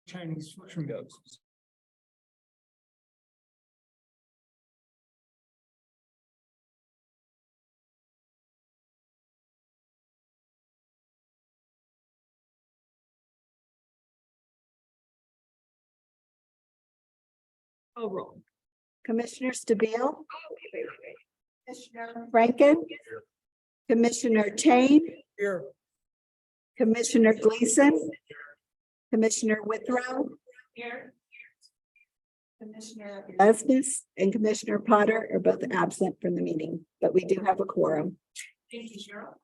Chinese mushroom goes. Oh, roll. Commissioner Stabile. Commissioner Rankin. Commissioner Tain. Here. Commissioner Gleason. Commissioner Withrow. Here. Commissioner Lesnes and Commissioner Potter are both absent from the meeting, but we do have a quorum. Thank you, Cheryl.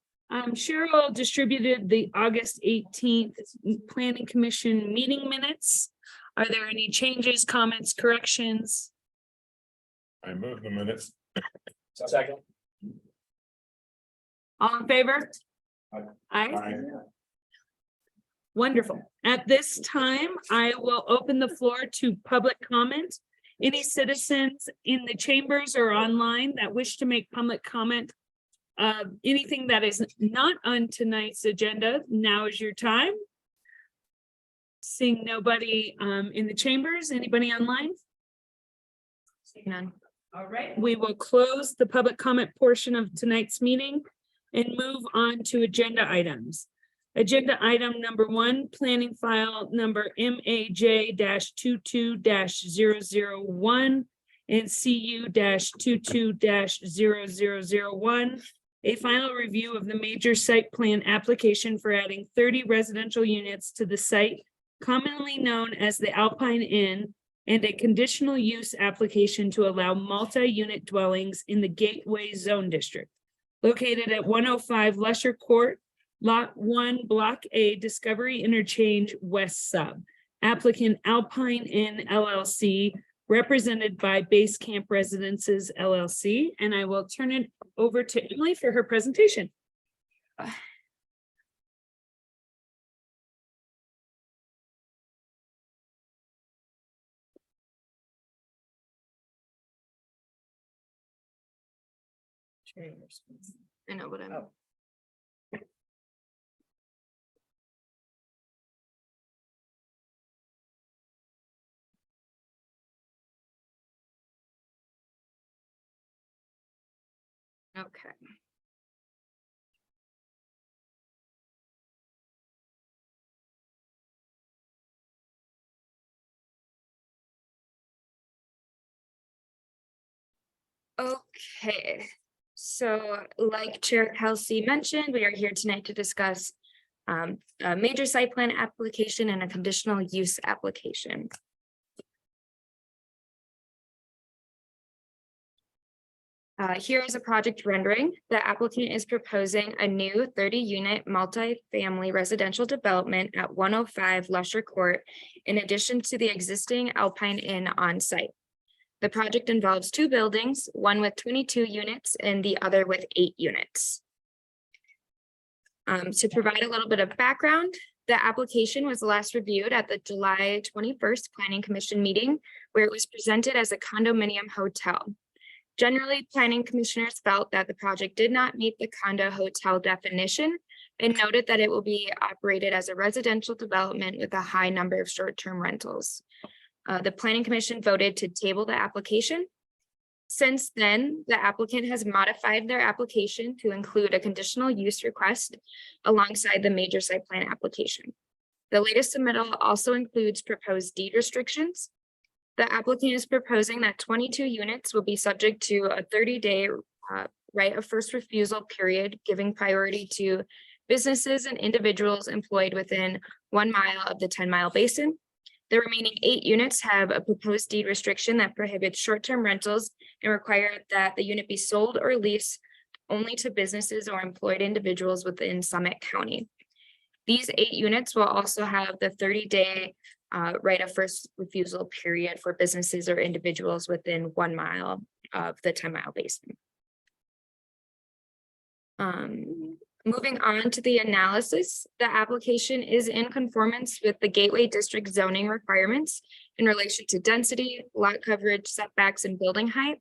Cheryl distributed the August 18th Planning Commission meeting minutes. Are there any changes, comments, corrections? I move the minutes. Second. All in favor? Aye. Aye. Wonderful. At this time, I will open the floor to public comment. Any citizens in the chambers or online that wish to make public comment, anything that is not on tonight's agenda, now is your time. Seeing nobody in the chambers, anybody online? Seeing none. All right. We will close the public comment portion of tonight's meeting and move on to agenda items. Agenda item number 1, planning file number MAJ-22-0001 and CU-22-0001. A final review of the major site plan application for adding 30 residential units to the site commonly known as the Alpine Inn, and a conditional use application to allow multi-unit dwellings in the Gateway Zone District located at 105 Lesher Court, Lot 1, Block A, Discovery Interchange, West Sub. Applicant Alpine Inn LLC, represented by Base Camp Residences LLC. And I will turn it over to Emily for her presentation. I know what I'm. Okay. Okay, so like Chair Kelsey mentioned, we are here tonight to discuss a major site plan application and a conditional use application. Here is a project rendering. The applicant is proposing a new 30-unit multi-family residential development at 105 Lesher Court, in addition to the existing Alpine Inn on site. The project involves 2 buildings, one with 22 units and the other with 8 units. To provide a little bit of background, the application was last reviewed at the July 21st Planning Commission meeting, where it was presented as a condominium hotel. Generally, planning commissioners felt that the project did not meet the condo hotel definition and noted that it will be operated as a residential development with a high number of short-term rentals. The Planning Commission voted to table the application. Since then, the applicant has modified their application to include a conditional use request alongside the major site plan application. The latest submittal also includes proposed deed restrictions. The applicant is proposing that 22 units will be subject to a 30-day right of first refusal period, giving priority to businesses and individuals employed within 1 mile of the 10-mile basin. The remaining 8 units have a proposed deed restriction that prohibits short-term rentals and require that the unit be sold or leased only to businesses or employed individuals within Summit County. These 8 units will also have the 30-day right of first refusal period for businesses or individuals within 1 mile of the 10-mile basin. Moving on to the analysis, the application is in conformance with the Gateway District zoning requirements in relation to density, lot coverage, setbacks, and building height.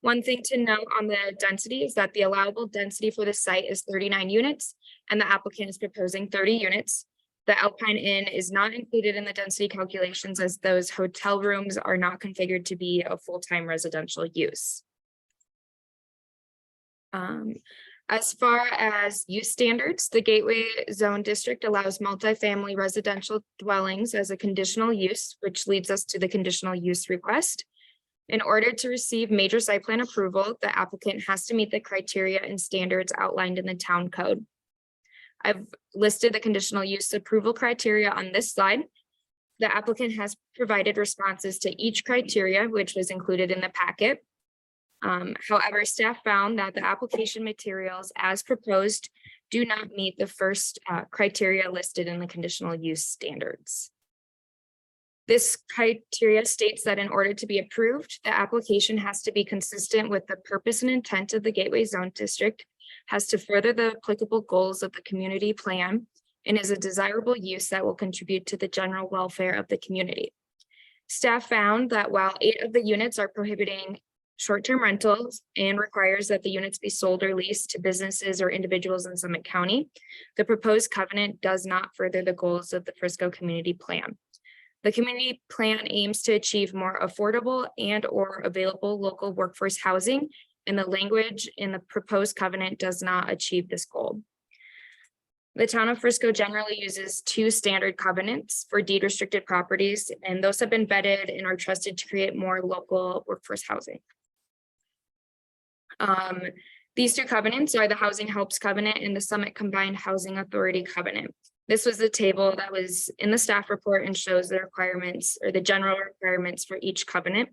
One thing to note on the density is that the allowable density for the site is 39 units, and the applicant is proposing 30 units. The Alpine Inn is not included in the density calculations as those hotel rooms are not configured to be a full-time residential use. As far as use standards, the Gateway Zone District allows multifamily residential dwellings as a conditional use, which leads us to the conditional use request. In order to receive major site plan approval, the applicant has to meet the criteria and standards outlined in the town code. I've listed the conditional use approval criteria on this slide. The applicant has provided responses to each criteria, which was included in the packet. However, staff found that the application materials as proposed do not meet the first criteria listed in the conditional use standards. This criteria states that in order to be approved, the application has to be consistent with the purpose and intent of the Gateway Zone District, has to further the applicable goals of the community plan, and is a desirable use that will contribute to the general welfare of the community. Staff found that while 8 of the units are prohibiting short-term rentals and requires that the units be sold or leased to businesses or individuals in Summit County, the proposed covenant does not further the goals of the Frisco Community Plan. The community plan aims to achieve more affordable and/or available local workforce housing, and the language in the proposed covenant does not achieve this goal. The town of Frisco generally uses 2 standard covenants for deed restricted properties, and those have been vetted and are trusted to create more local workforce housing. These 2 covenants are the Housing Helps Covenant and the Summit Combined Housing Authority Covenant. This was the table that was in the staff report and shows the requirements or the general requirements for each covenant.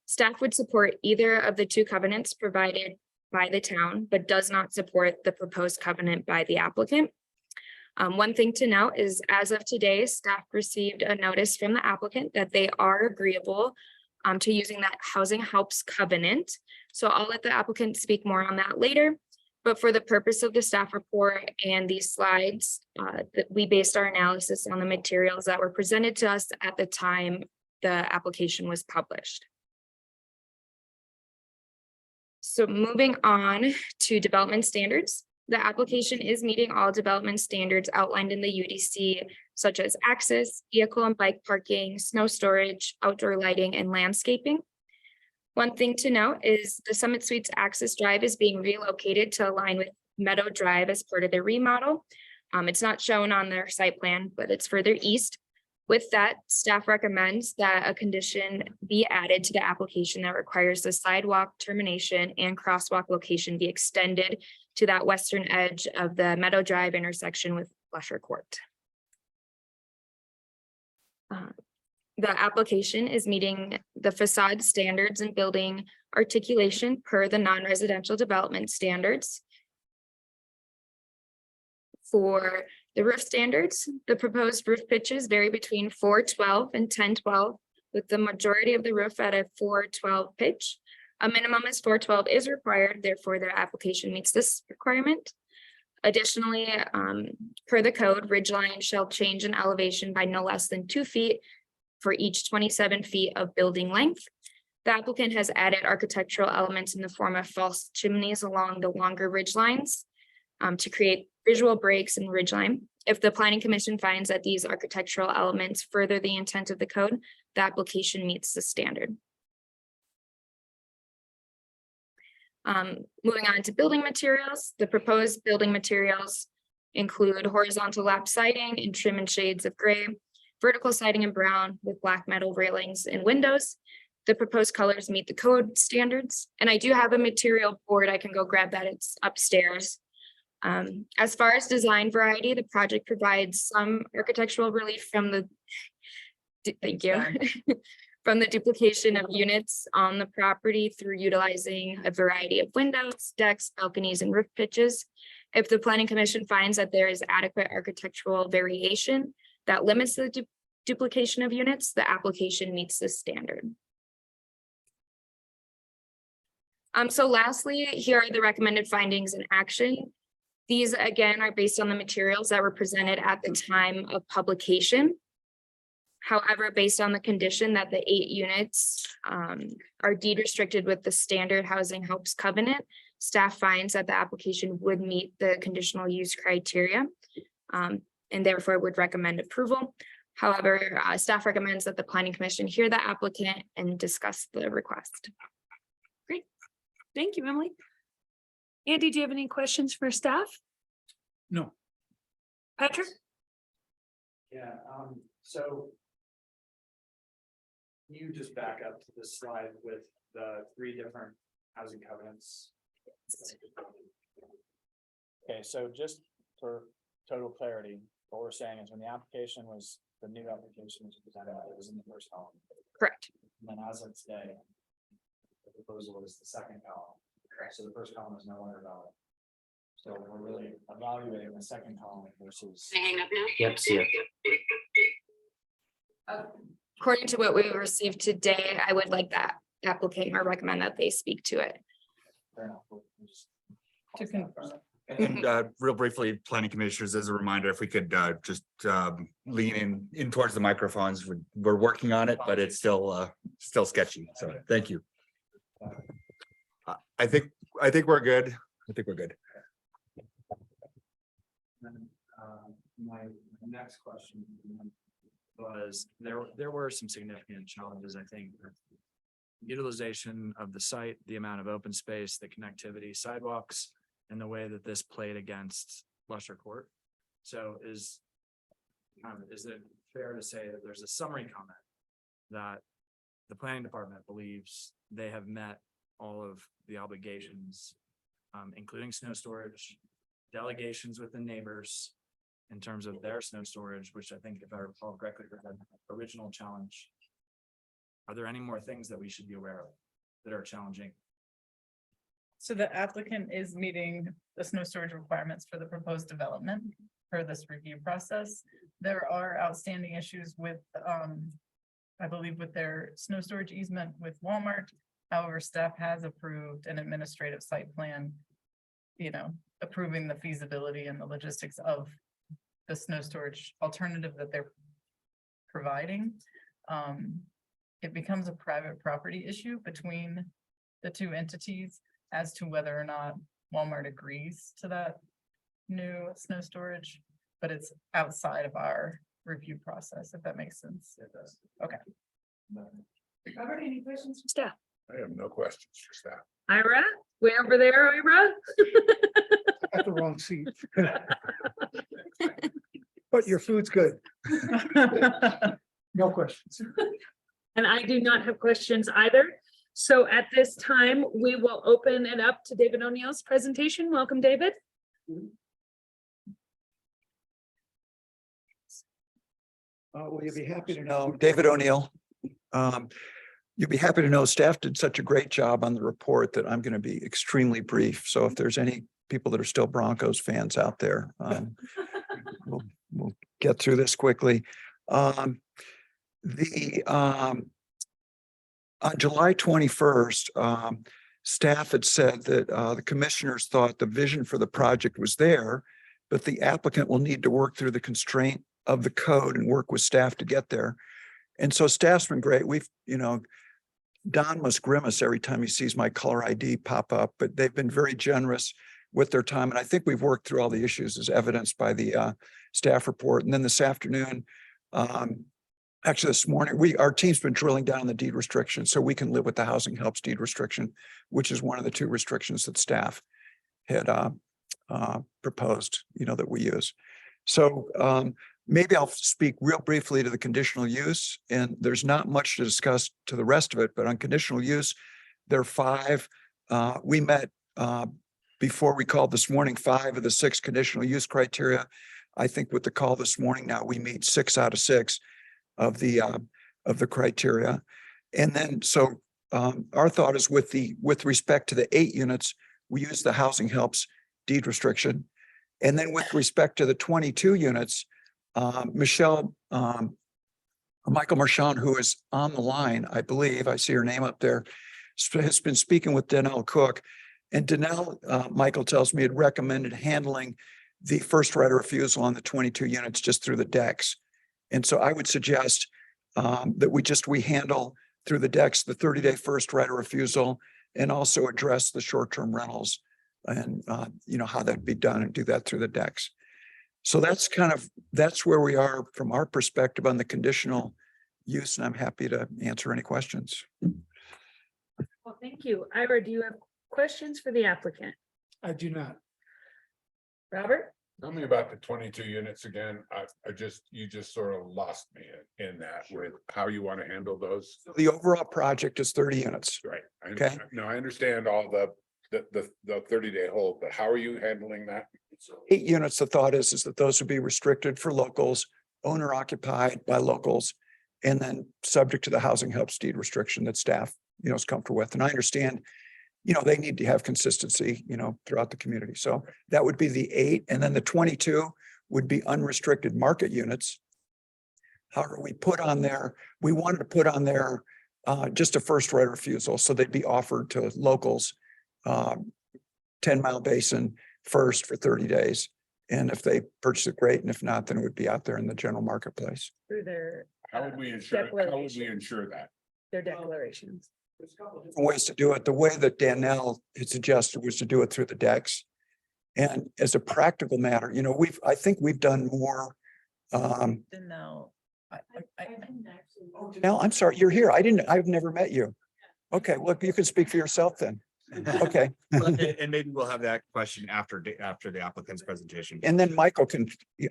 Staff would support either of the 2 covenants provided by the town, but does not support the proposed covenant by the applicant. One thing to note is as of today, staff received a notice from the applicant that they are agreeable to using that Housing Helps Covenant. So I'll let the applicant speak more on that later. But for the purpose of the staff report and these slides, that we based our analysis on the materials that were presented to us at the time the application was published. So moving on to development standards, the application is meeting all development standards outlined in the UDC, such as access, vehicle and bike parking, snow storage, outdoor lighting, and landscaping. One thing to note is the Summit Suites access drive is being relocated to align with Meadow Drive as part of the remodel. It's not shown on their site plan, but it's further east. With that, staff recommends that a condition be added to the application that requires the sidewalk termination and crosswalk location be extended to that western edge of the Meadow Drive intersection with Fletcher Court. The application is meeting the facade standards and building articulation per the non-residential development standards. For the roof standards, the proposed roof pitches vary between 412 and 1012, with the majority of the roof at a 412 pitch. A minimum is 412 is required, therefore their application meets this requirement. Additionally, per the code, ridgeline shall change in elevation by no less than 2 feet for each 27 feet of building length. The applicant has added architectural elements in the form of false chimneys along the longer ridge lines to create visual breaks in the ridgeline. If the planning commission finds that these architectural elements further the intent of the code, the application meets the standard. Moving on to building materials, the proposed building materials include horizontal lap siding in trim and shades of gray, vertical siding in brown with black metal railings and windows. The proposed colors meet the code standards. And I do have a material board. I can go grab that. It's upstairs. As far as design variety, the project provides some architectural relief from the, thank you, from the duplication of units on the property through utilizing a variety of windows, decks, balconies, and roof pitches. If the planning commission finds that there is adequate architectural variation that limits the duplication of units, the application meets this standard. So lastly, here are the recommended findings and action. These again are based on the materials that were presented at the time of publication. However, based on the condition that the 8 units are deed restricted with the standard Housing Helps Covenant, staff finds that the application would meet the conditional use criteria. and therefore would recommend approval. However, staff recommends that the planning commission hear the applicant and discuss the request. Thank you, Emily. Andy, do you have any questions for staff? No. Patrick? Yeah, so. You just back up to the slide with the 3 different housing covenants. Okay, so just for total clarity, what we're saying is when the application was, the new application was presented, it was in the first column. Correct. And then as of today, the proposal is the second column. Correct. So the first column is no longer valid. So we're really evaluating the second column versus. Hang up now? Yep, see it. According to what we received today, I would like that applicant or recommend that they speak to it. Fair enough. We'll just- To confirm. And real briefly, planning commissioners, as a reminder, if we could just lean in towards the microphones, we're working on it, but it's still sketchy. So thank you. I think we're good. I think we're good. Then, my next question was, there were some significant challenges, I think. Utilization of the site, the amount of open space, the connectivity, sidewalks, and the way that this played against Lusher Court. So is it fair to say that there's a summary comment that the planning department believes they have met all of the obligations, including snow storage, delegations with the neighbors in terms of their snow storage, which I think, if I recall correctly, were the original challenge. Are there any more things that we should be aware of that are challenging? So the applicant is meeting the snow storage requirements for the proposed development per this review process. There are outstanding issues with, I believe with their snow storage easement with Walmart. However, staff has approved an administrative site plan, approving the feasibility and the logistics of the snow storage alternative that they're providing. It becomes a private property issue between the 2 entities as to whether or not Walmart agrees to that new snow storage, but it's outside of our review process, if that makes sense. It does. Okay. Robert, any questions from staff? I have no questions for staff. Ira, way over there, Ira? At the wrong seat. But your food's good. No questions. And I do not have questions either. So at this time, we will open it up to David O'Neill's presentation. Welcome, David. Well, you'll be happy to know, David O'Neill. You'll be happy to know staff did such a great job on the report that I'm going to be extremely brief. So if there's any people that are still Broncos fans out there, we'll get through this quickly. On July 21st, staff had said that the commissioners thought the vision for the project was there, but the applicant will need to work through the constraint of the code and work with staff to get there. And so staff's been great. We've, Don must grimace every time he sees my caller ID pop up, but they've been very generous with their time. And I think we've worked through all the issues as evidenced by the staff report. And then this afternoon, actually this morning, our team's been drilling down the deed restriction so we can live with the housing helps deed restriction, which is one of the 2 restrictions that staff had proposed, that we use. So maybe I'll speak real briefly to the conditional use, and there's not much to discuss to the rest of it, but on conditional use, there are 5. We met before we called this morning, 5 of the 6 conditional use criteria. I think with the call this morning, now we meet 6 out of 6 of the criteria. And then, so our thought is with respect to the 8 units, we use the housing helps deed restriction. And then with respect to the 22 units, Michael Marchand, who is on the line, I believe, I see her name up there, has been speaking with Danelle Cook. And Danelle, Michael tells me, had recommended handling the first right of refusal on the 22 units just through the decks. And so I would suggest that we handle through the decks the 30-day first right of refusal and also address the short-term rentals and how that'd be done and do that through the decks. So that's where we are from our perspective on the conditional use, and I'm happy to answer any questions. Well, thank you. Ira, do you have questions for the applicant? I do not. Robert? Tell me about the 22 units again. You just sort of lost me in that with how you want to handle those. The overall project is 30 units. Right. Okay. No, I understand all the 30-day hold, but how are you handling that? 8 units, the thought is that those would be restricted for locals, owner occupied by locals, and then subject to the housing helps deed restriction that staff, is comfortable with. And I understand, they need to have consistency, throughout the community. So that would be the 8, and then the 22 would be unrestricted market units. However, we wanted to put on there just a first right of refusal, so they'd be offered to locals, 10 Mile Basin first for 30 days. And if they purchase it, great. And if not, then it would be out there in the general marketplace. Through their How would we ensure that? their declarations. Different ways to do it. The way that Danelle had suggested was to do it through the decks. And as a practical matter, I think we've done more. No. Now, I'm sorry, you're here. I've never met you. Okay, well, you can speak for yourself then. Okay. And maybe we'll have that question after the applicant's presentation. And then Michael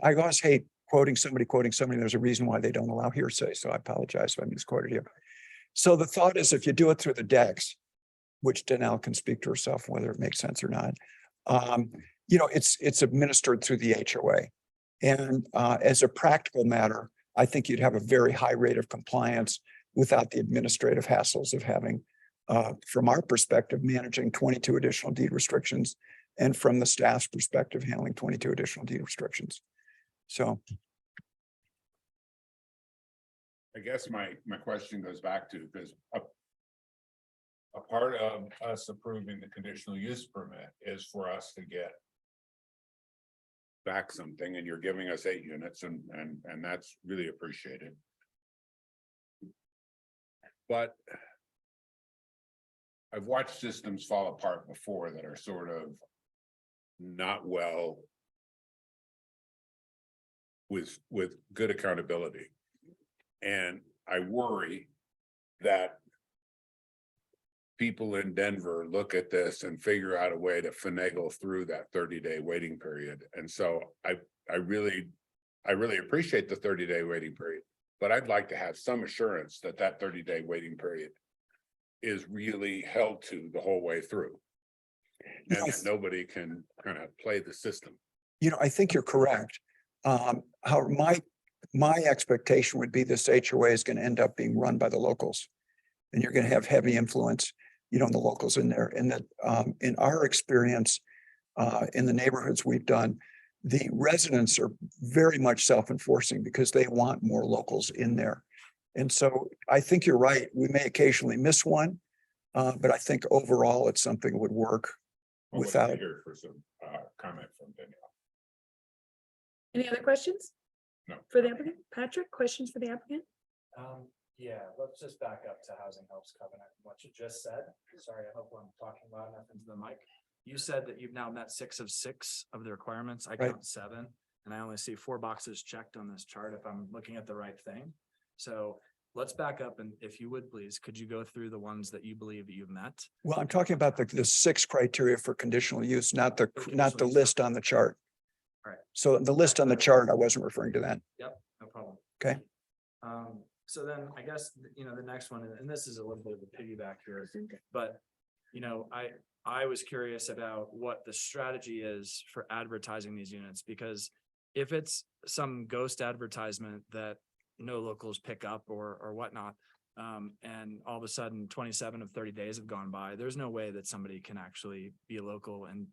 I always hate quoting somebody. There's a reason why they don't allow hearsay. So I apologize if I misquoted you. So the thought is if you do it through the decks, which Danelle can speak to herself, whether it makes sense or not. It's administered through the HOA. And as a practical matter, I think you'd have a very high rate of compliance without the administrative hassles of having, from our perspective, managing 22 additional deed restrictions, and from the staff's perspective, handling 22 additional deed restrictions. So. I guess my question goes back to, because a part of us approving the conditional use permit is for us to get back something, and you're giving us 8 units, and that's really appreciated. But I've watched systems fall apart before that are sort of not well with good accountability. And I worry that people in Denver look at this and figure out a way to finagle through that 30-day waiting period. And so I really appreciate the 30-day waiting period, but I'd like to have some assurance that 30-day waiting period is really held to the whole way through. And that nobody can kind of play the system. I think you're correct. However, my expectation would be this HOA is going to end up being run by the locals. And you're going to have heavy influence, the locals in there. And that in our experience, in the neighborhoods we've done, the residents are very much self-enforcing because they want more locals in there. And so I think you're right. We may occasionally miss one, but I think overall it's something that would work without. Here for some comment from Danielle. Any other questions? No. For the applicant? Patrick, questions for the applicant? Yeah, let's just back up to Housing Helps Covenant, what you just said. Sorry, I hope I'm talking loud enough into the mic. You said that you've now met 6 of 6 of the requirements. I count 7, and I only see 4 boxes checked on this chart if I'm looking at the right thing. So let's back up, and if you would, please, could you go through the ones that you believe that you've met? Well, I'm talking about the 6 criteria for conditional use, not the Conditional use. list on the chart. Right. So the list on the chart, I wasn't referring to that. Yep, no problem. Okay. So then I guess, the next one, and this is a little bit of a piggyback here, but, I was curious about what the strategy is for advertising these units, because if it's some ghost advertisement that no locals pick up or whatnot, and all of a sudden 27 of 30 days have gone by, there's no way that somebody can actually be a local and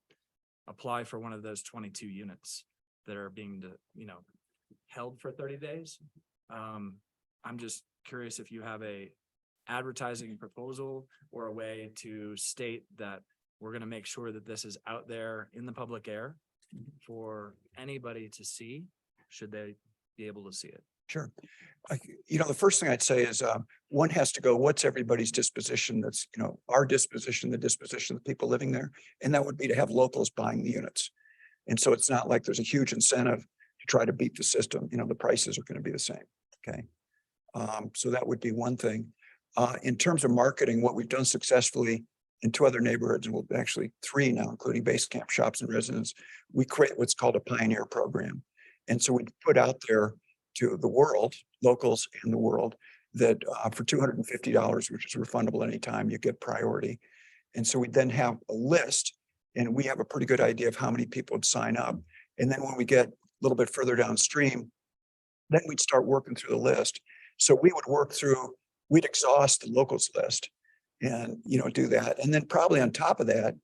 apply for one of those 22 units that are being, held for 30 days. I'm just curious if you have a advertising proposal or a way to state that we're going to make sure that this is out there in the public air for anybody to see, should they be able to see it. Sure. The first thing I'd say is one has to go, what's everybody's disposition? That's, our disposition, the disposition of the people living there. And that would be to have locals buying the units. And so it's not like there's a huge incentive try to beat the system. You know, the prices are going to be the same. Okay. So that would be one thing. In terms of marketing, what we've done successfully in 2 other neighborhoods, and well, actually 3 now, including base camp shops and residents, we create what's called a pioneer program. And so we put out there to the world, locals in the world, that for $250, which is refundable anytime, you get priority. And so we then have a list, and we have a pretty good idea of how many people would sign up. And then when we get a little bit further downstream, then we'd start working through the list. So we would work through, we'd exhaust the locals list and, do that. And then probably on top of that,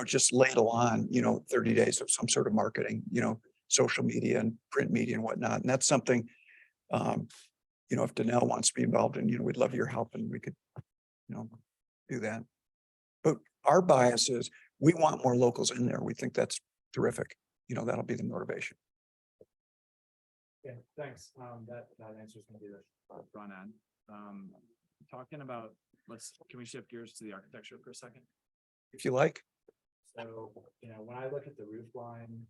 just ladle on, 30 days of some sort of marketing, social media and print media and whatnot. And that's something, if Danelle wants to be involved in, we'd love your help and we could, do that. But our bias is we want more locals in there. We think that's terrific. That'll be the motivation. Yeah, thanks. That answers maybe the front end. Talking about, can we shift gears to the architecture for a second? If you like. So, when I look at the roof line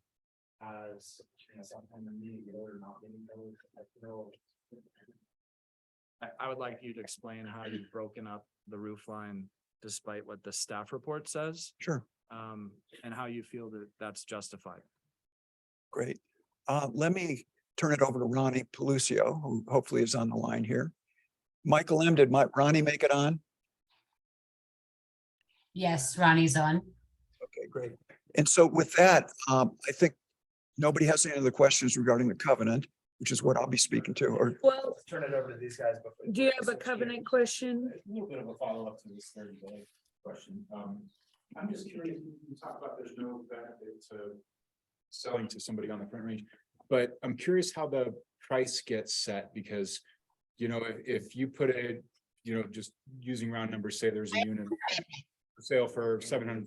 as, something that needing or not being I would like you to explain how you've broken up the roof line despite what the staff report says, Sure. and how you feel that that's justified. Great. Let me turn it over to Ronnie Pelucio, who hopefully is on the line here. Michael M., did Ronnie make it on? Yes, Ronnie's on. Okay, great. And so with that, I think nobody has any other questions regarding the covenant, which is what I'll be speaking to, or Well, Turn it over to these guys. Before do you have a covenant question? A little bit of a follow-up to this 30-day question. I'm just curious, you talk about there's no benefit to selling to somebody on the Front Range, but I'm curious how the price gets set, because, if you put it, just using round numbers, say there's a unit for sale for 700.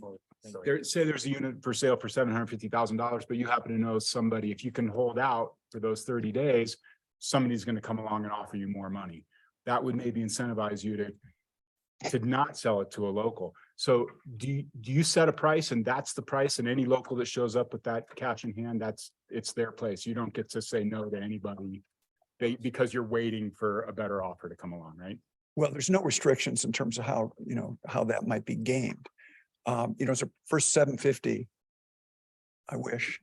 Say there's a unit for sale for $750,000, but you happen to know somebody, if you can hold out for those 30 days, somebody's going to come along and offer you more money. That would maybe incentivize you to not sell it to a local. So do you set a price and that's the price, and any local that shows up with that cash in hand, it's their place. You don't get to say no to anybody because you're waiting for a better offer to come along, right? well, there's no restrictions in terms of how, how that might be gamed. So first 750, I wish,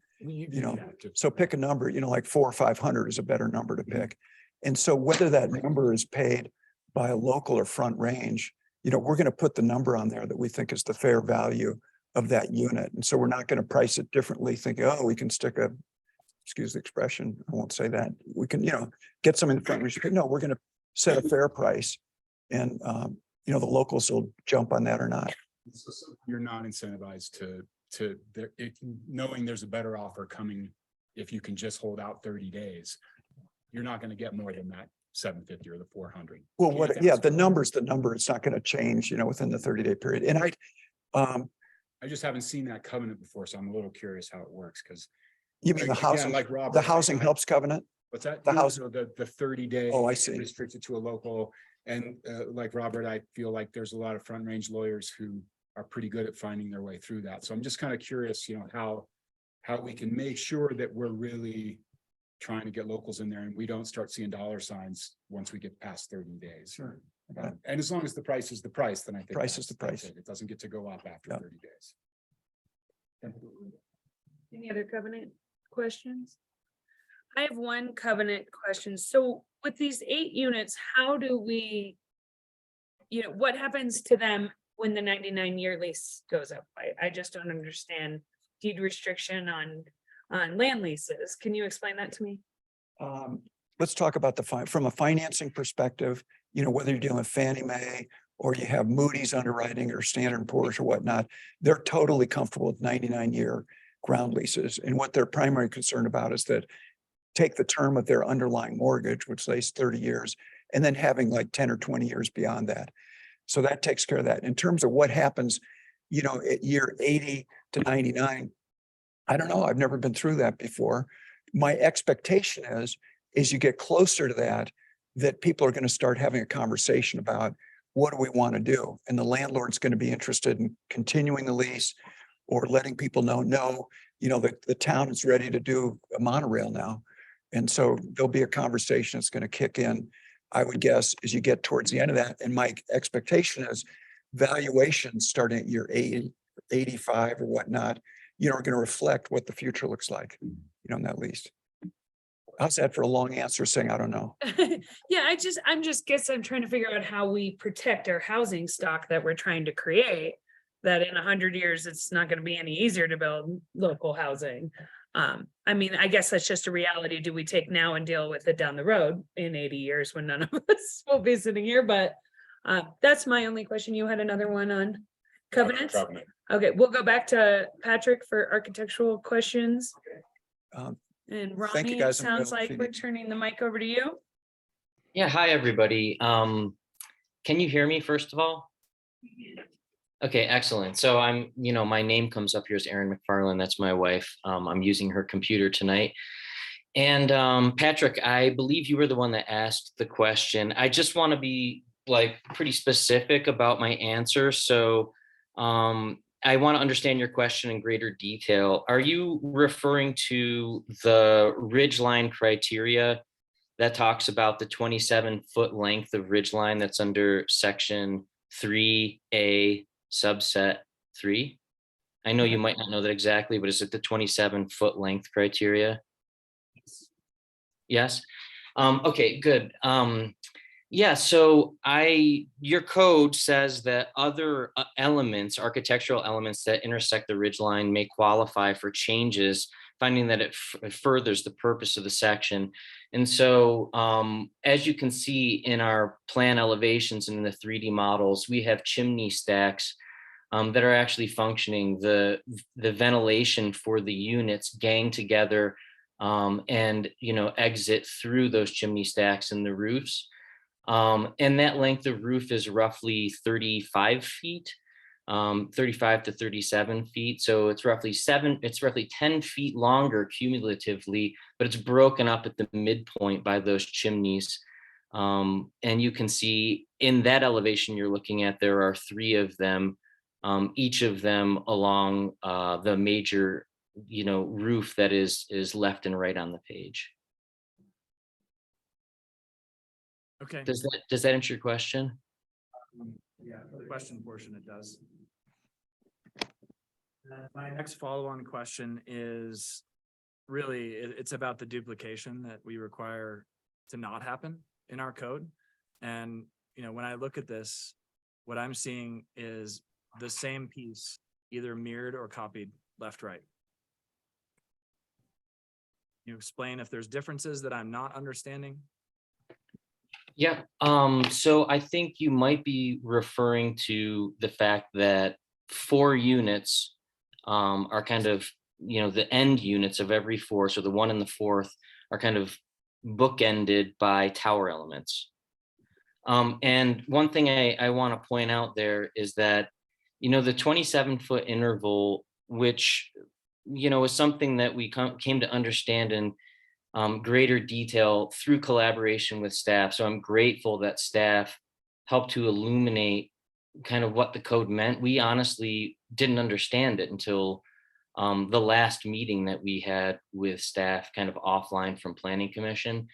so pick a number, like 400 or 500 is a better number to pick. And so whether that number is paid by a local or Front Range, we're going to put the number on there that we think is the fair value of that unit. And so we're not going to price it differently, thinking, oh, we can stick a, excuse the expression, I won't say that. We can, get some in the Front Range. No, we're going to set a fair price. And, the locals will jump on that or not. So you're not incentivized knowing there's a better offer coming. If you can just hold out 30 days, you're not going to get more than that 750 or the 400. Well, the number's the number. It's not going to change, within the 30-day period. And I just haven't seen that covenant before, so I'm a little curious how it works, because you mean the housing, like Rob, the housing helps covenant? What's that? The house- So the 30-day. Oh, I see. Restricted to a local. And like Robert, I feel like there's a lot of Front Range lawyers who are pretty good at finding their way through that. So I'm just kind of curious, how we can make sure that we're really trying to get locals in there and we don't start seeing dollar signs once we get past 30 days. Sure. And as long as the price is the price, then I think. Price is the that's price. it. It doesn't get to go up after Yeah. 30 days. Any other covenant questions? I have one covenant question. So with these 8 units, how do we, what happens to them when the 99-year lease goes up? I just don't understand deed restriction on land leases. Can you explain that to me? Let's talk about from a financing perspective, whether you're dealing with Fannie Mae or you have Moody's underwriting or Standard & Poor's or whatnot, they're totally comfortable with 99-year ground leases. And what they're primarily concerned about is that take the term of their underlying mortgage, which lays 30 years, and then having like 10 or 20 years beyond that. So that takes care of that. In terms of what happens, at year 80 to 99, I don't know. I've never been through that before. My expectation is you get closer to that people are going to start having a conversation about what do we want to do? And the landlord's going to be interested in continuing the lease or letting people know, no, the town is ready to do a monorail now. And so there'll be a conversation that's going to kick in, I would guess, as you get towards the end of that. And my expectation is valuations starting at year 80, 85 or whatnot, are going to reflect what the future looks like, in that lease. How's that for a long answer saying, I don't know? Yeah, I'm trying to figure out how we protect our housing stock that we're trying to create. That in 100 years, it's not gonna be any easier to build local housing. I mean, I guess that's just a reality. Do we take now and deal with it down the road in 80 years when none of us will be sitting here? But that's my only question. You had another one on covenants? Covenant. Okay, we'll go back to Patrick for architectural questions. Um, And Thank you, Ronnie, it guys. I'm sounds available if like you we're need- turning the mic over to you. Yeah, hi, everybody. Can you hear me first of all? Okay, excellent. So my name comes up here as Erin McFarland. That's my wife. I'm using her computer tonight. And Patrick, I believe you were the one that asked the question. I just want to be pretty specific about my answer. So I want to understand your question in greater detail. Are you referring to the ridgeline criteria that talks about the 27-foot length of ridgeline that's under section 3A subset 3? I know you might not know that exactly, but is it the 27-foot length criteria? Yes. Okay, good. Yeah, so your code says that other elements, architectural elements that intersect the ridgeline may qualify for changes, finding that it furthers the purpose of the section. And so as you can see in our plan elevations and in the 3D models, we have chimney stacks that are actually functioning. The ventilation for the units gang together and exit through those chimney stacks and the roofs. And that length of roof is roughly 35 feet, 35 to 37 feet. So it's roughly 10 feet longer cumulatively, but it's broken up at the midpoint by those chimneys. And you can see in that elevation you're looking at, there are 3 of them, each of them along the major, roof that is left and right on the page. Okay. Does that answer your question? Yeah, for the question portion, it does. My next follow-on question is really, it's about the duplication that we require to not happen in our code. And, when I look at this, what I'm seeing is the same piece, either mirrored or copied left, right. You explain if there's differences that I'm not understanding? Yeah, so I think you might be referring to the fact that 4 units are kind of, the end units of every 4. So the 1 and the 4th are kind of bookended by tower elements. And one thing I want to point out there is that, the 27-foot interval, which, is something that we came to understand in greater detail through collaboration with staff. So I'm grateful that staff helped to illuminate kind of what the code meant. We honestly didn't understand it until the last meeting that we had with staff kind of offline from Planning Commission.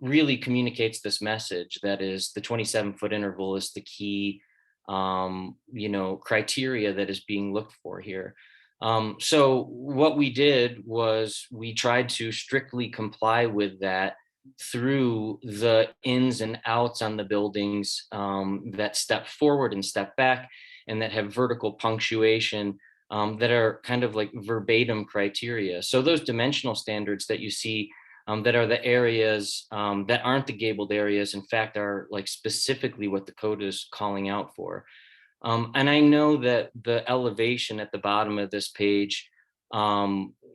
Really communicates this message that is the 27-foot interval is the key criteria that is being looked for here. So what we did was we tried to strictly comply with that through the ins and outs on the buildings that step forward and step back and that have vertical punctuation that are kind of like verbatim criteria. So those dimensional standards that you see that are the areas that aren't the gabled areas, in fact, are like specifically what the code is calling out for. And I know that the elevation at the bottom of this page,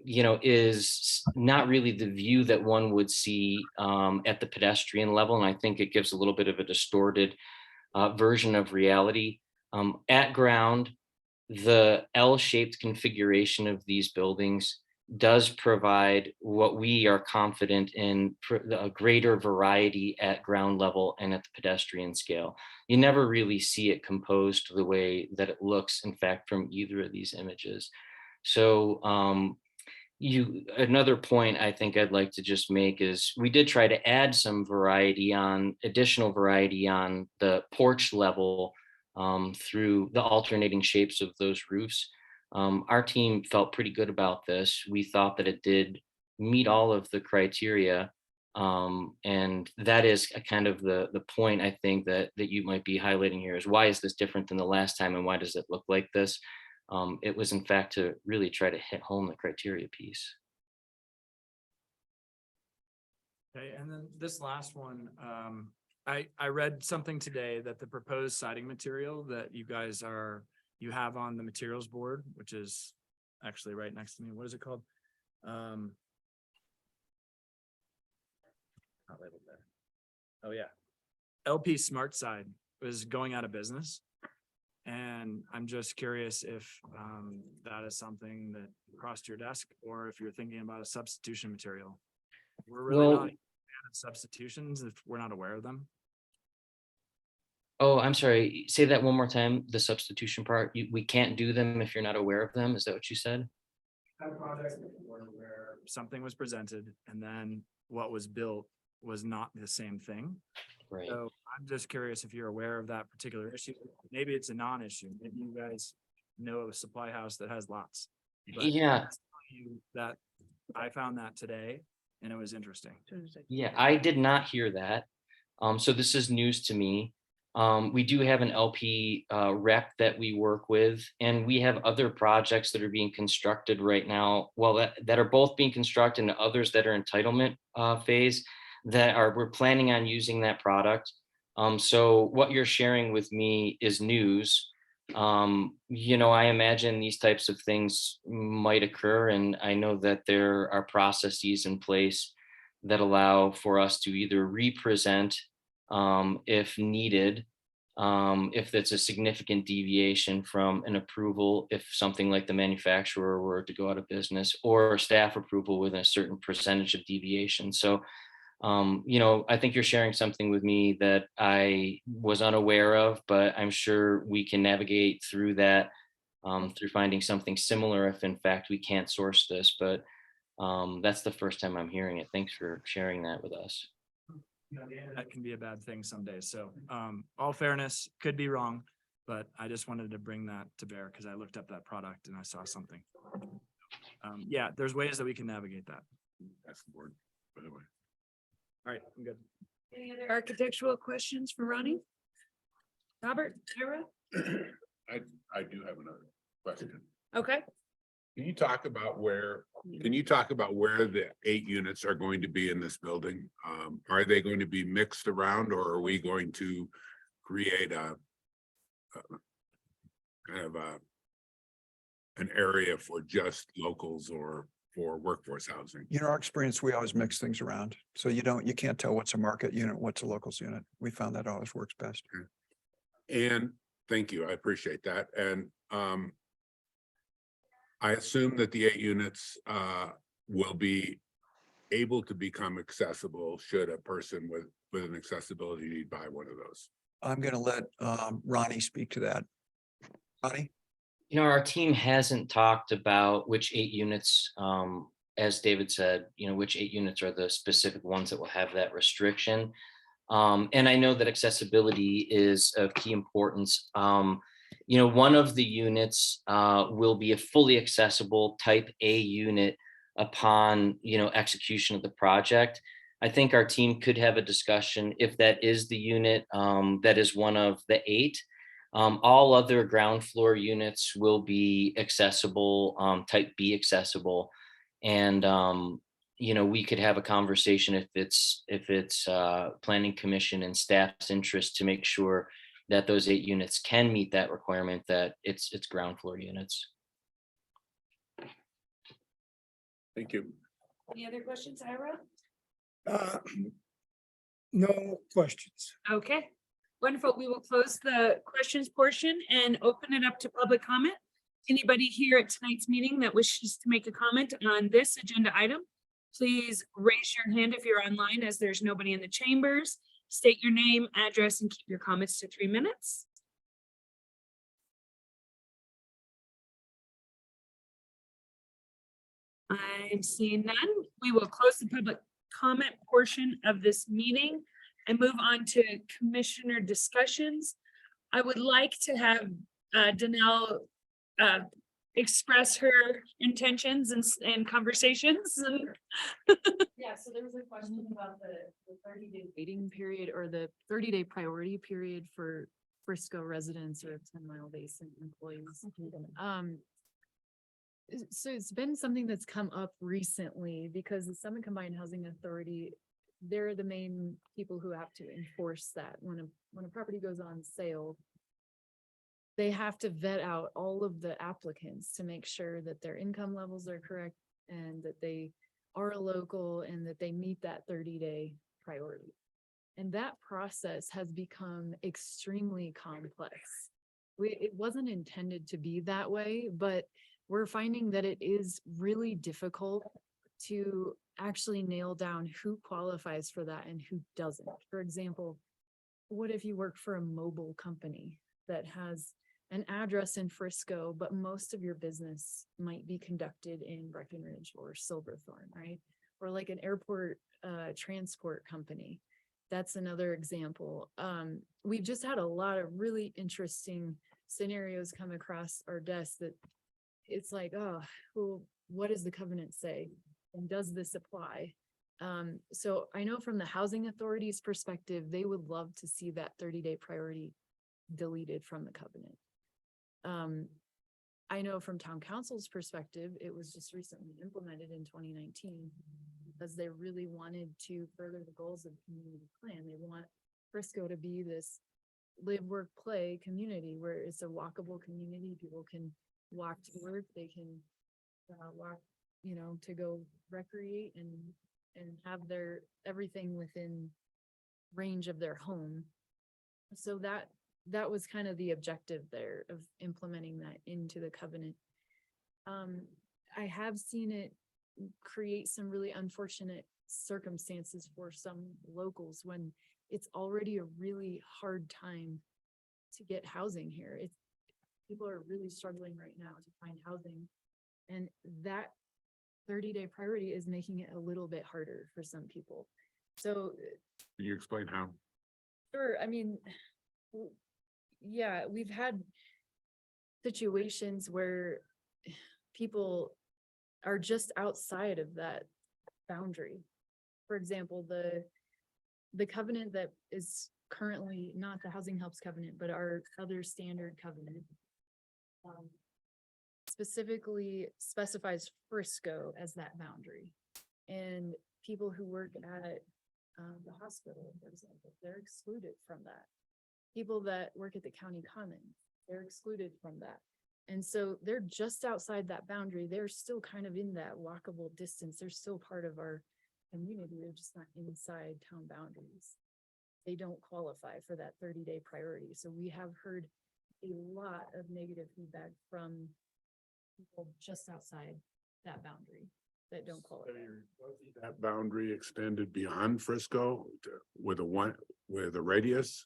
is not really the view that one would see at the pedestrian level. And I think it gives a little bit of a distorted version of reality. At ground, the L-shaped configuration of these buildings does provide what we are confident in a greater variety at ground level and at the pedestrian scale. You never really see it composed the way that it looks, in fact, from either of these images. So Another point I think I'd like to just make is we did try to add some additional variety on the porch level through the alternating shapes of those roofs. Our team felt pretty good about this. We thought that it did meet all of the criteria. And that is a kind of the point I think that you might be highlighting here is why is this different than the last time and why does it look like this? It was in fact to really try to hit home the criteria piece. Okay, and then this last one, I read something today that the proposed siding material that you have on the materials board, which is actually right next to me. What is it called? Not labeled there. Oh, yeah. LP Smart Side was going out of business. And I'm just curious if that is something that crossed your desk or if you're thinking about a substitution material. We're really Well- not a fan of substitutions if we're not aware of them. Oh, I'm sorry. Say that one more time. The substitution part. We can't do them if you're not aware of them. Is that what you said? Had projects before where something was presented and then what was built was not the same thing. Right. So I'm just curious if you're aware of that particular issue. Maybe it's a non-issue. Maybe you guys know of a supply house that has lots. But Yeah. I'm just telling you that I found that today and it was interesting. Yeah, I did not hear that. So this is news to me. We do have an LP rep that we work with, and we have other projects that are being constructed right now. Well, that are both being constructed and others that are entitlement phase we're planning on using that product. So what you're sharing with me is news. I imagine these types of things might occur, and I know that there are processes in place that allow for us to either represent if needed, if it's a significant deviation from an approval, if something like the manufacturer were to go out of business, or staff approval within a certain percentage of deviation. So I think you're sharing something with me that I was unaware of, but I'm sure we can navigate through that through finding something similar if in fact we can't source this. But that's the first time I'm hearing it. Thanks for sharing that with us. That can be a bad thing some days. So all fairness, could be wrong, but I just wanted to bring that to bear because I looked up that product and I saw something. Yeah, there's ways that we can navigate that. That's the board, by the way. All right, I'm good. Any other architectural questions for Ronnie? Robert, Ira? I do have another question. Okay. Can you talk about where the 8 units are going to be in this building? Are they going to be mixed around or are we going to create an area for just locals or for workforce housing? In our experience, we always mix things around. So you can't tell what's a market unit, what's a locals unit. We found that always works best. And thank you, I appreciate that. And I assume that the 8 units will be able to become accessible should a person with an accessibility need buy one of those. I'm going to let Ronnie speak to that. Ronnie? Our team hasn't talked about which 8 units, as David said, which 8 units are the specific ones that will have that restriction. And I know that accessibility is of key importance. One of the units will be a fully accessible type A unit upon, execution of the project. I think our team could have a discussion if that is the unit that is one of the 8. All other ground floor units will be accessible, type B accessible. And, we could have a conversation if it's planning commission and staff's interest to make sure that those 8 units can meet that requirement, that it's ground floor units. Thank you. Any other questions, Ira? No questions. Okay, wonderful. We will close the questions portion and open it up to public comment. Anybody here at tonight's meeting that wishes to make a comment on this agenda item, please raise your hand if you're online, as there's nobody in the chambers. State your name, address, and keep your comments to 3 minutes. I'm seeing none. We will close the public comment portion of this meeting and move on to commissioner discussions. I would like to have Danelle express her intentions and conversations and Yeah, so there was a question about the 30-day waiting period or the 30-day priority period for Frisco residents or 10-mile basin employees. So it's been something that's come up recently because the Summit Combined Housing Authority, they're the main people who have to enforce that when a property goes on sale. They have to vet out all of the applicants to make sure that their income levels are correct and that they are a local and that they meet that 30-day priority. And that process has become extremely complex. It wasn't intended to be that way, but we're finding that it is really difficult to actually nail down who qualifies for that and who doesn't. For example, what if you work for a mobile company that has an address in Frisco, but most of your business might be conducted in Breckenridge or Silverthorne, right? Or like an airport transport company. That's another example. We've just had a lot of really interesting scenarios come across our desk that it's like, oh, well, what does the covenant say? And does this apply? So I know from the housing authority's perspective, they would love to see that 30-day priority deleted from the covenant. I know from town council's perspective, it was just recently implemented in 2019 because they really wanted to further the goals of the community plan. They want Frisco to be this live, work, play community where it's a walkable community. People can walk to work, they can walk, to go recreate and have their everything within range of their home. So that was kind of the objective there of implementing that into the covenant. I have seen it create some really unfortunate circumstances for some locals when it's already a really hard time to get housing here. People are really struggling right now to find housing, and that 30-day priority is making it a little bit harder for some people. So Can you explain how? sure, I mean, yeah, we've had situations where people are just outside of that boundary. For example, the covenant that is currently not the Housing Helps Covenant, but our other standard covenant specifically specifies Frisco as that boundary. And people who work at the hospital, for example, they're excluded from that. People that work at the county commons, they're excluded from that. And so they're just outside that boundary. They're still kind of in that walkable distance. They're still part of our community. They're just not inside town boundaries. They don't qualify for that 30-day priority. So we have heard a lot of negative feedback from people just outside that boundary that don't qualify. That boundary extended beyond Frisco with a radius?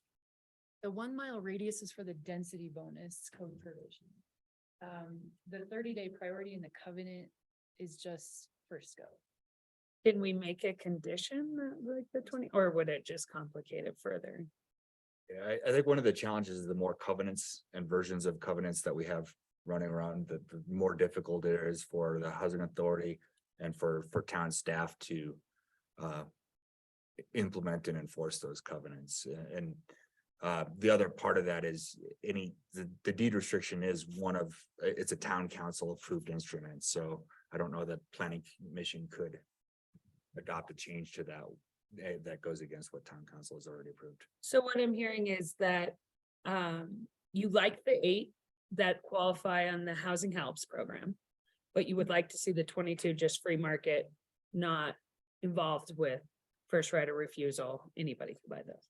The 1 mile radius is for the density bonus code provision. The 30-day priority in the covenant is just Frisco. can we make a condition like the 20, or would it just complicate it further? Yeah, I think one of the challenges is the more covenants and versions of covenants that we have running around, the more difficult it is for the housing authority and for town staff to implement and enforce those covenants. And the other part of that is the deed restriction is it's a town council approved instrument. So I don't know that planning commission could adopt a change to that goes against what town council has already approved. So what I'm hearing is that you like the 8 that qualify on the Housing Helps program, but you would like to see the 22 just free market, not involved with first right of refusal. Anybody can buy those.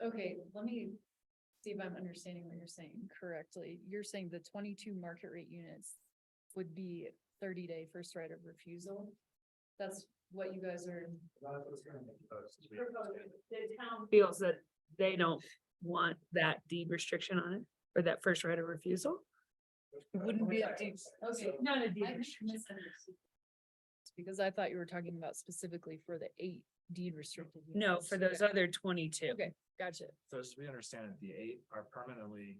Okay, let me see if I'm understanding what you're saying correctly. You're saying the 22 market rate units would be 30-day first right of refusal? That's what you guys are. The town feels that they don't want that deed restriction on it, or that first right of refusal. It wouldn't be a deed. Okay, not a deed. Because I thought you were talking about specifically for the 8 deed restricted. No, units. for those other 22. Okay, gotcha. So as we understand it, the 8 are permanently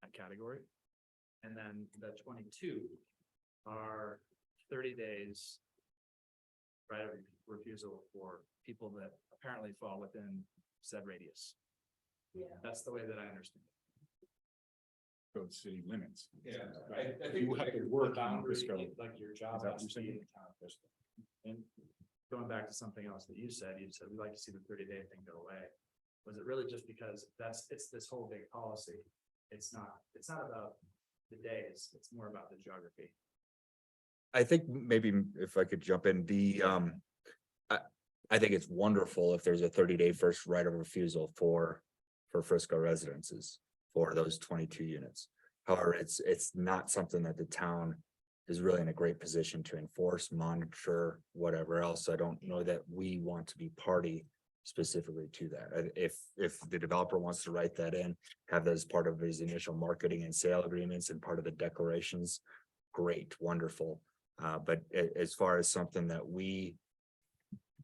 that category. And then the 22 are 30 days right of refusal for people that apparently fall within said radius. Yeah. That's the way that I understand it. Code city limits. I You have to work on this code. Like your job Is that has what to you're be in saying? the town of Bristol. And going back to something else that you said we'd like to see the 30-day thing go away. Was it really just because it's this whole big policy? It's not about the days, it's more about the geography. I think maybe if I could jump in, I think it's wonderful if there's a 30-day first right of refusal for Frisco residences for those 22 units. However, it's not something that the town is really in a great position to enforce, monitor, whatever else. I don't know that we want to be party specifically to that. If the developer wants to write that in, have that as part of his initial marketing and sale agreements and part of the declarations, great, wonderful. But as far as something that we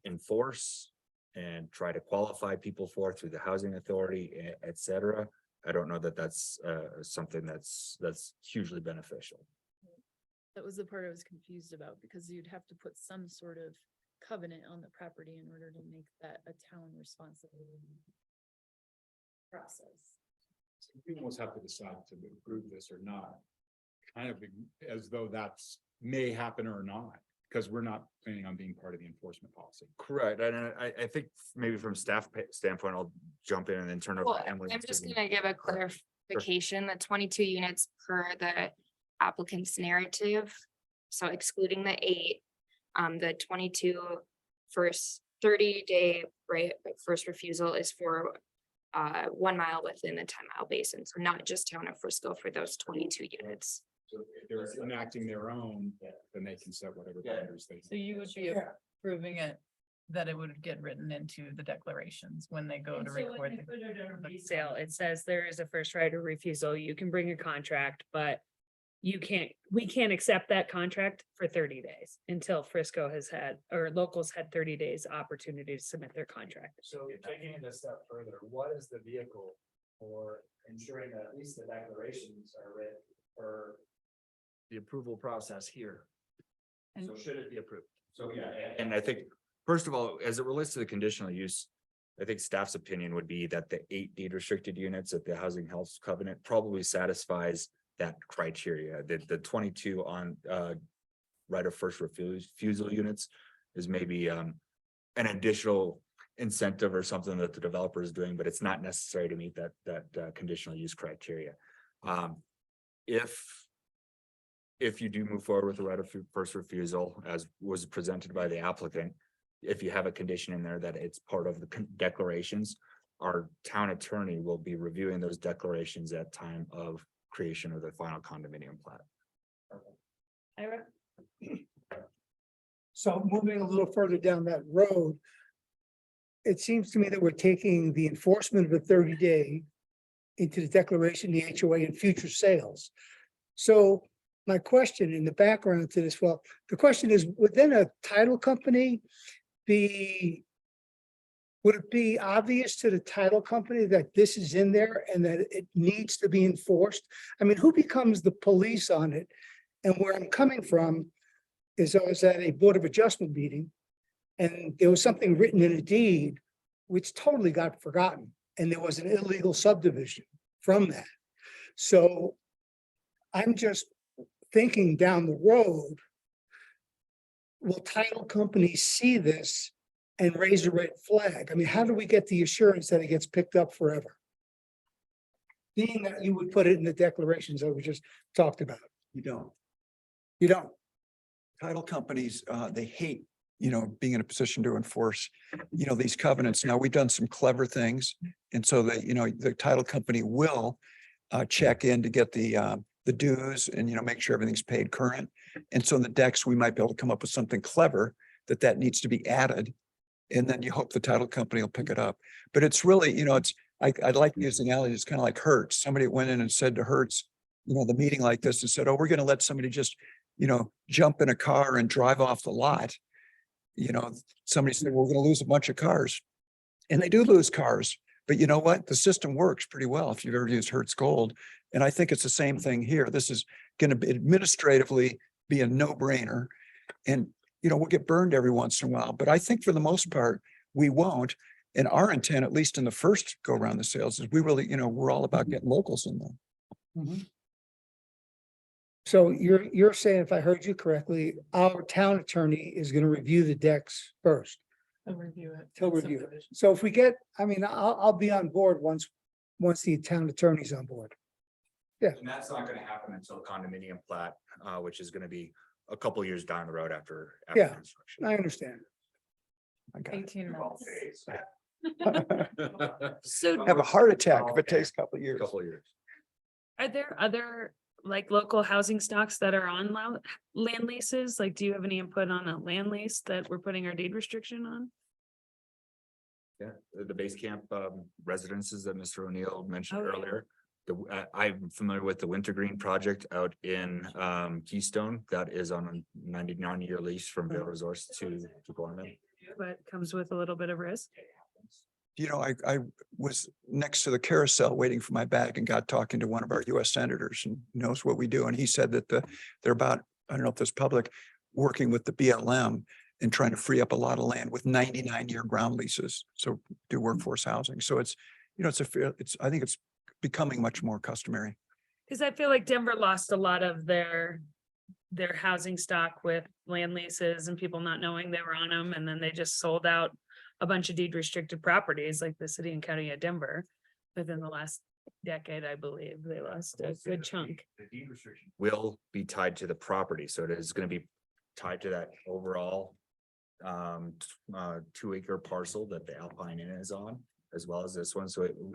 enforce and try to qualify people for through the housing authority, et cetera, I don't know that that's something that's hugely beneficial. That was the part I was confused about because you'd have to put some sort of covenant on the property in order to make that a town responsibility process. We almost have to decide to approve this or not. Kind of as though that's may happen or not, because we're not planning on being part of the enforcement policy. Correct, and I think maybe from staff standpoint, I'll jump in and then turn over Well, to Emily. I'm just gonna give a clarification, the 22 units per the applicant's narrative. So excluding the 8, the 22 first 30-day right of first refusal is for 1 mile within the 10-mile basin, so not just town of Frisco for those 22 units. So if they're enacting their own, then they can set whatever boundaries they. So you would be approving it, that it would get written into the declarations when they go to record. the- Sale, it says there is a first right of refusal. You can bring a contract, but we can't accept that contract for 30 days until Frisco has had, or locals had 30 days opportunity to submit their contract. So taking it a step further, what is the vehicle for ensuring that at least the declarations are written for the approval process here? And- So should it be approved? So, yeah, and I think, first of all, as it relates to the conditional use, I think staff's opinion would be that the 8 deed restricted units at the Housing Health Covenant probably satisfies that criteria. The 22 on right of first refusal units is maybe an additional incentive or something that the developer is doing, but it's not necessary to meet that conditional use criteria. If you do move forward with the right of first refusal, as was presented by the applicant, if you have a condition in there that it's part of the declarations, our town attorney will be reviewing those declarations at time of creation of the final condominium plat. Ira? So moving a little further down that road, it seems to me that we're taking the enforcement of the 30-day into the declaration, the HOA and future sales. So my question in the background to this, well, the question is, within a title company, would it be obvious to the title company that this is in there and that it needs to be enforced? I mean, who becomes the police on it? And where I'm coming from is I was at a Board of Adjustment meeting and there was something written in a deed which totally got forgotten. And there was an illegal subdivision from that. So I'm just thinking down the road, will title companies see this and raise a red flag? I mean, how do we get the assurance that it gets picked up forever? Being that you would put it in the declarations that we just talked about. You don't. You don't. Title companies, they hate, being in a position to enforce, these covenants. Now, we've done some clever things. And so that, the title company will check in to get the dues and, make sure everything's paid current. And so in the decks, we might be able to come up with something clever that needs to be added. And then you hope the title company will pick it up. But it's really, I'd like to use the analogy, it's kind of like Hertz. Somebody went in and said to Hertz, the meeting like this and said, oh, we're gonna let somebody just, jump in a car and drive off the lot. Somebody said, we're gonna lose a bunch of cars. And they do lose cars, but you know what? The system works pretty well if you've ever used Hertz Gold. And I think it's the same thing here. This is gonna be administratively be a no-brainer. And, we'll get burned every once in a while, but I think for the most part, we won't. And our intent, at least in the first go around the sales, is we really, we're all about getting locals in there. So you're saying, if I heard you correctly, our town attorney is gonna review the decks first. He'll review it. He'll review it. So if we get, I'll be on board once the town attorney's on board. And that's not gonna happen until condominium plat, which is gonna be a couple years down the road after. Yeah. construction. I understand. 18 months. So Have a heart attack if it takes a couple of years. Couple of years. are there other like local housing stocks that are on land leases? Like, do you have any input on a land lease that we're putting our deed restriction on? Yeah, the base camp residences that Mr. O'Neill mentioned Oh, yeah. earlier. I'm familiar with the Wintergreen project out in Keystone. That is on a 99-year lease from Vail Resorts to Gorman. But comes with a little bit of risk. I was next to the carousel waiting for my bag and got talking to one of our US senators and knows what we do. And he said that they're about, I don't know if this public, working with the BLM and trying to free up a lot of land with 99-year ground leases. So do workforce housing. So it's, I think it's becoming much more customary. Cause I feel like Denver lost a lot of their housing stock with land leases and people not knowing they were on them. And then they just sold out a bunch of deed restricted properties like the city and county of Denver. Within the last decade, I believe they lost a good chunk. The deed restriction will be tied to the property, so it is gonna be tied to that overall 2-acre parcel that the Alpine Inn is on, as well as this one,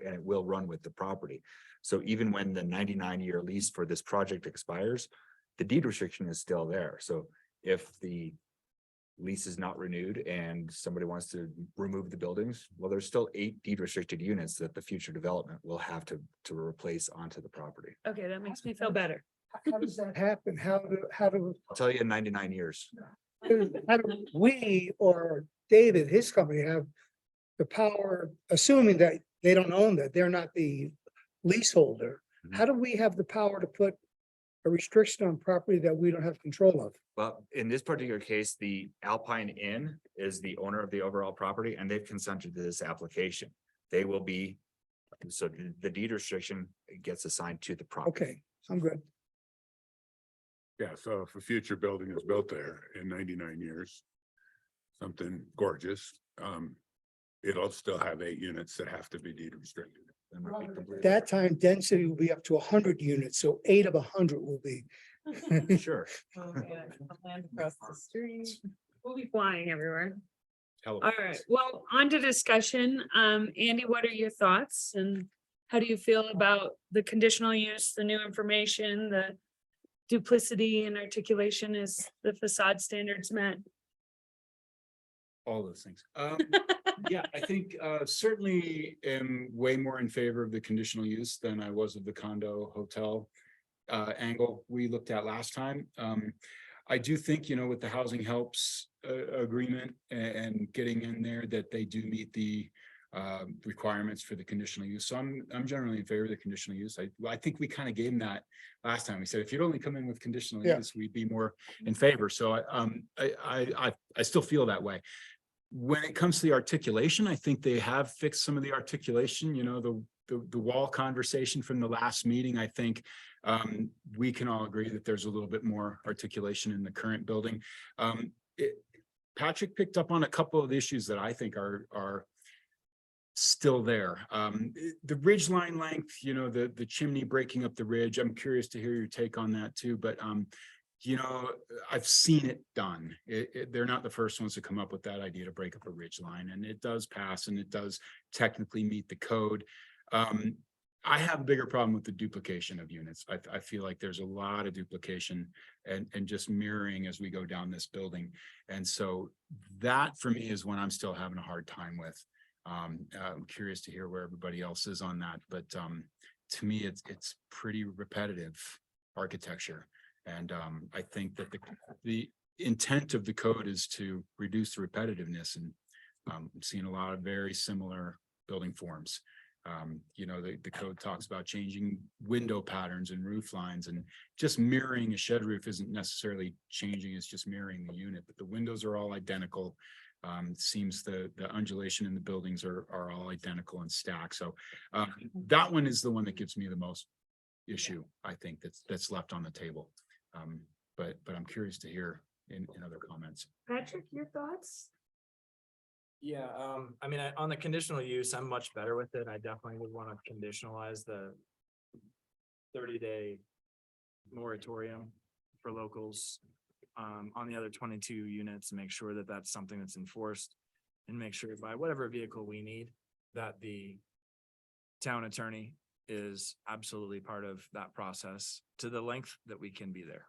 and it will run with the property. So even when the 99-year lease for this project expires, the deed restriction is still there. So if the lease is not renewed and somebody wants to remove the buildings, well, there's still 8 deed restricted units that the future development will have to replace onto the property. Okay, that makes me feel better. How does that happen? How do I'll tell you in 99 years. we or David, his company, have the power, assuming that they don't own that, they're not the leaseholder? How do we have the power to put a restriction on property that we don't have control of? Well, in this particular case, the Alpine Inn is the owner of the overall property and they've consented to this application. They will be, so the deed restriction gets assigned to the property. Okay, I'm good. Yeah, so if a future building is built there in 99 years, something gorgeous, it'll still have 8 units that have to be deed restricted. That might be completely- That time density will be up to 100 units, so 8 of 100 will be. Sure. Land across the street. We'll be flying everywhere. Hell of a All right, well, on to discussion. Andy, what are your thoughts and how do you feel about the conditional use, the new information, the duplicity and articulation is the facade standards met? All those things. Yeah, I think certainly am way more in favor of the conditional use than I was of the condo hotel angle we looked at last time. I do think, with the housing helps agreement and getting in there that they do meet the requirements for the conditional use. So I'm generally in favor of the conditional use. I think we kind of gave them that last time. We said, if you'd only come in with conditional Yeah. use, we'd be more in favor. So I still feel that way. When it comes to the articulation, I think they have fixed some of the articulation, the wall conversation from the last meeting. I think we can all agree that there's a little bit more articulation in the current building. Patrick picked up on a couple of issues that I think are still there. The ridge line length, the chimney breaking up the ridge. I'm curious to hear your take on that too, but I've seen it done. They're not the first ones to come up with that idea to break up a ridge line, and it does pass and it does technically meet the code. I have a bigger problem with the duplication of units. I feel like there's a lot of duplication and just mirroring as we go down this building. And so that for me is when I'm still having a hard time with. I'm curious to hear where everybody else is on that, but to me, it's pretty repetitive architecture. And I think that the intent of the code is to reduce the repetitiveness, and I'm seeing a lot of very similar building forms. You know, the code talks about changing window patterns and roof lines, and just mirroring a shed roof isn't necessarily changing, it's just mirroring the unit, but the windows are all identical. It seems the undulation in the buildings are all identical and stacked. So that one is the one that gives me the most issue, I think, that's left on the table. But I'm curious to hear in other comments. Patrick, your thoughts? Yeah, I mean, on the conditional use, I'm much better with it. I definitely would want to conditionalize the 30-day moratorium for locals on the other 22 units, and make sure that that's something that's enforced, and make sure by whatever vehicle we need, that the town attorney is absolutely part of that process to the length that we can be there,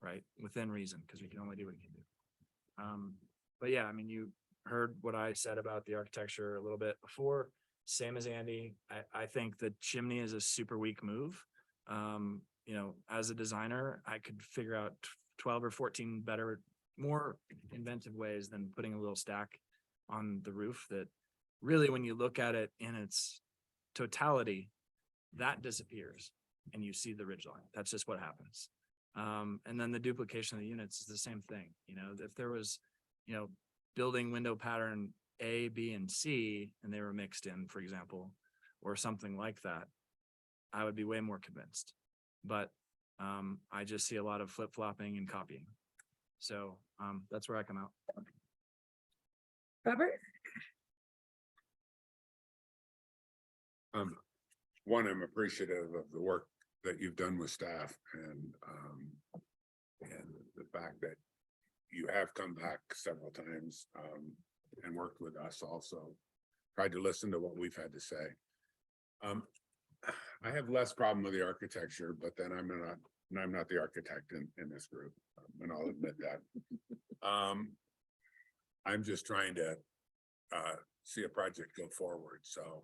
right? Within reason, because we can only do what we can do. But yeah, I mean, you heard what I said about the architecture a little bit before, same as Andy. I think the chimney is a super weak move. You know, as a designer, I could figure out 12 or 14 better, more inventive ways than putting a little stack on the roof that really, when you look at it in its totality, that disappears and you see the ridge line. That's just what happens. And then the duplication of the units is the same thing. You know, if there was, you know, building window pattern A, B, and C, and they were mixed in, for example, or something like that, I would be way more convinced. But I just see a lot of flip-flopping and copying. So that's where I come out. Robert? One, I'm appreciative of the work that you've done with staff, and the fact that you have come back several times and worked with us also, tried to listen to what we've had to say. I have less problem with the architecture, but then I'm not the architect in this group, and I'll admit that. I'm just trying to see a project go forward, so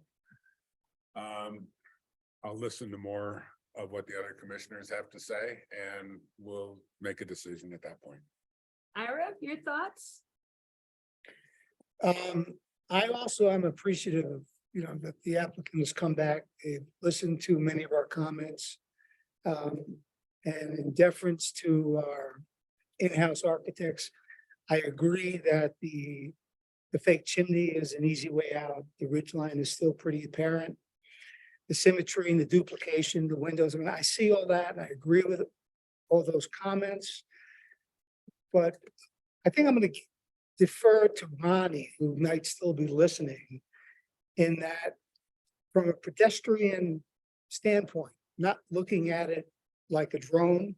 I'll listen to more of what the other commissioners have to say, and we'll make a decision at that point. Ira, your thoughts? I also am appreciative of, you know, that the applicant has come back, they've listened to many of our comments. And in deference to our in-house architects, I agree that the fake chimney is an easy way out. The ridge line is still pretty apparent. The symmetry and the duplication, the windows, I mean, I see all that, and I agree with all those comments. But I think I'm going to defer to Ronnie, who might still be listening, in that from a pedestrian standpoint, not looking at it like a drone,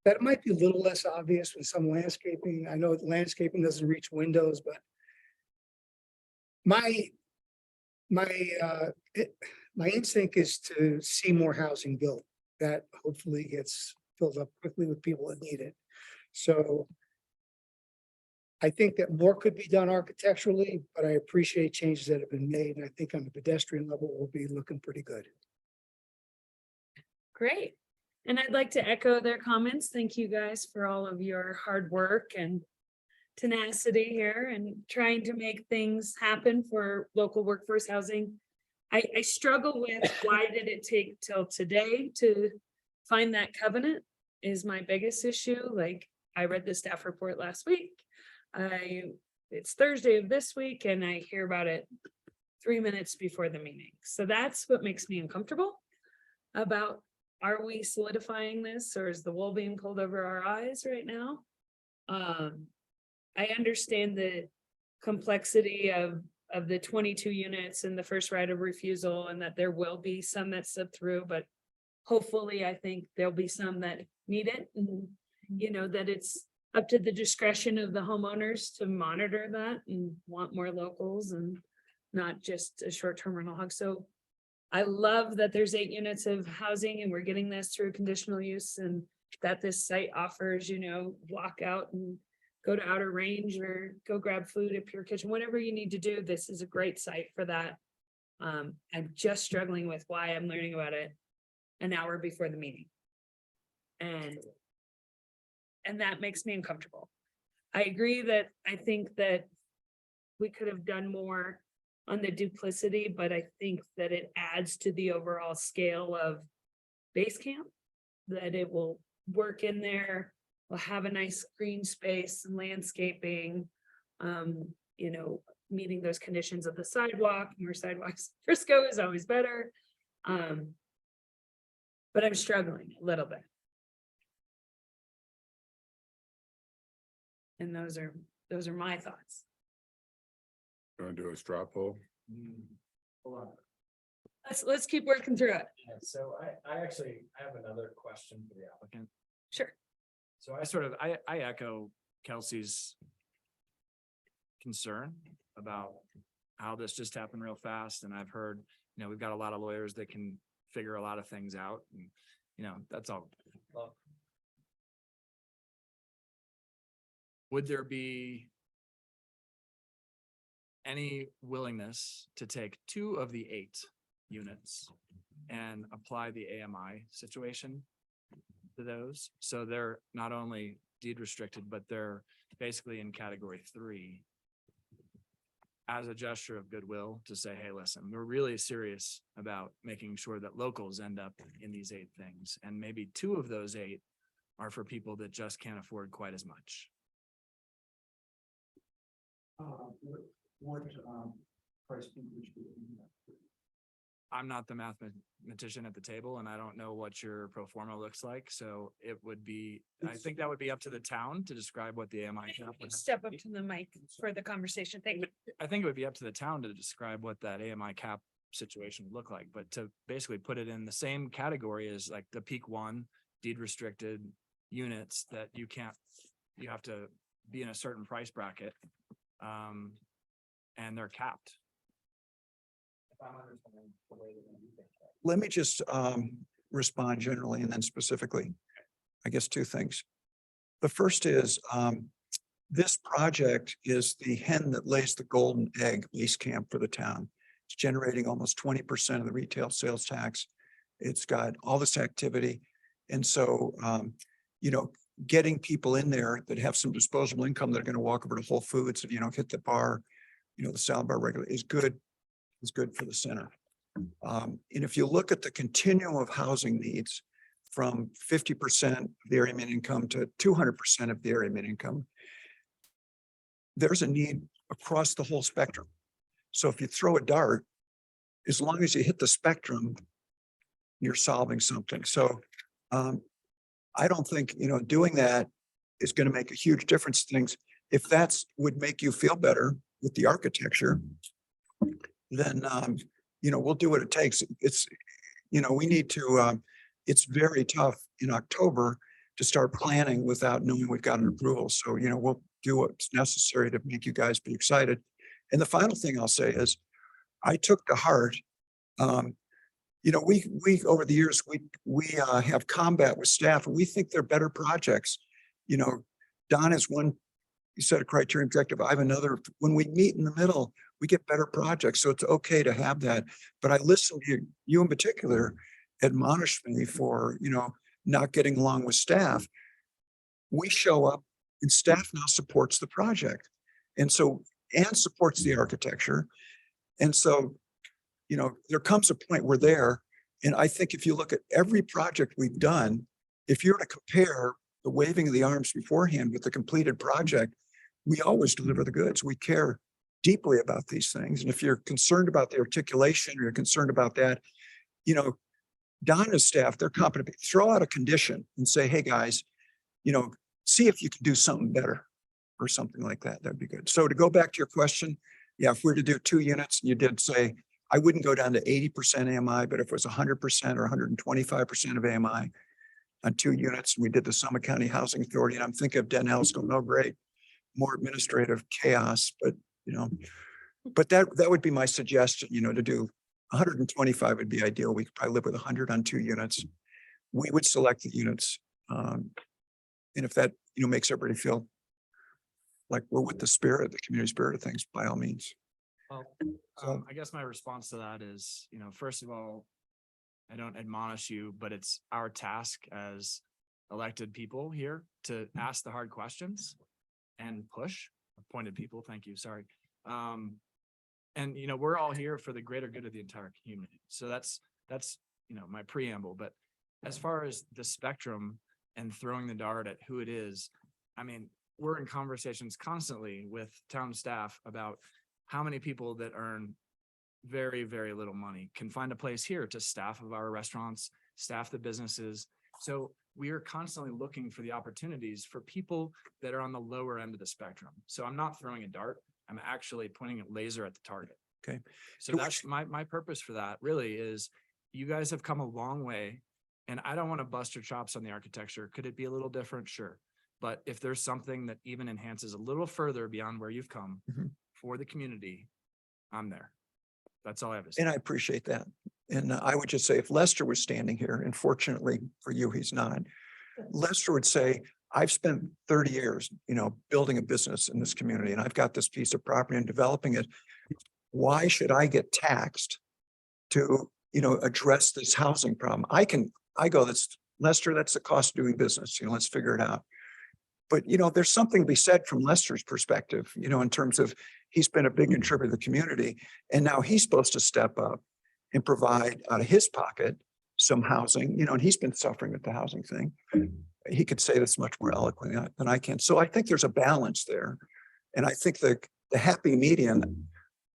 that might be a little less obvious with some landscaping. I know landscaping doesn't reach windows, but my instinct is to see more housing built that hopefully gets filled up quickly with people that need it. So I think that more could be done architecturally, but I appreciate changes that have been made. And I think on the pedestrian level, we'll be looking pretty good. Great. And I'd like to echo their comments. Thank you guys for all of your hard work and tenacity here and trying to make things happen for local workforce housing. I struggle with why did it take till today to find that covenant is my biggest issue. Like, I read the staff report last week. It's Thursday of this week and I hear about it 3 minutes before the meeting. So that's what makes me uncomfortable about, are we solidifying this, or is the wool being pulled over our eyes right now? I understand the complexity of the 22 units and the first right of refusal, and that there will be some that slip through, but hopefully I think there'll be some that need it, and you know, that it's up to the discretion of the homeowners to monitor that and want more locals and not just a short-term rental hog. So I love that there's 8 units of housing and we're getting this through conditional use, and that this site offers, you know, walk out and go to Outer Range or go grab food at Pure Kitchen, whatever you need to do. This is a great site for that. I'm just struggling with why I'm learning about it an hour before the meeting. And that makes me uncomfortable. I agree that I think that we could have done more on the duplicity, but I think that it adds to the overall scale of base camp, that it will work in there, we'll have a nice green space and landscaping, you know, meeting those conditions of the sidewalk, more sidewalks. Frisco is always better. But I'm struggling a little bit. And those are my thoughts. Gonna do a straw poll? Hold on. Let's keep working through it. Yeah, so I actually have another question for the applicant. Sure. So I echo Kelsey's concern about how this just happened real fast. And I've heard, you know, we've got a lot of lawyers that can figure a lot of things out and, you know, that's all. Would there be any willingness to take 2 of the 8 units and apply the AMI situation to those? So they're not only deed restricted, but they're basically in category 3 as a gesture of goodwill to say, hey, listen, we're really serious about making sure that locals end up in these 8 things. And maybe 2 of those 8 are for people that just can't afford quite as much. I'm not the mathematician at the table and I don't know what your pro forma looks like. So it would be, I think that would be up to the town to describe what the AMI cap would. Step up to the mic for the conversation. Thank you. I think it would be up to the town to describe what that AMI cap situation would look like, but to basically put it in the same category as like the peak 1 deed restricted units that you have to be in a certain price bracket. And they're capped. Let me just respond generally and then specifically. I guess 2 things. The first is this project is the hen that lays the golden egg base camp for the town. It's generating almost 20% of the retail sales tax. It's got all this activity. And so, you know, getting people in there that have some disposable income that are going to walk over to Whole Foods and, you know, hit the bar, you know, the salad bar regular is good for the center. And if you look at the continuum of housing needs from 50% of the area median income to 200% of the area median income, there's a need across the whole spectrum. So if you throw a dart, as long as you hit the spectrum, you're solving something. So I don't think, you know, doing that is going to make a huge difference to things. If that's would make you feel better with the architecture, then, you know, we'll do what it takes. It's, you know, we need to, it's very tough in October to start planning without knowing we've got an approval. So, you know, we'll do what's necessary to make you guys be excited. And the final thing I'll say is I took to heart, you know, we over the years, we have combat with staff and we think they're better projects. You know, Don is one, you said a criterion objective. I have another. When we meet in the middle, we get better projects. So it's okay to have that. But I listened to you in particular admonished me for, you know, not getting along with staff. We show up and staff now supports the project. And so, and supports the architecture. And so, you know, there comes a point where there, and I think if you look at every project we've done, if you're to compare the waving of the arms beforehand with the completed project, we always deliver the goods. We care deeply about these things. And if you're concerned about the articulation or you're concerned about that, you know, Donna's staff, they're competent. Throw out a condition and say, hey guys, you know, see if you can do something better or something like that. That'd be good. So to go back to your question, yeah, if we're to do 2 units, you did say, I wouldn't go down to 80% AMI, but if it was 100% or 125% of AMI on 2 units, we did the Summit County Housing Authority, and I'm thinking of Den House going, oh, great, more administrative chaos, but you know, but that would be my suggestion, you know, to do 125 would be ideal. We could probably live with 100 on 2 units. We would select the units. And if that, you know, makes everybody feel like we're with the spirit, the community spirit of things, by all means. Well, So- I guess my response to that is, first of all, I don't admonish you, but it's our task as elected people here to ask the hard questions and push appointed people. Thank you. Sorry. And we're all here for the greater good of the entire community. So that's, my preamble. But as far as the spectrum and throwing the dart at who it is, I mean, we're in conversations constantly with town staff about how many people that earn very, very little money can find a place here to staff of our restaurants, staff the businesses. So we are constantly looking for the opportunities for people that are on the lower end of the spectrum. So I'm not throwing a dart. I'm actually pointing a laser at the target. Okay. So To that's my purpose for that really is you guys have come a long way. And I don't want to bust your chops on the architecture. Could it be a little different? Sure. But if there's something that even enhances a little further beyond where you've come Mhm. for the community, I'm there. That's all I have to say. And I appreciate that. And I would just say if Lester was standing here, and fortunately for you, he's not, Lester would say, I've spent 30 years, building a business in this community and I've got this piece of property and developing it. Why should I get taxed to, address this housing problem? That's Lester, that's the cost of doing business. Let's figure it out. But, there's something to be said from Lester's perspective, in terms of he's been a big contributor to the community. And now he's supposed to step up and provide out of his pocket some housing, and he's been suffering with the housing thing. He could say this much more eloquently than I can. So I think there's a balance there. And I think the happy median,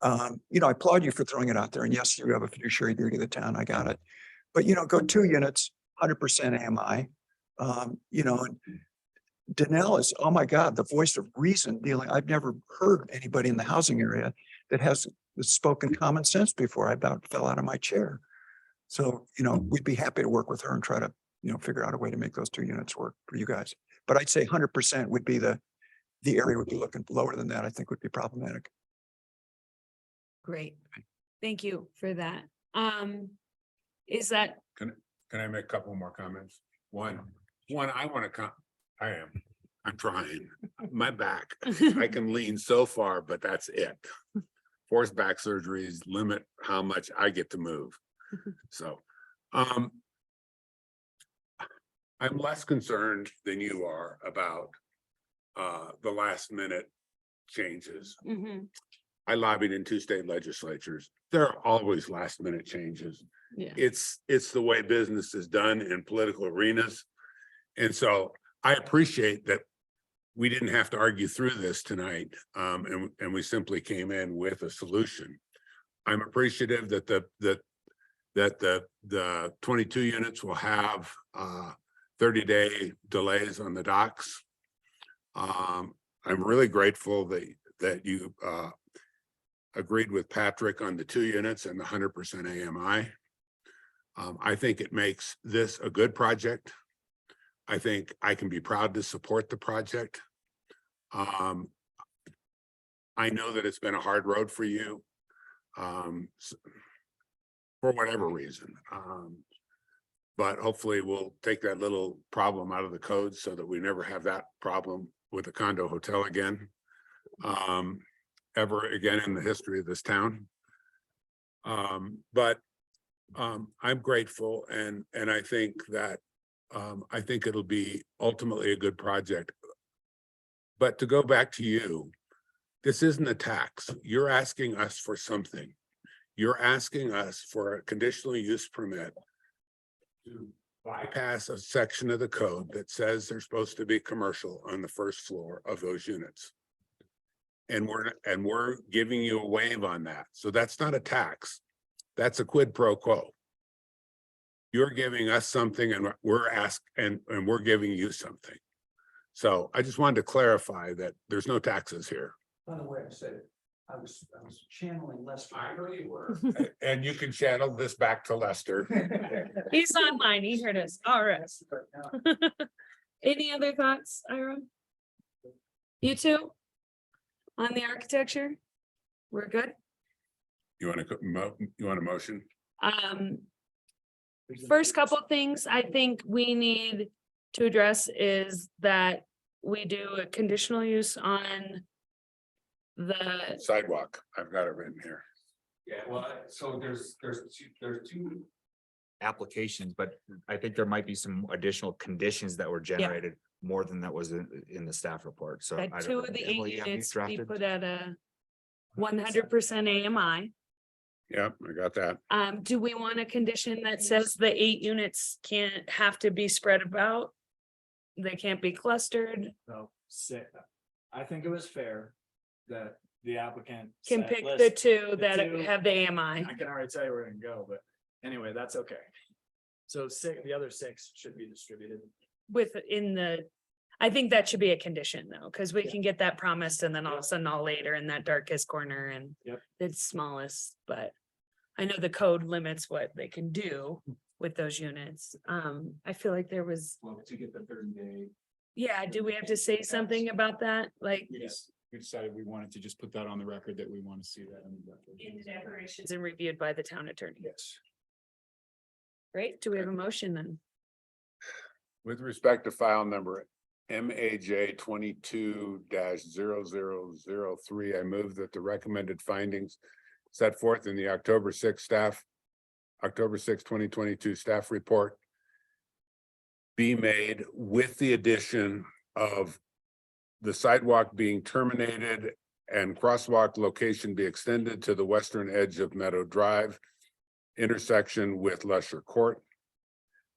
I applaud you for throwing it out there. And yes, you have a fiduciary duty to the town. I got it. But, go 2 units, 100% AMI, and Danelle is, oh my God, the voice of reason dealing. I've never heard anybody in the housing area that has spoken common sense before. I about fell out of my chair. So, we'd be happy to work with her and try to, figure out a way to make those 2 units work for you guys. But I'd say 100% would be the area would be looking. Lower than that, I think would be problematic. Great. Thank you for that. Is that, Can I make a couple more comments? One, I want to I'm trying. My back, I can lean so far, but that's it. Forced back surgeries limit how much I get to move. So, I'm less concerned than you are about the last minute changes. I lobbied in 2 state legislatures. There are always last minute changes. yeah, It's the way business is done in political arenas. And so I appreciate that we didn't have to argue through this tonight. And we simply came in with a solution. I'm appreciative that the 22 units will have 30-day delays on the docks. I'm really grateful that you agreed with Patrick on the 2 units and the 100% AMI. I think it makes this a good project. I think I can be proud to support the project. I know that it's been a hard road for you for whatever reason. But hopefully we'll take that little problem out of the code so that we never have that problem with a condo hotel again, ever again in the history of this town. But I'm grateful and I think that I think it'll be ultimately a good project. But to go back to you, this isn't a tax. You're asking us for something. You're asking us for a conditional use permit to bypass a section of the code that says they're supposed to be commercial on the first floor of those units. And we're giving you a waive on that. So that's not a tax. That's a quid pro quo. You're giving us something and we're giving you something. So I just wanted to clarify that there's no taxes here. By the way, I said, I was channeling Lester. I know you were. And you can channel this back to Lester. he's online, he heard us, all right. Any other thoughts, Ira? You two? On the architecture? We're good? You want a motion? First couple things I think we need to address is that we do a conditional use on the, Sidewalk. I've got it written here. Yeah, well, so there's two. Applications, but I think there might be some additional conditions that were generated more than that was in the staff report, so. That I don't two know. of the Emily, 8 have you units be drafted? put at a 100% AMI. Yep, I got that. Do we want a condition that says the 8 units can't have to be spread about? They can't be clustered, So, I think it was fair that the applicant. can said, pick the "Listen, two the that two- have the AMI. I can already tell you where we're gonna go, but anyway, that's okay. So the other 6 should be distributed. I think that should be a condition though, because we can get that promised and then all of a sudden all later in that darkest corner and Yep. it's smallest, but I know the code limits what they can do with those units. I feel like there was, Well, to get the 30-day. yeah, do we have to say something about that? Like Yes, we decided we wanted to just put that on the record that we want to see that. On the record. in the declarations and reviewed by the town attorney. Yes. Great. Do we have a motion then? With respect to file number MAJ 22-0003, I move that the recommended findings set forth in the October 6, 2022 staff report be made with the addition of the sidewalk being terminated and crosswalk location be extended to the western edge of Meadow Drive intersection with Lesher Court.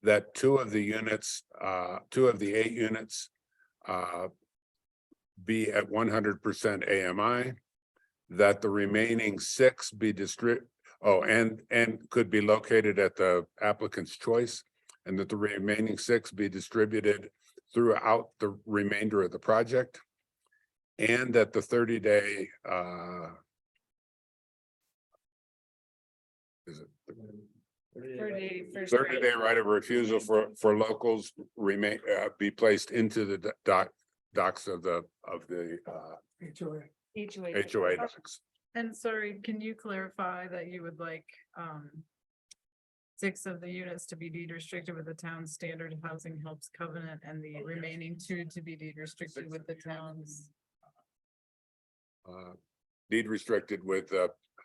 That 2 of the 8 units be at 100% AMI. That the remaining 6 be and could be located at the applicant's choice. And that the remaining 6 be distributed throughout the remainder of the project. And that the 30-day is it 30-day right of refusal for locals be placed into the docks of the HOA docks. And sorry, can you clarify that you would like, 6 of the units to be deed restricted with the town's standard housing helps covenant and the remaining 2 to be deed restricted with the town's? Deed restricted with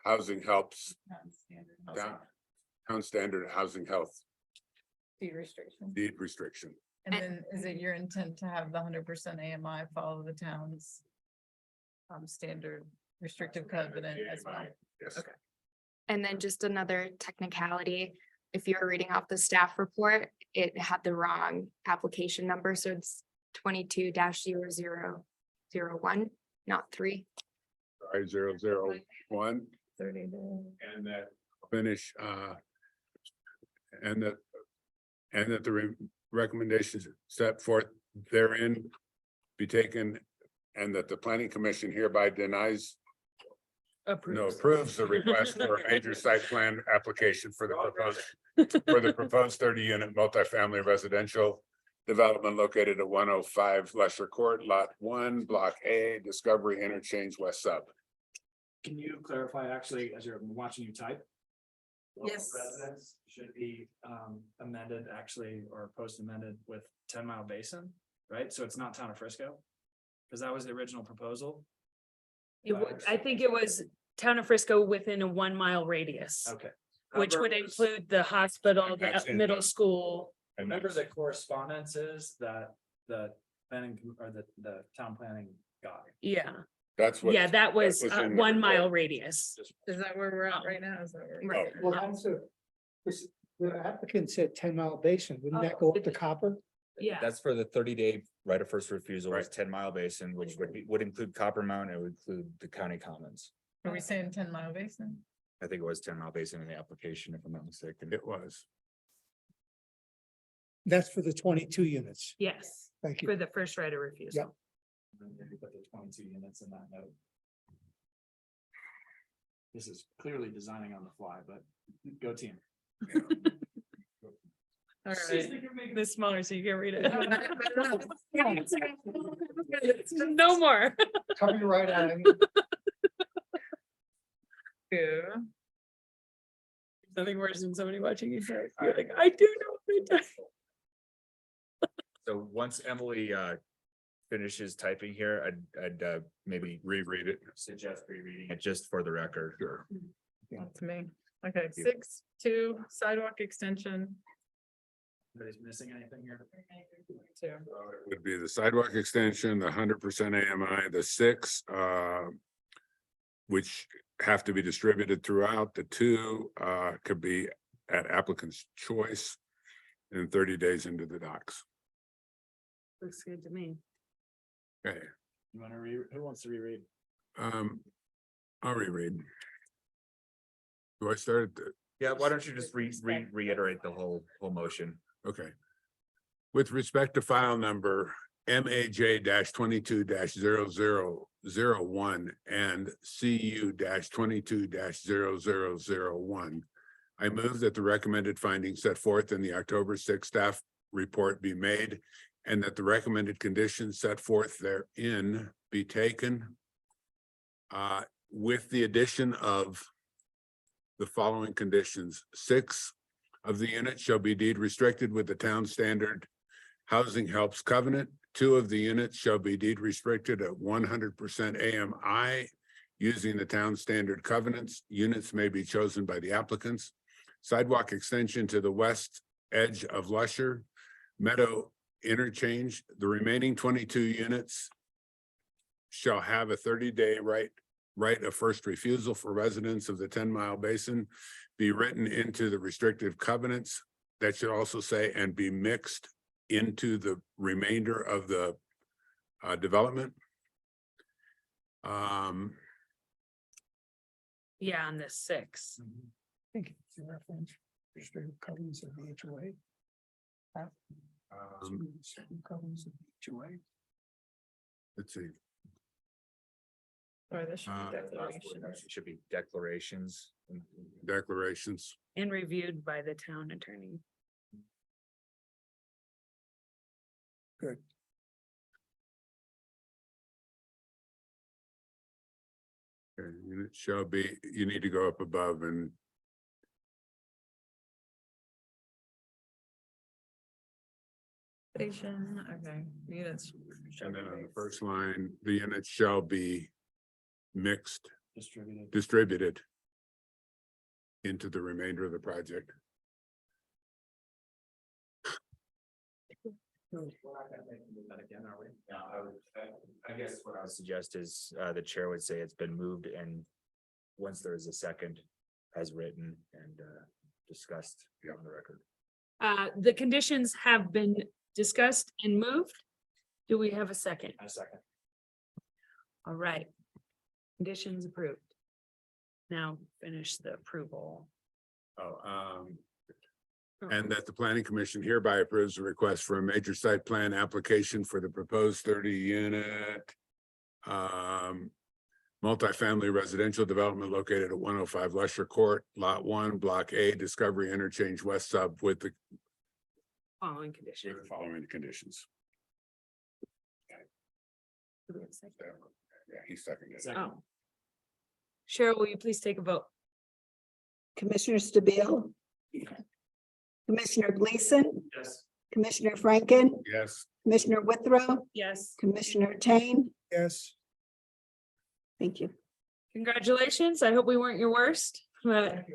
housing helps, non-standard housing town standard housing health Deed restriction. deed restriction. And then is it your intent to have the 100% AMI follow the town's standard restrictive covenant as well? Yes. Okay. And then just another technicality, if you're reading off the staff report, it had the wrong application number, so it's 22-0001, not 3. Sorry, 001. 30 days. And that finish, and that the recommendations set forth therein be taken, and that the planning commission hereby approves the request for a major site plan application for the proposed 30-unit multifamily residential development located at 105 Lesher Court, Lot 1, Block A, Discovery Interchange West Sub. Can you clarify actually, as you're watching you type? Yes. Residents should be amended actually, or post amended with 10 Mile Basin, right? So it's not Town of Frisco? Because that was the original proposal. I think it was Town of Frisco within a 1 mile radius, Okay. which would include the hospital, That's the in middle the- school. Remember the correspondence is that the planning or the town planning got. Yeah, That's what. yeah, that was in the 1 mile report. radius. Is that where we're at right now? Is that where? Right. Oh. Well, the applicant said 10 Mile Basin, wouldn't that go up to Copper? Yeah. That's for the 30-day right of first refusal, was Right. 10 Mile Basin, which would include Copper Mountain, it would include the county commons. Are we saying 10 Mile Basin? I think it was 10 Mile Basin in the application, if I'm not mistaken. It was. That's for the 22 units. Yes, Thank you. for the first right of refusal. Yep. And then maybe put the 22 units in that note. This is clearly designing on the fly, but go team. All right. Make this smaller so you can read it. No more. Copyright on. Two. Nothing worse than somebody watching you type. You're like, I do know what they type. So once Emily finishes typing here, I'd maybe Reread it. suggest rereading it just for the record. Sure. That's me. Okay, 6.2 sidewalk extension. Anybody's missing anything here? Two. Would be the sidewalk extension, the 100% AMI, the 6, which have to be distributed throughout. The 2, could be at applicant's choice and 30 days into the docks. Looks good to me. Okay, You want to read, who wants to reread? I'll reread. Do I start at the? Yeah, why don't you just reiterate the whole motion? Okay. With respect to file number MAJ 22-0001 and CU 22-0001. I move that the recommended findings set forth in the October 6th staff report be made and that the recommended conditions set forth therein be taken with the addition of the following conditions. 6 of the units shall be deed restricted with the town standard housing helps covenant. 2 of the units shall be deed restricted at 100% AMI using the town standard covenants. Units may be chosen by the applicants. Sidewalk extension to the west edge of Lusher Meadow interchange. The remaining 22 units shall have a 30-day right of first refusal for residents of the 10-mile basin be written into the restrictive covenants. That should also say and be mixed into the remainder of the development. Yeah, on the 6. I think it's a reference, restrictive covenants of the HOA. Restrictive covenants of the HOA. Let's see. Sorry, this should be declaration. It should be declarations. Declarations. And reviewed by the town attorney. Good. Okay, unit shall be, you need to go up above and Station, okay, units. and then on the first line, the units shall be mixed, distributed into the remainder of the project. I guess what I would suggest is, the chair would say it's been moved and once there is a second as written and, discussed on the record. The conditions have been discussed and moved. Do we have a second? A second. All right. Conditions approved. Now finish the approval. And that the planning commission hereby approves the request for a major site plan application for the proposed 30-unit multifamily residential development located at 105 Lusher Court, Lot 1, Block A, Discovery Interchange West Sub with the Following condition. following conditions. Do we have a second? Yeah, he seconded it. Oh. Cheryl, will you please take a vote? Commissioner Stabile, Commissioner Gleason, Yes. Commissioner Franken, Yes. Commissioner Withrow, Yes. Commissioner Tain. Yes. Thank you. Congratulations. I hope we weren't your worst, but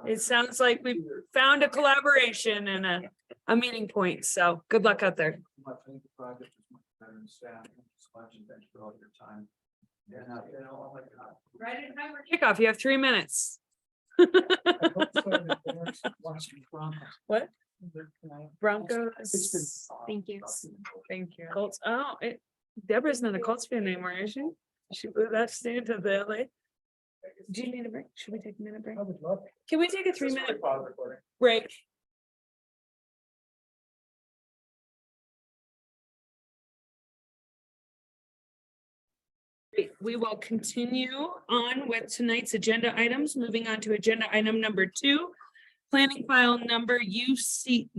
it sounds like we found a collaboration and a meeting point. So good luck out there. Much in the project, better than staff, much, and thanks for all your time. And, oh my God. Right in time for kickoff. You have 3 minutes. What? Broncos. Thank you. Thank you. Colts. Oh, Deborah's not a Colts fan anymore, is she? She left into the LA. Do you need a break? Should we take a minute break? I would love. Can we take a 3-minute break? Great. We will continue on with tonight's agenda items, moving on to agenda item number 2. Planning file number UDC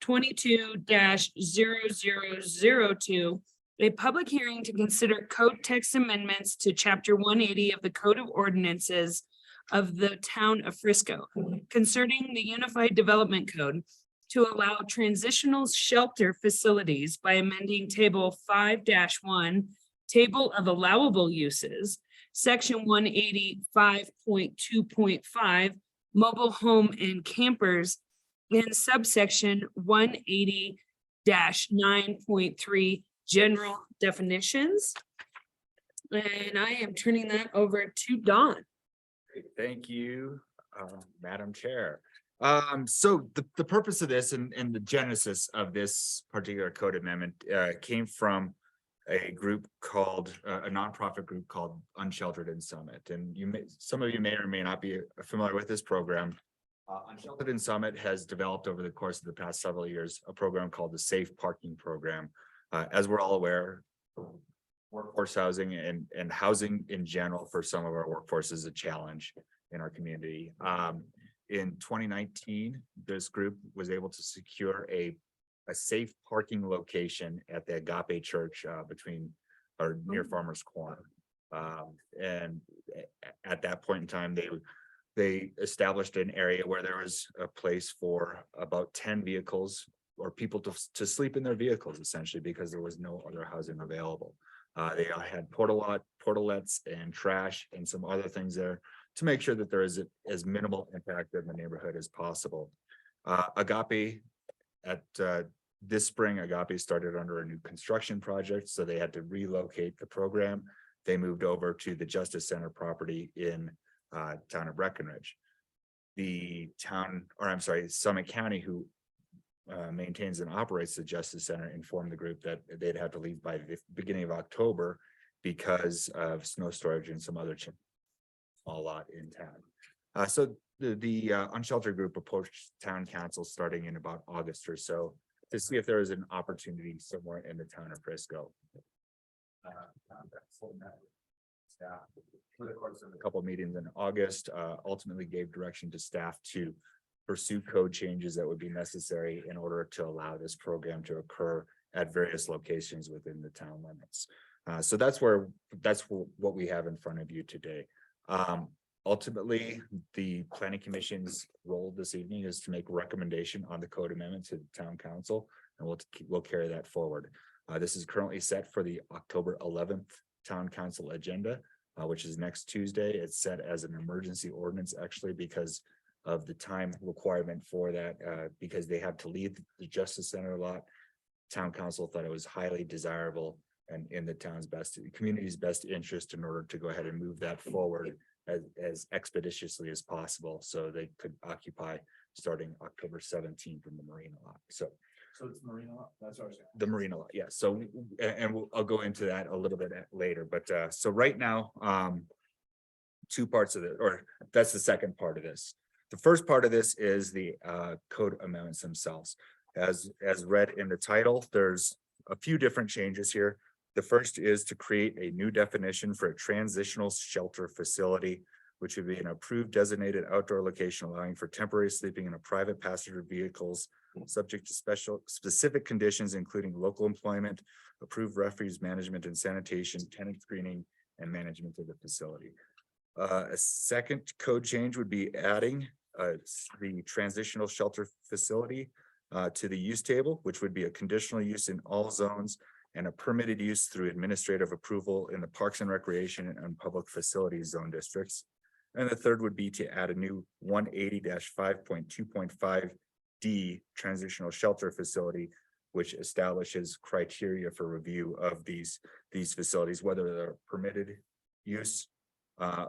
22-0002. A public hearing to consider code text amendments to chapter 180 of the Code of Ordinances of the town of Frisco concerning the Unified Development Code to allow transitional shelter facilities by amending table 5-1, table of allowable uses, section 185.2.5, mobile home and campers, and subsection 180-9.3, general definitions. And I am turning that over to Dawn. Thank you, Madam Chair. So the purpose of this and the genesis of this particular code amendment came from a group called, a nonprofit group called Unsheltered in Summit. And some of you may or may not be familiar with this program. Unsheltered in Summit has developed over the course of the past several years, a program called the Safe Parking Program. As we're all aware, workforce housing and housing in general for some of our workforce is a challenge in our community. In 2019, this group was able to secure a safe parking location at the Agape Church between or near Farmers Corner. And at that point in time, they established an area where there was a place for about 10 vehicles or people to sleep in their vehicles, essentially, because there was no other housing available. They had portalets and trash and some other things there to make sure that there is as minimal impact in the neighborhood as possible. Agape this spring, Agape started under a new construction project, so they had to relocate the program. They moved over to the Justice Center property in town of Breckenridge. The town, or I'm sorry, Summit County, who maintains and operates the Justice Center, informed the group that they'd have to leave by the beginning of October because of snow storage and some other small lot in town. So the Unsheltered group approached town council starting in about August or so to see if there was an opportunity somewhere in the town of Frisco. For the course of a couple of meetings in August, ultimately gave direction to staff to pursue code changes that would be necessary in order to allow this program to occur at various locations within the town limits. So that's what we have in front of you today. Ultimately, the planning commission's role this evening is to make a recommendation on the code amendment to the town council, and we'll carry that forward. This is currently set for the October 11th town council agenda, which is next Tuesday. It's set as an emergency ordinance, actually, because of the time requirement for that, because they have to leave the Justice Center lot. Town council thought it was highly desirable and in the town's community's best interest in order to go ahead and move that forward as expeditiously as possible, so they could occupy starting October 17th in the Marina lot. So it's Marina lot, that's what I was saying. the Marina lot, yeah. So, I'll go into that a little bit later, but so right now, two parts of it, or that's the second part of this. The first part of this is the code amendments themselves. As read in the title, there's a few different changes here. The first is to create a new definition for a transitional shelter facility, which would be an approved designated outdoor location allowing for temporary sleeping in a private passenger vehicles, subject to specific conditions, including local employment, approved refuse management and sanitation, tenant screening, and management of the facility. A second code change would be adding the transitional shelter facility to the use table, which would be a conditional use in all zones and a permitted use through administrative approval in the Parks and Recreation and Public Facilities Zone districts. And the third would be to add a new 180-5.2.5D transitional shelter facility, which establishes criteria for review of these facilities, whether they're permitted use,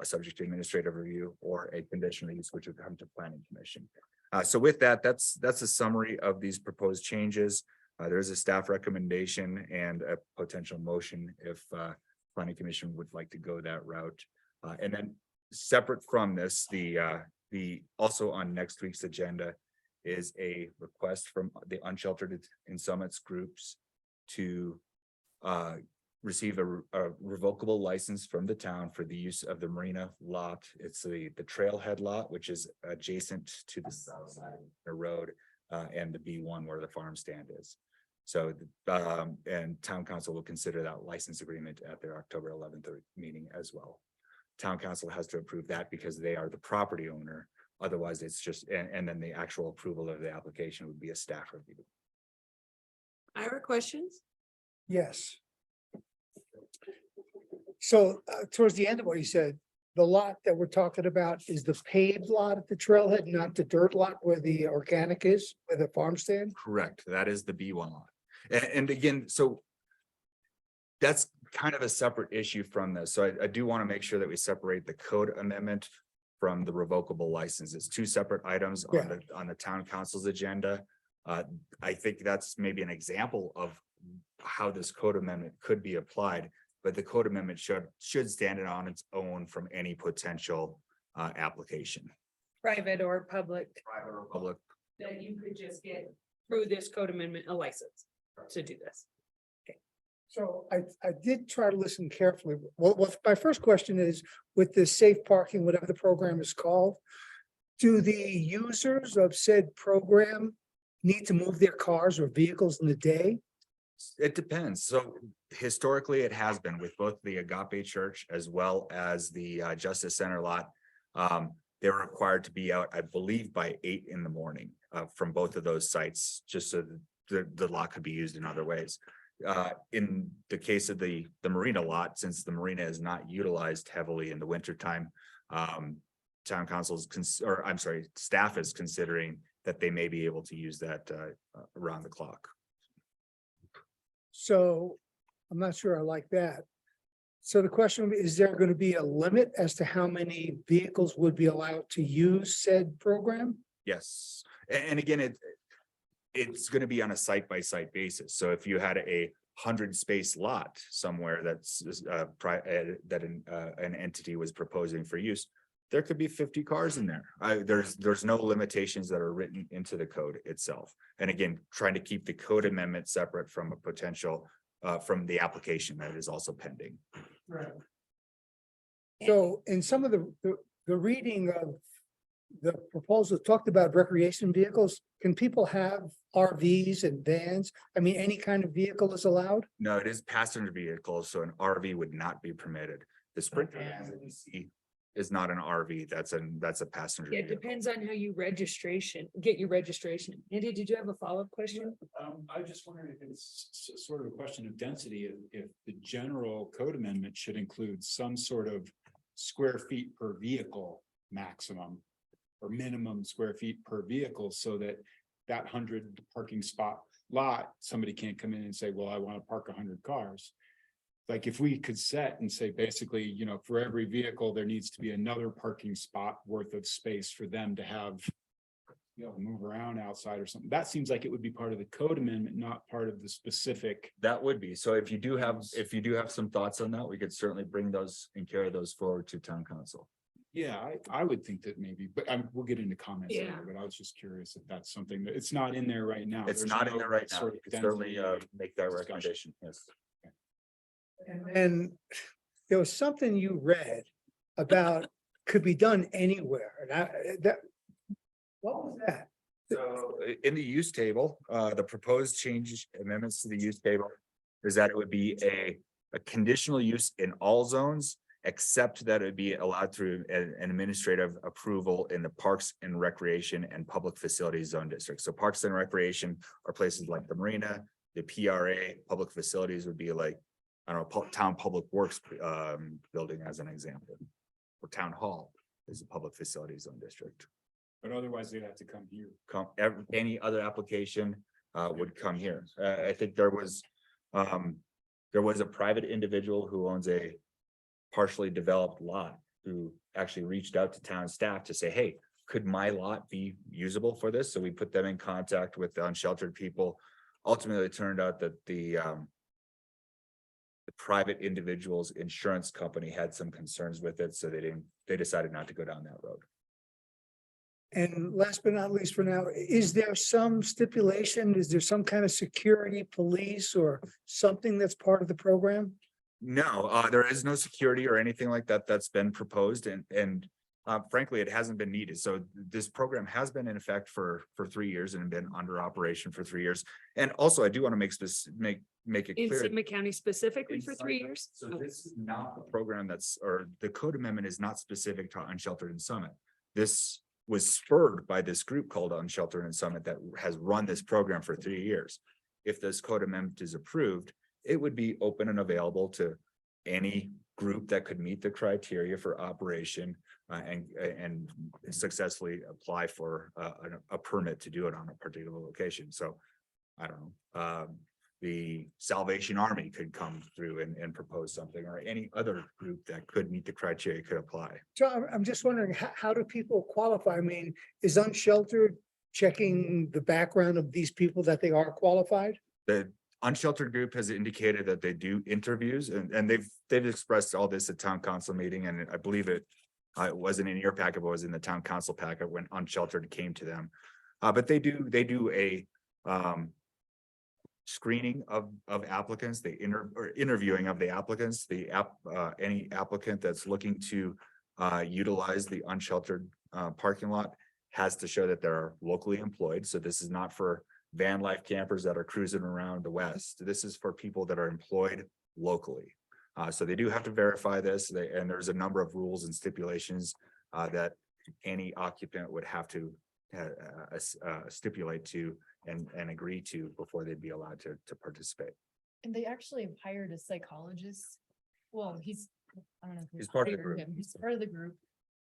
subject to administrative review, or a conditional use, which would come to Planning Commission. So with that, that's a summary of these proposed changes. There is a staff recommendation and a potential motion if Planning Commission would like to go that route. And then separate from this, the also on next week's agenda is a request from the Unsheltered in Summits groups to receive a revocable license from the town for the use of the Marina lot. It's the trailhead lot, which is adjacent to the south side of the road, and the B1 where the farm stand is. So, and town council will consider that license agreement at their October 11th meeting as well. Town council has to approve that because they are the property owner. Otherwise, it's just, and then the actual approval of the application would be a staff review. Ira, questions? Yes. So towards the end of what you said, the lot that we're talking about is the paved lot at the trailhead, not the dirt lot where the organic is, where the farm stand? Correct. That is the B1 lot. And again, so that's kind of a separate issue from this. So I do want to make sure that we separate the code amendment from the revocable license. It's two separate items on the town council's agenda. I think that's maybe an example of how this code amendment could be applied, but the code amendment should stand it on its own from any potential application. Private or public, Private or public. that you could just get through this code amendment, a license to do this. So I did try to listen carefully. Well, my first question is, with the safe parking, whatever the program is called, do the users of said program need to move their cars or vehicles in the day? It depends. So historically, it has been with both the Agape Church as well as the Justice Center lot. They were required to be out, I believe, by 8 in the morning from both of those sites, just so the lot could be used in other ways. In the case of the marina lot, since the marina is not utilized heavily in the wintertime, town council's staff is considering that they may be able to use that around the clock. So I'm not sure I like that. So the question is there going to be a limit as to how many vehicles would be allowed to use said program? Yes, and again, it's going to be on a site by site basis. So if you had a 100 space lot somewhere that's that an entity was proposing for use, there could be 50 cars in there. There's no limitations that are written into the code itself. And again, trying to keep the code amendment separate from a potential from the application that is also pending. Right. So in some of the reading of the proposal talked about recreation vehicles. Can people have RVs and vans? I mean, any kind of vehicle is allowed? No, it is passenger vehicles, so an RV would not be permitted. The Sprinter van that you see is not an RV, that's a passenger. Yeah, it vehicle. depends on how you get your registration. Andy, did you have a follow-up question? I just wondered if it's sort of a question of density, if the general code amendment should include some sort of square feet per vehicle maximum or minimum square feet per vehicle, so that 100 parking spot lot, somebody can't come in and say, well, I want to park 100 cars. Like if we could set and say, basically, for every vehicle, there needs to be another parking spot worth of space for them to have, move around outside or something. That seems like it would be part of the code amendment, not part of the specific. That would be. So if you do have some thoughts on that, we could certainly bring those and carry those forward to town council. Yeah, I would think that maybe, but we'll get into comments later, but I was just curious if that's something that it's not in there right now. It's There's not in no there right now. sort We of could certainly density make that discussion. recommendation, yes. And there was something you read about could be done anywhere. And what was that? So in the use table, the proposed changes amendments to the use table is that it would be a conditional use in all zones, except that it would be allowed through an administrative approval in the Parks and Recreation and Public Facilities Zone District. So Parks and Recreation are places like the Marina, the PRA, public facilities would be like, I don't know, Town Public Works building as an example. Or Town Hall is a public facilities zone district. But otherwise they'd have to come here. Any other application would come here. I think there was a private individual who owns a partially developed lot who actually reached out to town staff to say, hey, could my lot be usable for this? So we put them in contact with the unsheltered people. Ultimately, it turned out that the private individual's insurance company had some concerns with it, so they decided not to go down that road. And last but not least for now, is there some stipulation? Is there some kind of security, police or something that's part of the program? No, there is no security or anything like that that's been proposed, and frankly, it hasn't been needed. So this program has been in effect for 3 years and been under operation for 3 years. And also, I do want to make it In clear. Sigma County specifically for 3 years? So this is not the program or the code amendment is not specific to Unsheltered and Summit. This was spurred by this group called Unsheltered and Summit that has run this program for 3 years. If this code amendment is approved, it would be open and available to any group that could meet the criteria for operation and successfully apply for a permit to do it on a particular location. So I don't know, the Salvation Army could come through and propose something, or any other group that could meet the criteria could apply. So I'm just wondering, how do people qualify? I mean, is Unsheltered checking the background of these people that they are qualified? The Unsheltered group has indicated that they do interviews, and they've expressed all this at town council meeting, and I believe it wasn't in your packet, but was in the town council packet when Unsheltered came to them. But they do a screening of applicants, interviewing of the applicants, any applicant that's looking to utilize the Unsheltered parking lot has to show that they're locally employed. So this is not for van life campers that are cruising around the west. This is for people that are employed locally. So they do have to verify this, and there's a number of rules and stipulations that any occupant would have to stipulate to and agree to before they'd be allowed to participate. And they actually have hired a psychologist. Well, I don't know. if He's part of the hired group. him. He's part of the group.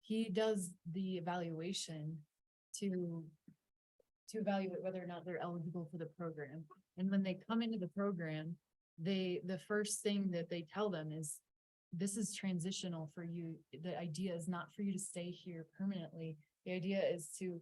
He does the evaluation to evaluate whether or not they're eligible for the program. And when they come into the program, the first thing that they tell them is, this is transitional for you. The idea is not for you to stay here permanently. The idea is to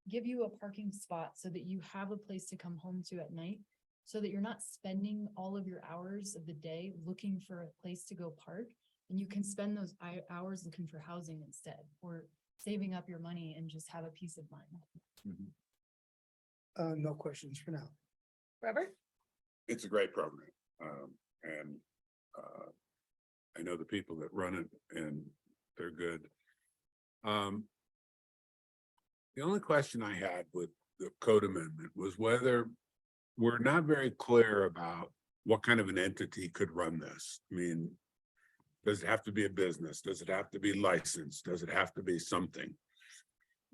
give you a parking spot so that you have a place to come home to at night, so that you're not spending all of your hours of the day looking for a place to go park. And you can spend those hours looking for housing instead, or saving up your money and just have a peace of mind. No questions for now. Robert? It's a great program. And I know the people that run it, and they're good. The only question I had with the code amendment was whether we're not very clear about what kind of an entity could run this. I mean, does it have to be a business? Does it have to be licensed? Does it have to be something?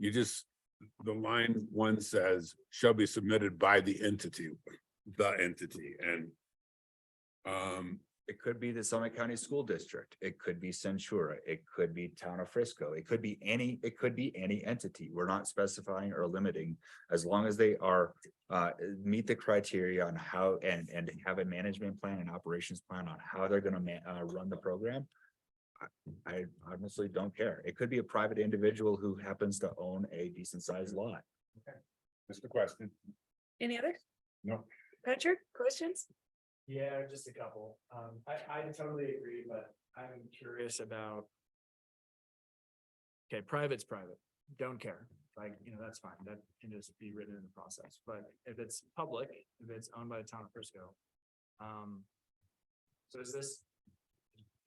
The line one says shall be submitted by the entity, and It could be the Summit County School District. It could be Centura. It could be Town of Frisco. It could be any entity. We're not specifying or limiting, as long as they are meet the criteria on how and have a management plan and operations plan on how they're gonna run the program. I honestly don't care. It could be a private individual who happens to own a decent sized lot. that's the question. Any others? No. Patrick, questions? Yeah, just a couple. I totally agree, but I'm curious about. Okay, private's private, don't care, like, that's fine, that can just be written in the process, but if it's public, if it's owned by the town of Frisco. So is this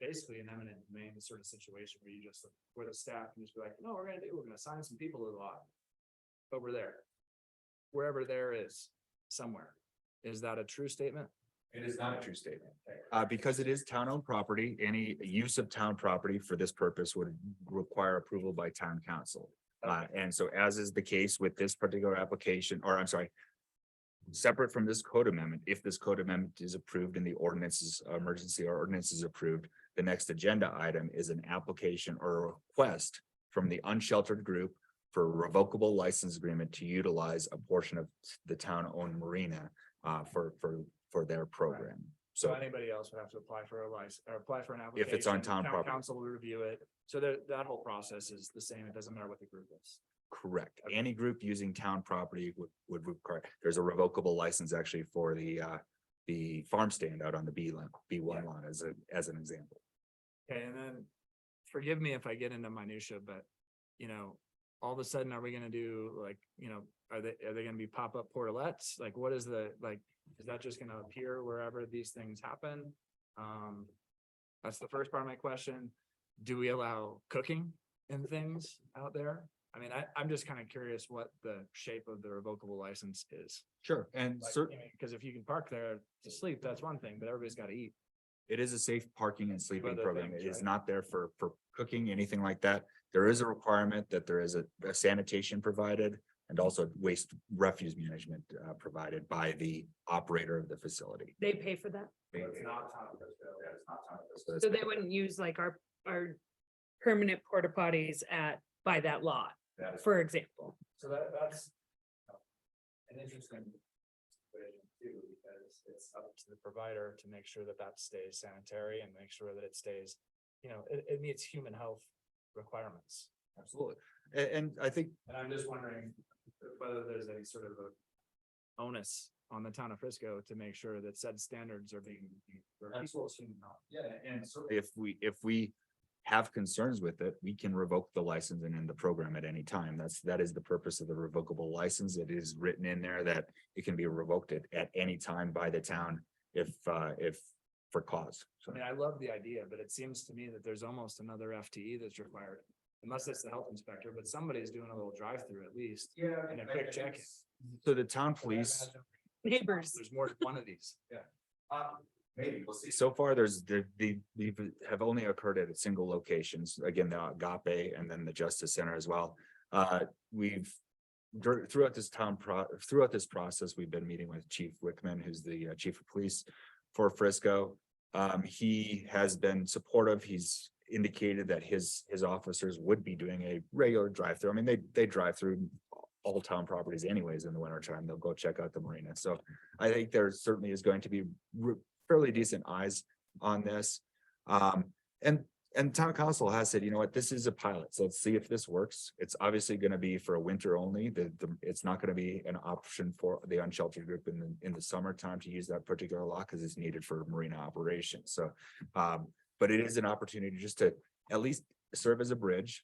basically an eminent domain sort of situation where the staff can just be like, no, we're gonna assign some people to the lot. Over there, wherever there is, somewhere, is that a true statement? It is not a true statement. Because it is town-owned property, any use of town property for this purpose would require approval by town council. And so as is the case with this particular application, or I'm sorry, separate from this code amendment, if this code amendment is approved and the ordinances, emergency ordinance is approved, the next agenda item is an application or a request from the Unsheltered group for a revocable license agreement to utilize a portion of the town-owned marina for their program. So So anybody else would have to apply for a license, or apply for an application. if it's on town property, Council will review it, so that whole process is the same, it doesn't matter what the group is. correct. Any group using town property would require, there's a revocable license actually for the farm stand out on the B1 lot as an example. Okay, and then, forgive me if I get into minutia, but, all of a sudden, are we gonna do like, are they gonna be pop-up portalets? Like, what is is that just gonna appear wherever these things happen? That's the first part of my question. Do we allow cooking and things out there? I mean, I'm just kind of curious what the shape of the revocable license is. Sure. And Because if you can park there to sleep, that's one thing, but everybody's gotta eat. it is a safe parking and sleeping Other program. things, It is right? not there for cooking, anything like that. There is a requirement that there is a sanitation provided and also waste refuse management provided by the operator of the facility. They pay for that? It's not Town of Frisco, yeah, it's not Town of Frisco. So they wouldn't use like our permanent porta potties by that lot, That is- for example. So that's an interesting situation too, because it's up to the provider to make sure that that stays sanitary and make sure that it stays, it meets human health requirements. Absolutely. And I think And I'm just wondering whether there's any sort of a onus on the town of Frisco to make sure that said standards are being. yeah, and so if we have concerns with it, we can revoke the license and end the program at any time. That is the purpose of the revocable license. It is written in there that it can be revoked at any time by the town if for cause. So I mean, I love the idea, but it seems to me that there's almost another FTE that's required. Unless it's the health inspector, but somebody's doing a little drive-through at least. Yeah. And a quick check. so the town police, Neighbors. There's more than one of these. Yeah. Maybe, we'll see. so far, they have only occurred at single locations. Again, the Agape and then the Justice Center as well. We've throughout this process, we've been meeting with Chief Wickman, who's the chief of police for Frisco. He has been supportive. He's indicated that his officers would be doing a regular drive-through. I mean, they drive through all town properties anyways in the winter time. They'll go check out the marina. So I think there certainly is going to be fairly decent eyes on this. And town council has said, you know what, this is a pilot. So let's see if this works. It's obviously going to be for a winter only. It's not going to be an option for the unsheltered group in the summertime to use that particular lot because it's needed for marina operations. So, but it is an opportunity just to at least serve as a bridge,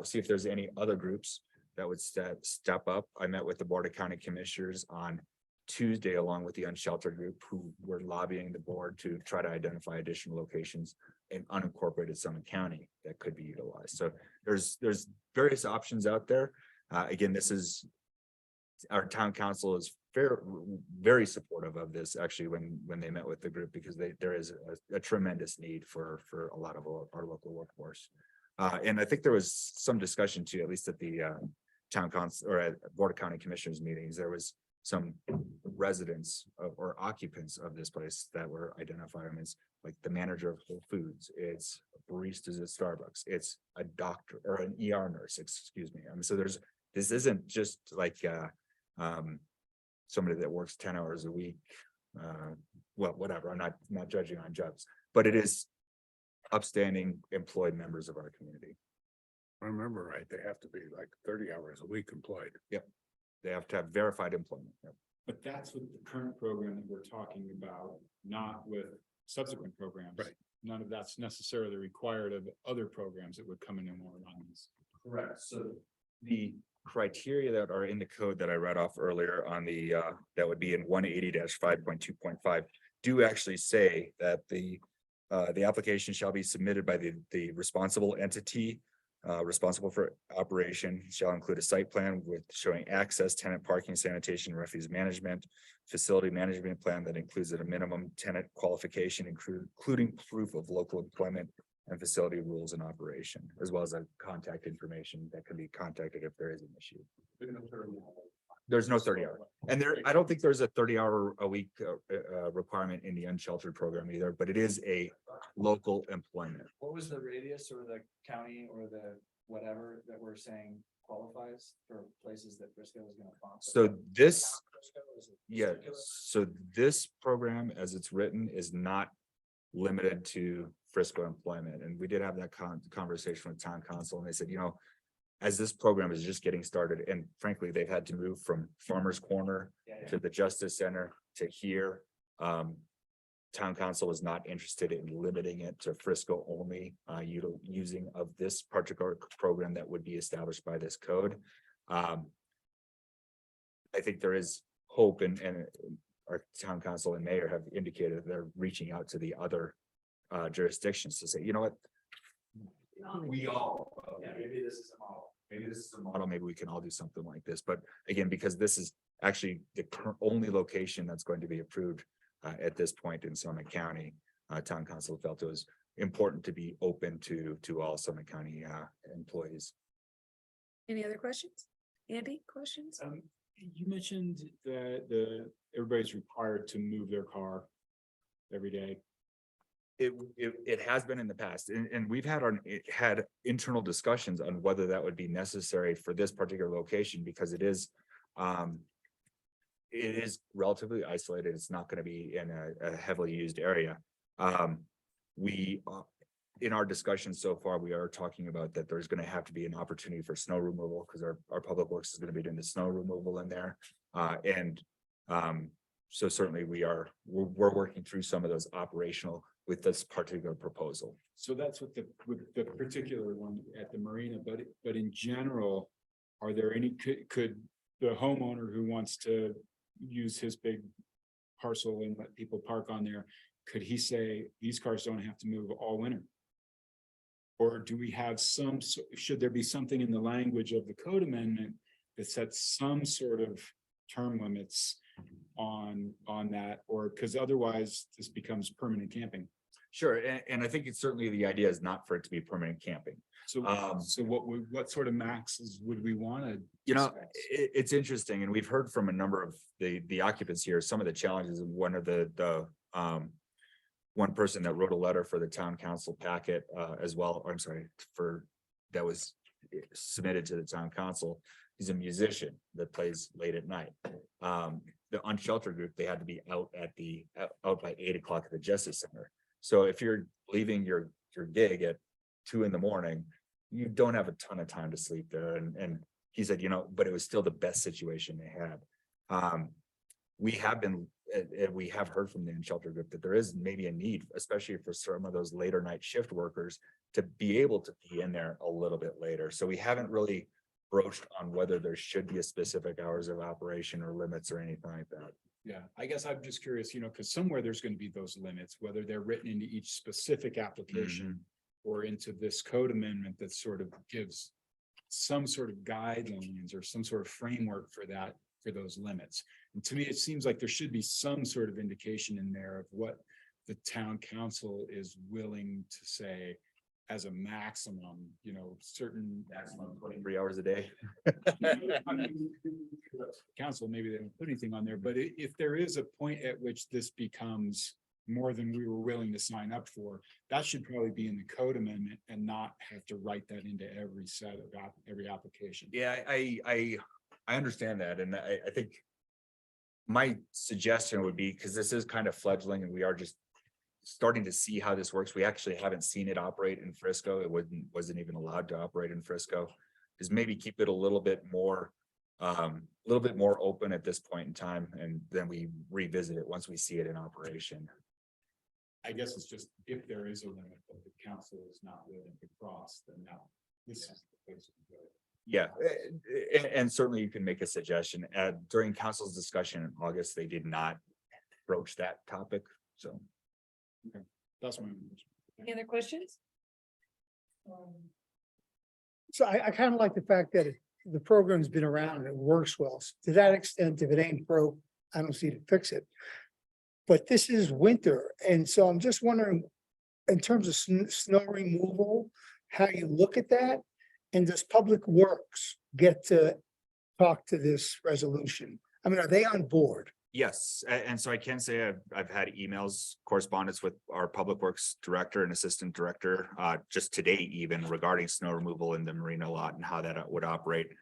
see if there's any other groups that would step up. I met with the Board of County Commissioners on Tuesday, along with the unsheltered group, who were lobbying the board to try to identify additional locations in unincorporated Summit County that could be utilized. So there's various options out there. Again, our town council is very supportive of this, actually, when they met with the group, because there is a tremendous need for a lot of our local workforce. And I think there was some discussion too, at least at the town council or at Board of County Commissioners meetings, there was some residents or occupants of this place that were identified as like the manager of Whole Foods, it's baristas at Starbucks, it's a doctor or an ER nurse, excuse me. I mean, so this isn't just like somebody that works 10 hours a week. Well, whatever, I'm not judging on jobs, but it is upstanding employed members of our community. I remember right, they have to be like 30 hours a week employed. Yep. They have to have verified employment. Yep. But that's with the current program that we're talking about, not with subsequent programs. Right. None of that's necessarily required of other programs that would come in and more on this. Correct. So the criteria that are in the code that I read off earlier on the, that would be in 180-5.2.5 do actually say that the application shall be submitted by the responsible entity responsible for operation, shall include a site plan with showing access, tenant parking, sanitation, refuse management, facility management plan that includes at a minimum tenant qualification, including proof of local employment and facility rules and operation, as well as a contact information that can be contacted if there is an issue. There's no 30-hour. And I don't think there's a 30-hour a week requirement in the unsheltered program either, but it is a local employment. What was the radius or the county or the whatever that we're saying qualifies for places that Frisco is gonna fall? So so this program, as it's written, is not limited to Frisco employment. And we did have that conversation with town council, and they said, you know, as this program is just getting started, and frankly, they've had to move from Farmers Corner to the Justice Center to here. Town council is not interested in limiting it to Frisco only, using of this particular program that would be established by this code. I think there is hope, and our town council and mayor have indicated that they're reaching out to the other jurisdictions to say, you know what? Maybe this is a model. Maybe this is a model. Maybe we can all do something like this. But again, because this is actually the only location that's going to be approved at this point in Summit County, town council felt it was important to be open to all Summit County employees. Any other questions? Andy, questions? You mentioned that everybody's required to move their car every day. It has been in the past, and we've had internal discussions on whether that would be necessary for this particular location, because it is relatively isolated. It's not gonna be in a heavily used area. In our discussions so far, we are talking about that there's gonna have to be an opportunity for snow removal, because our public works is gonna be doing the snow removal in there. So certainly we're working through some of those operational with this particular proposal. So that's with the particular one at the marina, but in general, are there any, could the homeowner who wants to use his big parcel and let people park on there, could he say, these cars don't have to move all winter? Or do we have should there be something in the language of the code amendment that sets some sort of term limits on that, or because otherwise this becomes permanent camping? Sure, and I think it's certainly the idea is not for it to be permanent camping. So, so what sort of maxes would we want to? It's interesting, and we've heard from a number of the occupants here, some of the challenges. One of the one person that wrote a letter for the town council packet as well, or I'm sorry, that was submitted to the town council. He's a musician that plays late at night. The unsheltered group, they had to be out by 8 o'clock at the Justice Center. So if you're leaving your gig at 2 a.m, you don't have a ton of time to sleep there. And he said, but it was still the best situation they had. We have heard from the unsheltered group that there is maybe a need, especially for some of those later night shift workers, to be able to be in there a little bit later. So we haven't really broached on whether there should be a specific hours of operation or limits or anything like that. Yeah, I guess I'm just curious, because somewhere there's going to be those limits, whether they're written into each specific application or into this code amendment that sort of gives some sort of guidelines or some sort of framework for that, for those limits. And to me, it seems like there should be some sort of indication in there of what the town council is willing to say as a maximum, certain. Maximum 23 hours a day. Council, maybe they don't put anything on there, but if there is a point at which this becomes more than we were willing to sign up for, that should probably be in the code amendment and not have to write that into every every application. Yeah, I understand that. And I think my suggestion would be, because this is kind of fledgling and we are just starting to see how this works. We actually haven't seen it operate in Frisco. It wasn't even allowed to operate in Frisco. Is maybe keep it a little bit more open at this point in time, and then we revisit it once we see it in operation. I guess it's just if there is a limit that the council is not willing to cross, then now this is the place to go. Yeah, and certainly you can make a suggestion. During council's discussion in August, they did not broach that topic, so. Okay, that's my. Any other questions? So I kind of like the fact that the program's been around and it works well. So to that extent, if it ain't broke, I don't see to fix it. But this is winter, and so I'm just wondering, in terms of snow removal, how you look at that? And does Public Works get to talk to this resolution? I mean, are they on board? Yes, and so I can say I've had emails, correspondence with our Public Works Director and Assistant Director, just today even regarding snow removal in the marina lot and how that would operate.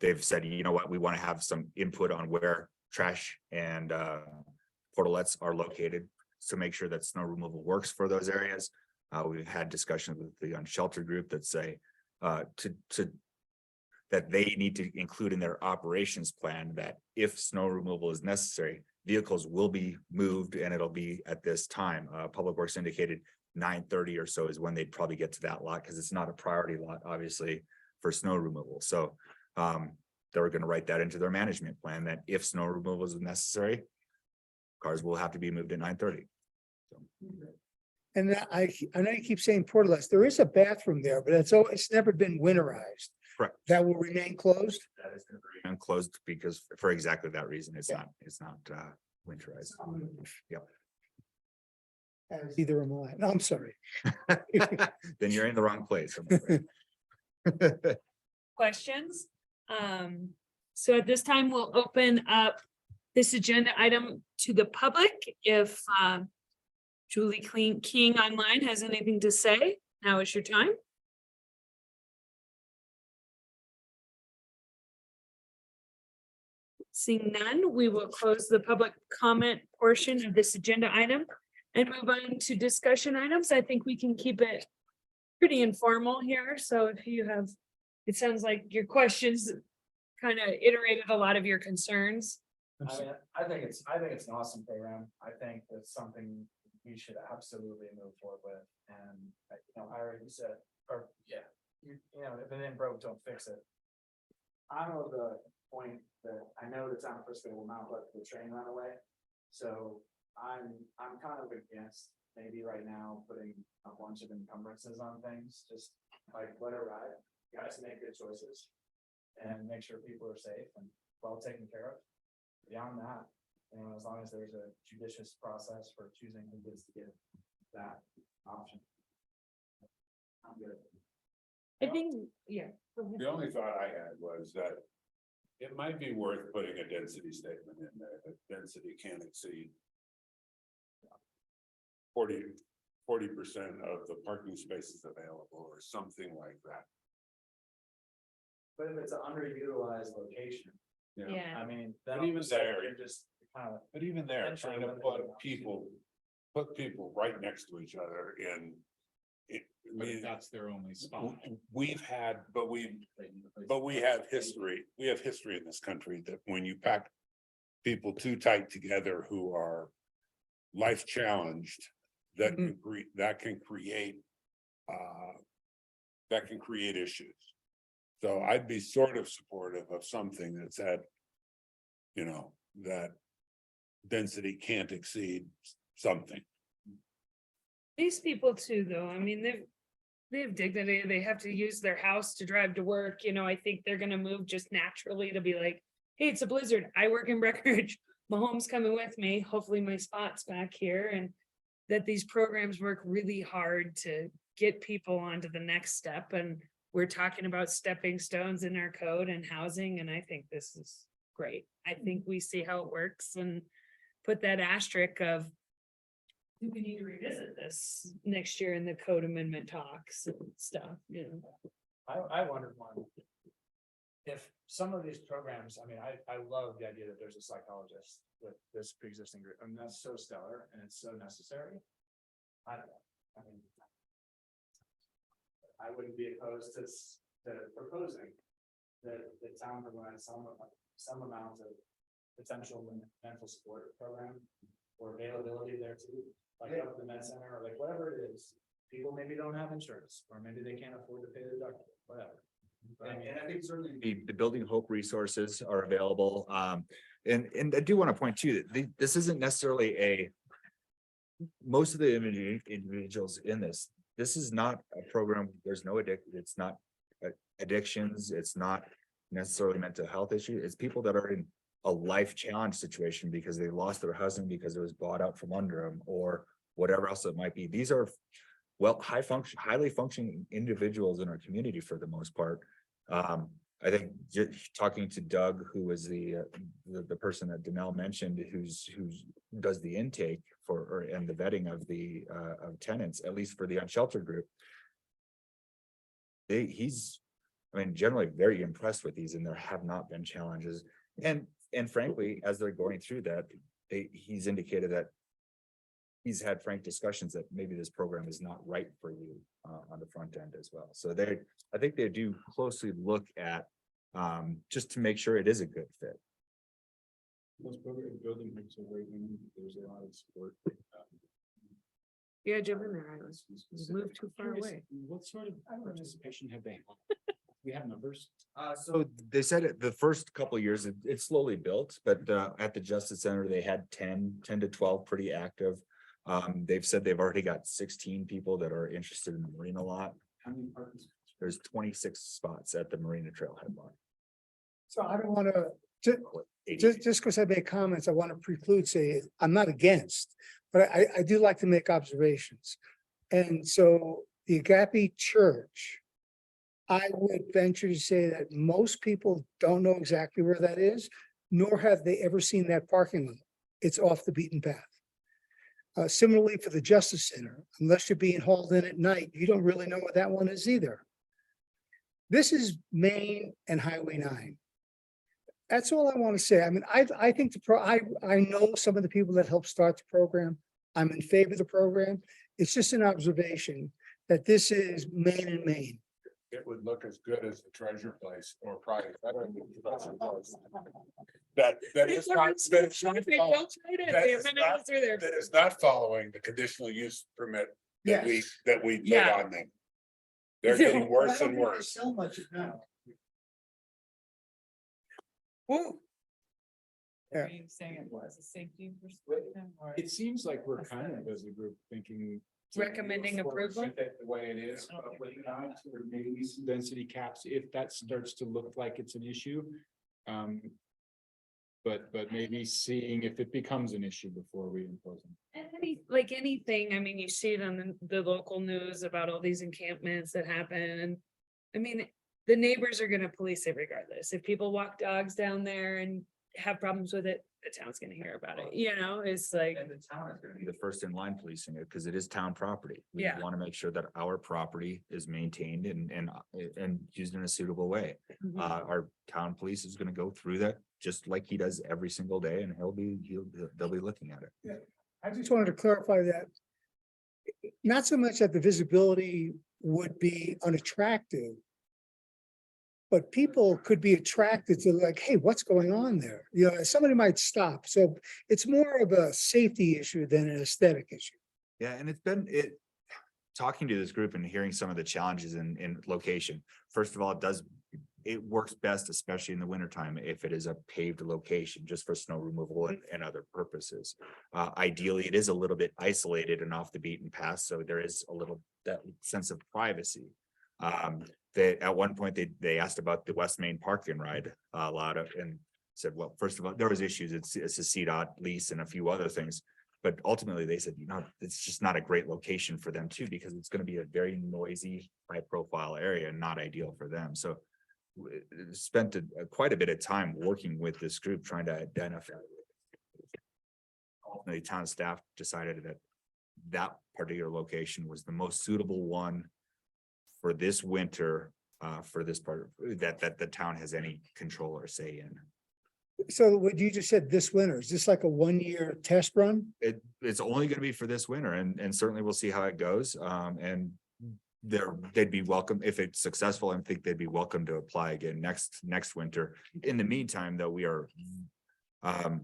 They've said, you know what, we want to have some input on where trash and portalets are located to make sure that snow removal works for those areas. We've had discussions with the unsheltered group that say that they need to include in their operations plan that if snow removal is necessary, vehicles will be moved and it'll be at this time. Public Works indicated 9:30 or so is when they'd probably get to that lot, because it's not a priority lot, obviously, for snow removal. So they were going to write that into their management plan that if snow removal is necessary, cars will have to be moved at 9:30. So. And I know you keep saying portalets. There is a bathroom there, but it's never been winterized. Correct. That will remain closed? That is going to remain closed because for exactly that reason, it's not winterized. Yep. As either am I. No, I'm sorry. Then you're in the wrong place. I'm afraid. Questions? So at this time, we'll open up this agenda item to the public. If Julie King online has anything to say, now is your time. Seeing none, we will close the public comment portion of this agenda item and move on to discussion items. I think we can keep it pretty informal here. So if you have, it sounds like your questions kind of iterated a lot of your concerns. I mean, I think it's an awesome program. I think it's something we should absolutely move forward with. And, I already said, or, yeah, you know, if it ain't broke, don't fix it. I'm of the point that I know the town of Frisco will not let the train run away. So I'm kind of against maybe right now putting a bunch of encumbrances on things, just like let it ride. You guys make good choices and make sure people are safe and well taken care of. Beyond that, as long as there's a judicious process for choosing who gets to get that option. I'm good. I think, yeah. The only thought I had was that it might be worth putting a density statement in there, that density can't exceed 40% of the parking spaces available or something like that. But if it's an underutilized location, Yeah. I mean, But then even there, you're just kind of. But even there, Potentially trying to limited put options. people right next to each other in. But if that's their only spot. We've had, but we have history in this country that when you pack people too tight together who are life challenged, that can create issues. So I'd be sort of supportive of something that said, that density can't exceed something. These people too, though, I mean, they have dignity, they have to use their house to drive to work, I think they're gonna move just naturally to be like, hey, it's a blizzard, I work in Breckenridge, Mahomes coming with me, hopefully my spot's back here, and that these programs work really hard to get people onto the next step, and we're talking about stepping stones in our code and housing, and I think this is great. I think we see how it works and put that asterisk of do we need to revisit this next year in the code amendment talks and stuff, I wondered one. If some of these programs, I mean, I love the idea that there's a psychologist with this pre-existing group, and that's so stellar and it's so necessary. I don't know, I mean. I wouldn't be opposed to proposing that the town provides some amount of potential mental support program or availability there too. Like up at the med center or like whatever it is, people maybe don't have insurance, or maybe they can't afford to pay the doctor, whatever. And I think certainly the Building Hope resources are available. And I do want to point to that this isn't necessarily most of the individuals in this is not a program, there's no it's not addictions, it's not necessarily mental health issues, it's people that are in a life challenge situation because they lost their husband because it was bought out from under them or whatever else it might be. These are highly functioning individuals in our community for the most part. I think talking to Doug, who was the person that Danelle mentioned, who does the intake and the vetting of the of tenants, at least for the unsheltered group. He's generally very impressed with these, and there have not been challenges. And frankly, as they're going through that, he's indicated that he's had frank discussions that maybe this program is not right for you on the front end as well. So I think they do closely look at just to make sure it is a good fit. Most building types are great, and there's a lot of support. Yeah, jump in there, I moved too far away. What sort of participation have they had? We have numbers. So they said the first couple of years it slowly built, but at the Justice Center they had 10 to 12 pretty active. They've said they've already got 16 people that are interested in the marina lot. How many parking spots? There's 26 spots at the Marina Trailhead lot. So I don't want to, just because I make comments, I want to preclude, say, I'm not against, but I do like to make observations. And so the Agape Church, I would venture to say that most people don't know exactly where that is, nor have they ever seen that parking lot. It's off the beaten path. Similarly for the Justice Center, unless you're being hauled in at night, you don't really know what that one is either. This is Main and Highway 9. That's all I want to say. I mean, I think I know some of the people that helped start the program. I'm in favor of the program. It's just an observation that this is Main and Main. It would look as good as the Treasure Place or probably better than the Treasure Place. That is not, that is not following- that is not following the conditional use permit that we put Yeah. on them. They're getting worse and worse. So much now. Are you saying it was a safety perspective or? It seems like we're kind of as a group thinking. Recommending approval? The way it is, but with regards to maybe some density caps, if that starts to look like it's an issue. But maybe seeing if it becomes an issue before we impose them. Like anything, I mean, you see it on the local news about all these encampments that happen, and I mean, the neighbors are gonna police it regardless. If people walk dogs down there and have problems with it, the town's gonna hear about it, you know, it's like. And the town is gonna be the first in line policing it, because it is town property. We Yeah. want to make sure that our property is maintained and used in a suitable way. Mhm. Our town police is gonna go through that, just like he does every single day, and they'll be looking at it. I just wanted to clarify that. Not so much that the visibility would be unattractive. But people could be attracted to like, hey, what's going on there? You know, somebody might stop. So it's more of a safety issue than an aesthetic issue. Yeah, and talking to this group and hearing some of the challenges in location. First of all, it works best, especially in the wintertime, if it is a paved location just for snow removal and other purposes. Ideally, it is a little bit isolated and off the beaten path, so there is a little that sense of privacy. That at one point they asked about the West Main Park and Ride lot and said, well, first of all, there was issues. It's a CDOT lease and a few other things. But ultimately, they said, it's just not a great location for them too, because it's going to be a very noisy, high profile area and not ideal for them. So spent quite a bit of time working with this group trying to identify. Ultimately, town staff decided that particular location was the most suitable one for this winter, for this part that the town has any control or say in. So what you just said this winter, is this like a 1-year test run? It's only gonna be for this winter and certainly we'll see how it goes. And they'd be welcome if it's successful. I think they'd be welcome to apply again next winter. In the meantime, though, we're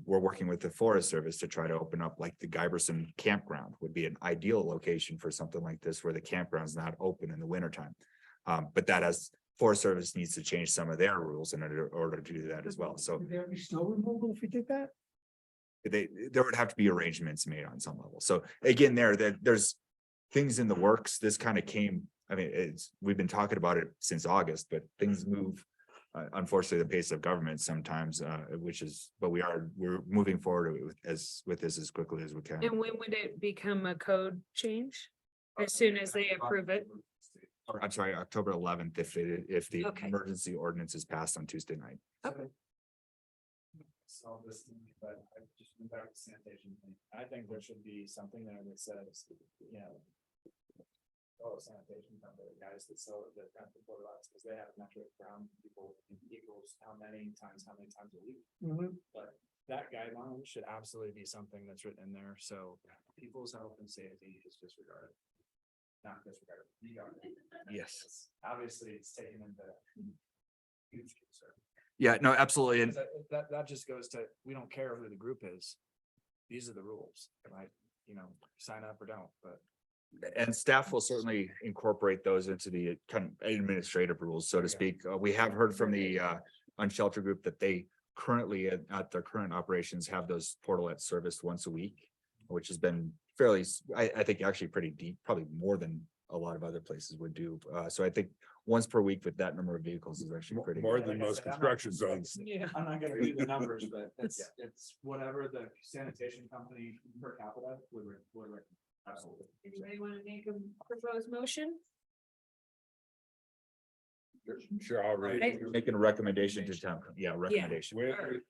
working with the Forest Service to try to open up like the Giberson campground would be an ideal location for something like this where the campground's not open in the wintertime. But that has Forest Service needs to change some of their rules in order to do that as well. So Would there be snow removal if we did that? there would have to be arrangements made on some level. So again, there's things in the works. This kind of came, I mean, we've been talking about it since August, but things move. Unfortunately, the pace of government sometimes, but we're moving forward with this as quickly as we can. And when would it become a code change? As soon as they approve it? Or, I'm sorry, October 11th, if the Okay. emergency ordinance is passed on Tuesday night. Solve this thing, but I just went back to sanitation thing. I think there should be something there that says, sanitation company, guys that sell the kind of porta lots, because they have a metric around people equals how many times a week. But that guideline should absolutely be something that's written in there, so people's health and safety is disregarded. Not disregarded, regarded. Yes. Obviously, it's taken into huge concern. Yeah, no, absolutely. And That just goes to, we don't care who the group is. These are the rules, right? Sign up or don't, but. And staff will certainly incorporate those into the kind of administrative rules, so to speak. We have heard from the unsheltered group that they currently at their current operations have those portalets serviced once a week, which has been fairly, I think actually pretty deep, probably more than a lot of other places would do. So I think once per week with that number of vehicles is actually pretty. More good. than most construction zones. Yeah. I'm not gonna read the numbers, but it's whatever the sanitation company per capita would recommend. Absolutely. Anybody want to make a proposed motion? Sure, I'll read. Right. Making a recommendation to town, yeah, recommendation.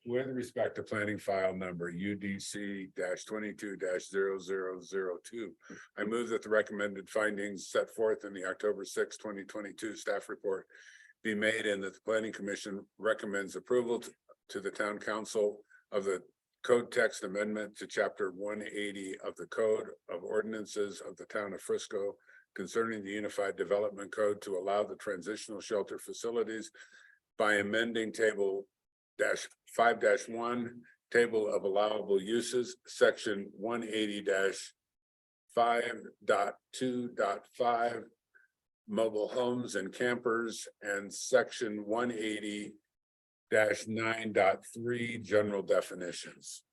With respect to planning file number UDC 22 0002, I move that the recommended findings set forth in the October 6, 2022 staff report be made and that the planning commission recommends approval to the town council of the code text amendment to chapter 180 of the Code of Ordinances of the town of Frisco concerning the Unified Development Code to allow the transitional shelter facilities by amending table -5-1, table of allowable uses, section 180 5.2.5, mobile homes and campers, and section 180 9.3, general definitions.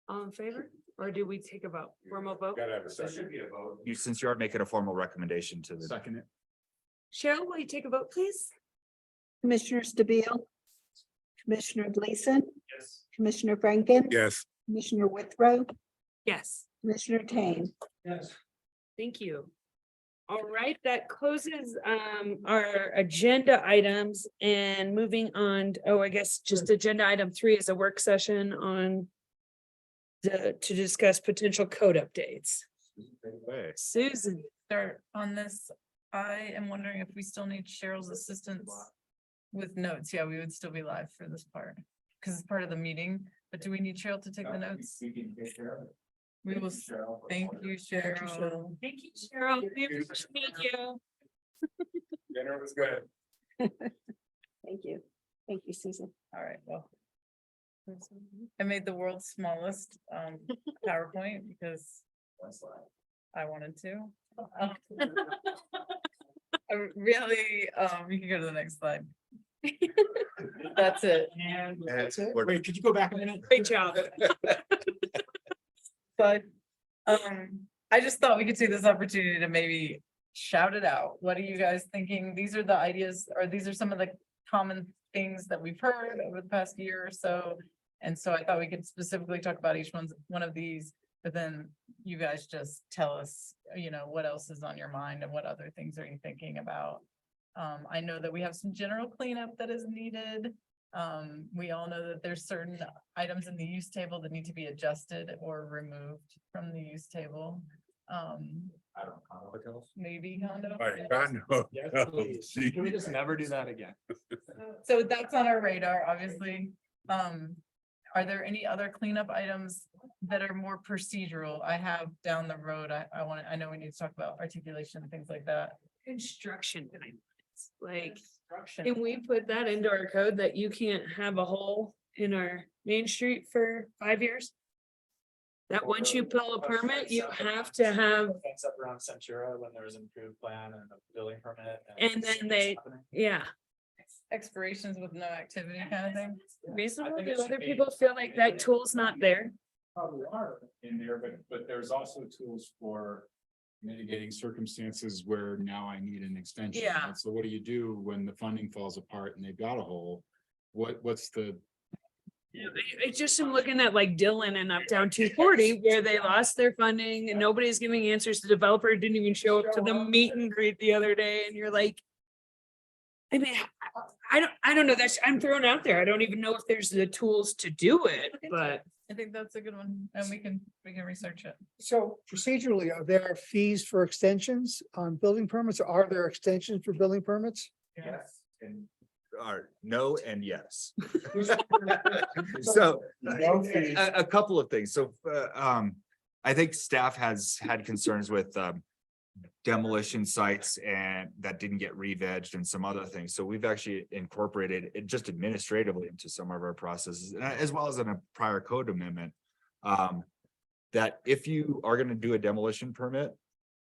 All in favor, or do we take a vote, formal vote? Gotta have a There should second. be a vote. You, since you are making a formal recommendation to the. Second it. Cheryl, will you take a vote, please? Commissioner Stabile, Commissioner Gleason, Yes. Commissioner Franken. Yes. Commissioner Withrow, Yes. Commissioner Tane. Yes. Thank you. All right, that closes our agenda items and moving on, I guess just agenda item 3 is a work session on to discuss potential code updates. Susan, Start on this. I am wondering if we still need Cheryl's assistance with notes. Yeah, we would still be live for this part because it's part of the meeting. But do we need Cheryl to take the notes? We can take care of it. We will. Thank you, Cheryl. thank you, Cheryl. We appreciate you. Dinner was good. Thank you. Thank you, Susan. All right, well. I made the world's smallest PowerPoint because I wanted to. I really, you can go to the next slide. That's it. Wait, could you go back a minute? Great job. But I just thought we could take this opportunity to maybe shout it out. What are you guys thinking? These are the ideas, or these are some of the common things that we've heard over the past year or so. And so I thought we could specifically talk about each one of these, but then you guys just tell us, what else is on your mind and what other things are you thinking about? I know that we have some general cleanup that is needed. We all know that there's certain items in the use table that need to be adjusted or removed from the use table. I don't know. Maybe condo. My God, Yes, no. please. Can we just never do that again? So that's on our radar, obviously. Are there any other cleanup items that are more procedural? I have down the road, I know we need to talk about articulation and things like that. Construction guidelines, like, Construction. can we put that into our code that you can't have a hole in our main street for 5 years? That once you pull a permit, you have to have, Fence up around Centura when there was an improved plan and a building permit. And then they- yeah, Expirations with no activity kind of thing. reasonable. think Do it should other be- people feel like that tool's not there? Probably are in there, but there's also tools for mitigating circumstances where now I need an extension. Yeah. right? So what do you do when the funding falls apart and they've got a hole? What's the, I just am looking at like Dillon and Uptown 240 where they lost their funding and nobody's giving answers. The developer didn't even show up to the meet and greet the other day and you're like. I mean, I don't know, I'm thrown out there. I don't even know if there's the tools to do it, but I think that's a good one, and we can research it. So procedurally, are there fees for extensions on building permits? Are there extensions for building permits? Yes. And Are no and yes. So No fees. a couple of things. So I think staff has had concerns with demolition sites and that didn't get re-vegged and some other things. So we've actually incorporated it just administratively into some of our processes, as well as in a prior code amendment. That if you are going to do a demolition permit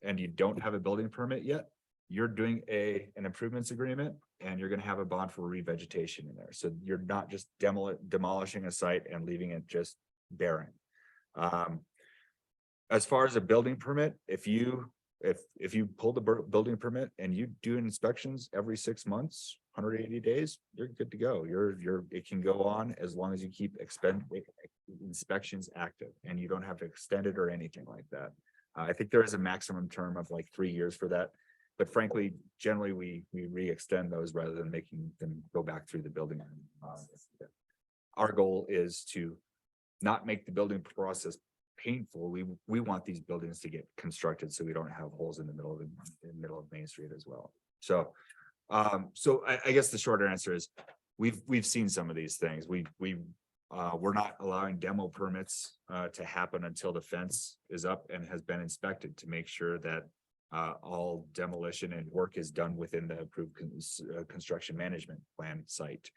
and you don't have a building permit yet, you're doing an improvements agreement and you're going to have a bond for revegetation in there. So you're not just demolishing a site and leaving it just barren. As far as a building permit, if you pull the building permit and you do inspections every 6 months, 180 days, you're good to go. It can go on as long as you keep inspections active and you don't have to extend it or anything like that. I think there is a maximum term of like 3 years for that. but frankly, generally, we re-extend those rather than making them go back through the building. Our goal is to not make the building process painful. We want these buildings to get constructed so we don't have holes in the middle of Main Street as well. So, I guess the shorter answer is we've seen some of these things. We're not allowing demo permits to happen until the fence is up and has been inspected to make sure that all demolition and work is done within the approved construction management plan site.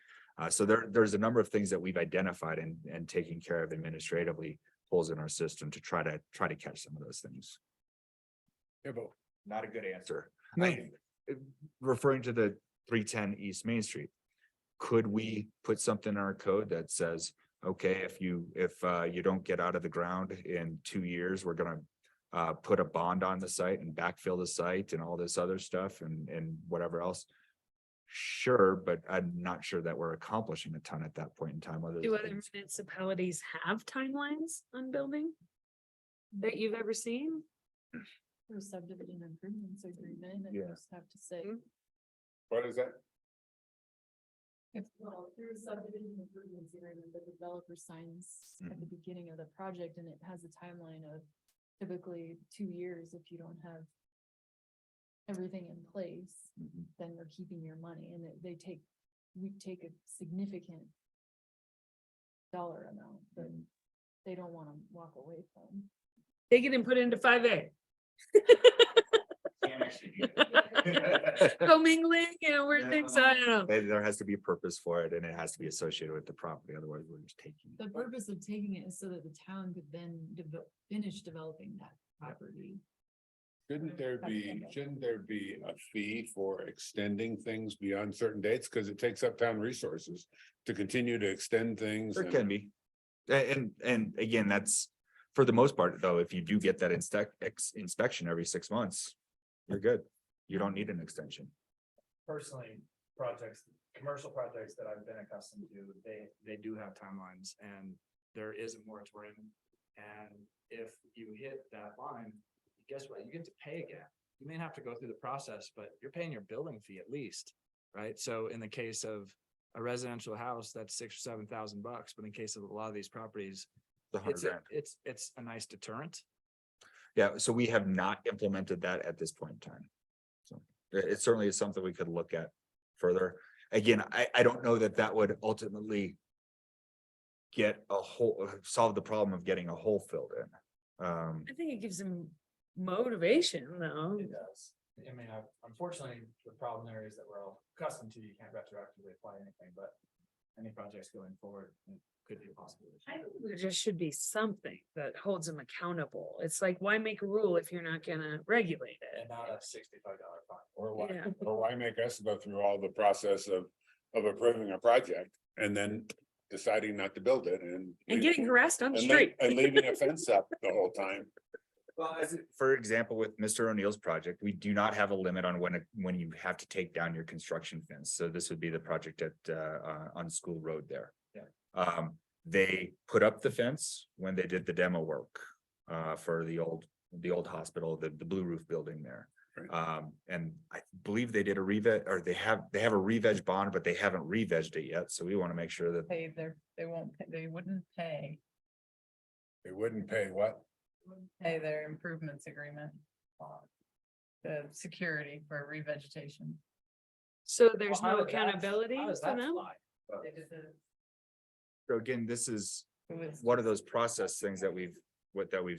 So there's a number of things that we've identified and taken care of administratively, holes in our system to try to catch some of those things. Yeah, but Not a good answer. No. Referring to the 310 East Main Street. Could we put something in our code that says, okay, if you don't get out of the ground in 2 years, we're gonna put a bond on the site and backfill the site and all this other stuff and whatever else? Sure, but I'm not sure that we're accomplishing a ton at that point in time. Do other municipalities have timelines on building that you've ever seen? Or subdivision improvements agreement, and you Yeah. just have to say. what is that? If, well, through a subdivision improvements agreement, the developer signs at the beginning of the project, and it has a timeline of typically 2 years if you don't have everything in place, then they're keeping your money, and we take a significant dollar amount that they don't wanna walk away from. Take it and put it into 5A. Commingling, where things, I don't know. There has to be a purpose for it and it has to be associated with the property. Otherwise, we're just taking. The purpose of taking it is so that the town could then finish developing that property. Shouldn't there be a fee for extending things beyond certain dates? Because it takes up town resources to continue to extend things. There and- can be. And again, that's for the most part, though, if you do get that inspection every 6 months, you're good. You don't need an extension. Personally, commercial projects that I've been accustomed to, they do have timelines and there is a moratorium. And if you hit that line, guess what? You get to pay again. You may have to go through the process, but you're paying your building fee at least, right? So in the case of a residential house, that's $6,000 or $7,000, but in the case of a lot of these properties, The $100,000. it's a nice deterrent. Yeah, so we have not implemented that at this point in time. So it certainly is something we could look at further. Again, I don't know that would ultimately get solve the problem of getting a hole filled in. I think it gives them motivation, though. It does. I mean, unfortunately, the problem areas that we're all accustomed to, you can't retroactively apply anything, but any projects going forward it could be a possibility. I think there just should be something that holds them accountable. It's like, why make a rule if you're not gonna regulate it? And not a $65 fine. Yeah. Or why make us go through all the process of approving a project and then deciding not to build it and. Getting harassed on the and street. And leaving a fence up the whole time. Well, for example, with Mr. O'Neill's project, we do not have a limit on when you have to take down your construction fence. So this would be the project on School Road there. Yeah. They put up the fence when they did the demo work for the old hospital, the blue roof building there. Right. And I believe they did a re-veg, or they have a re-veg bond, but they haven't re-vegged it yet. So we want to make sure that They wouldn't pay They wouldn't pay what? their improvements agreement. The security for revegetation. So there's Well, how no does that- accountability how does for that them? fly? So again, this is It was- one of those process things that we've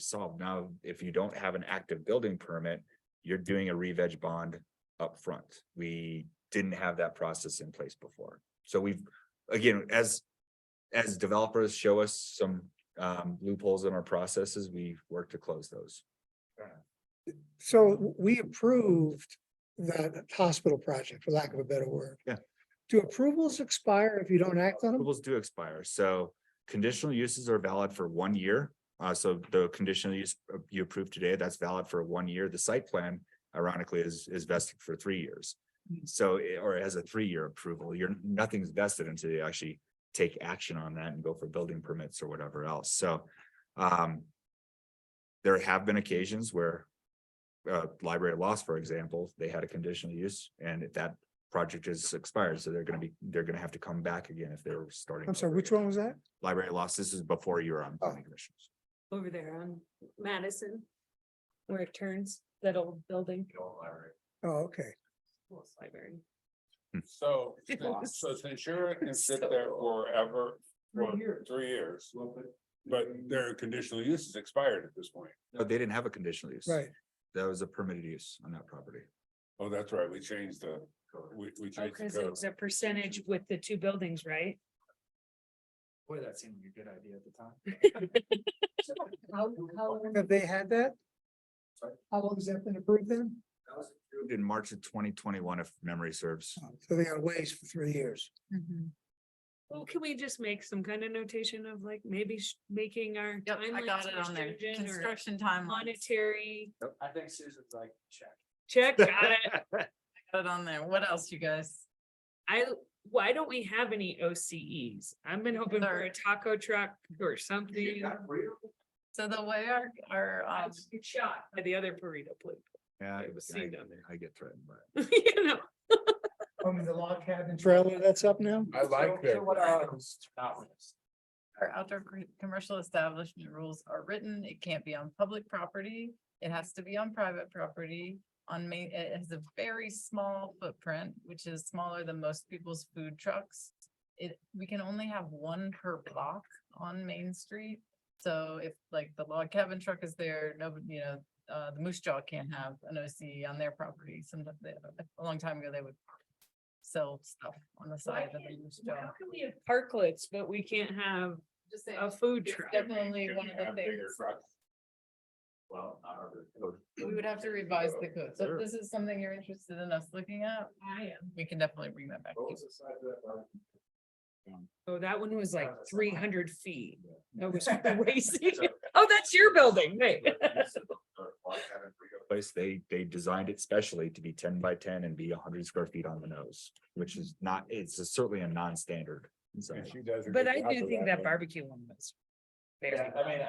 solved. Now, if you don't have an active building permit, you're doing a re-veg bond up front. We didn't have that process in place before. So we've, again, as developers show us some loopholes in our processes, we work to close those. So we approved that hospital project, for lack of a better word. Yeah. Do approvals expire if you don't act on them? Approvals do expire, so conditional uses are valid for 1 year. So the conditional use you approved today, that's valid for 1 year. The site plan ironically is vested for 3 years. So, or it has a 3-year approval. Nothing's vested until you actually take action on that and go for building permits or whatever else. So there have been occasions where Library of Loss, for example, they had a conditional use and if that project is expired, so they're gonna have to come back again if they're starting. I'm sorry, over which again. one was that? Library of Loss, this is before you were on planning commissions. Over there on Madison. Where it turns, that old building. Oh, okay. Library. So, so since you're gonna sit there forever, for 3 years, but their conditional use is expired at this point. No, they didn't have a conditional use. Right. That was a permitted use on that property. Oh, that's right, we changed the, we changed the Because code. it's a percentage with the two buildings, right? Boy, that seemed like a good idea at the time. How long have they had that? How long has that been approved then? That was approved in March of 2021, if memory serves. So they got ways for 3 years. Well, can we just make some kind of notation of like maybe making our Yep, I timelines got it more on there. stringent or Construction timeline. monetary I think Susan's like, check. check? Got it. Got it on there. What else, you guys? Why don't we have any OCEs? I've been hoping for There- a taco truck or something. So the way our, I was shot by the other burrito place. Yeah, It was seen down there. I get threatened by it. You know, I mean, the log cabin trailer that's up now? I like that. our outdoor commercial establishment rules are written. It can't be on public property. It has to be on private property. On main, it has a very small footprint, which is smaller than most people's food trucks. We can only have one per block on Main Street. So if like the log cabin truck is there, nobody, the Moose Jaw can't have an OC on their property. Sometimes a long time ago, they would sell stuff on the side of the Moose Jaw. how can we have parklets, but we can't have Just saying, a food it's truck? definitely one of the things. Well, not our code. We would have to revise the code. So if this is something you're interested in us looking at, I am. we can definitely bring that back. to What you. was the size of that bar? Oh, that one was like 300 feet. That was crazy. Oh, that's your building, right? Place, they designed it specially to be 10 by 10 and be 100 square feet on the nose, which is not, it's certainly a non-standard. So And she does a But good I job do of think that, that but- barbecue one was. very Yeah, I mean,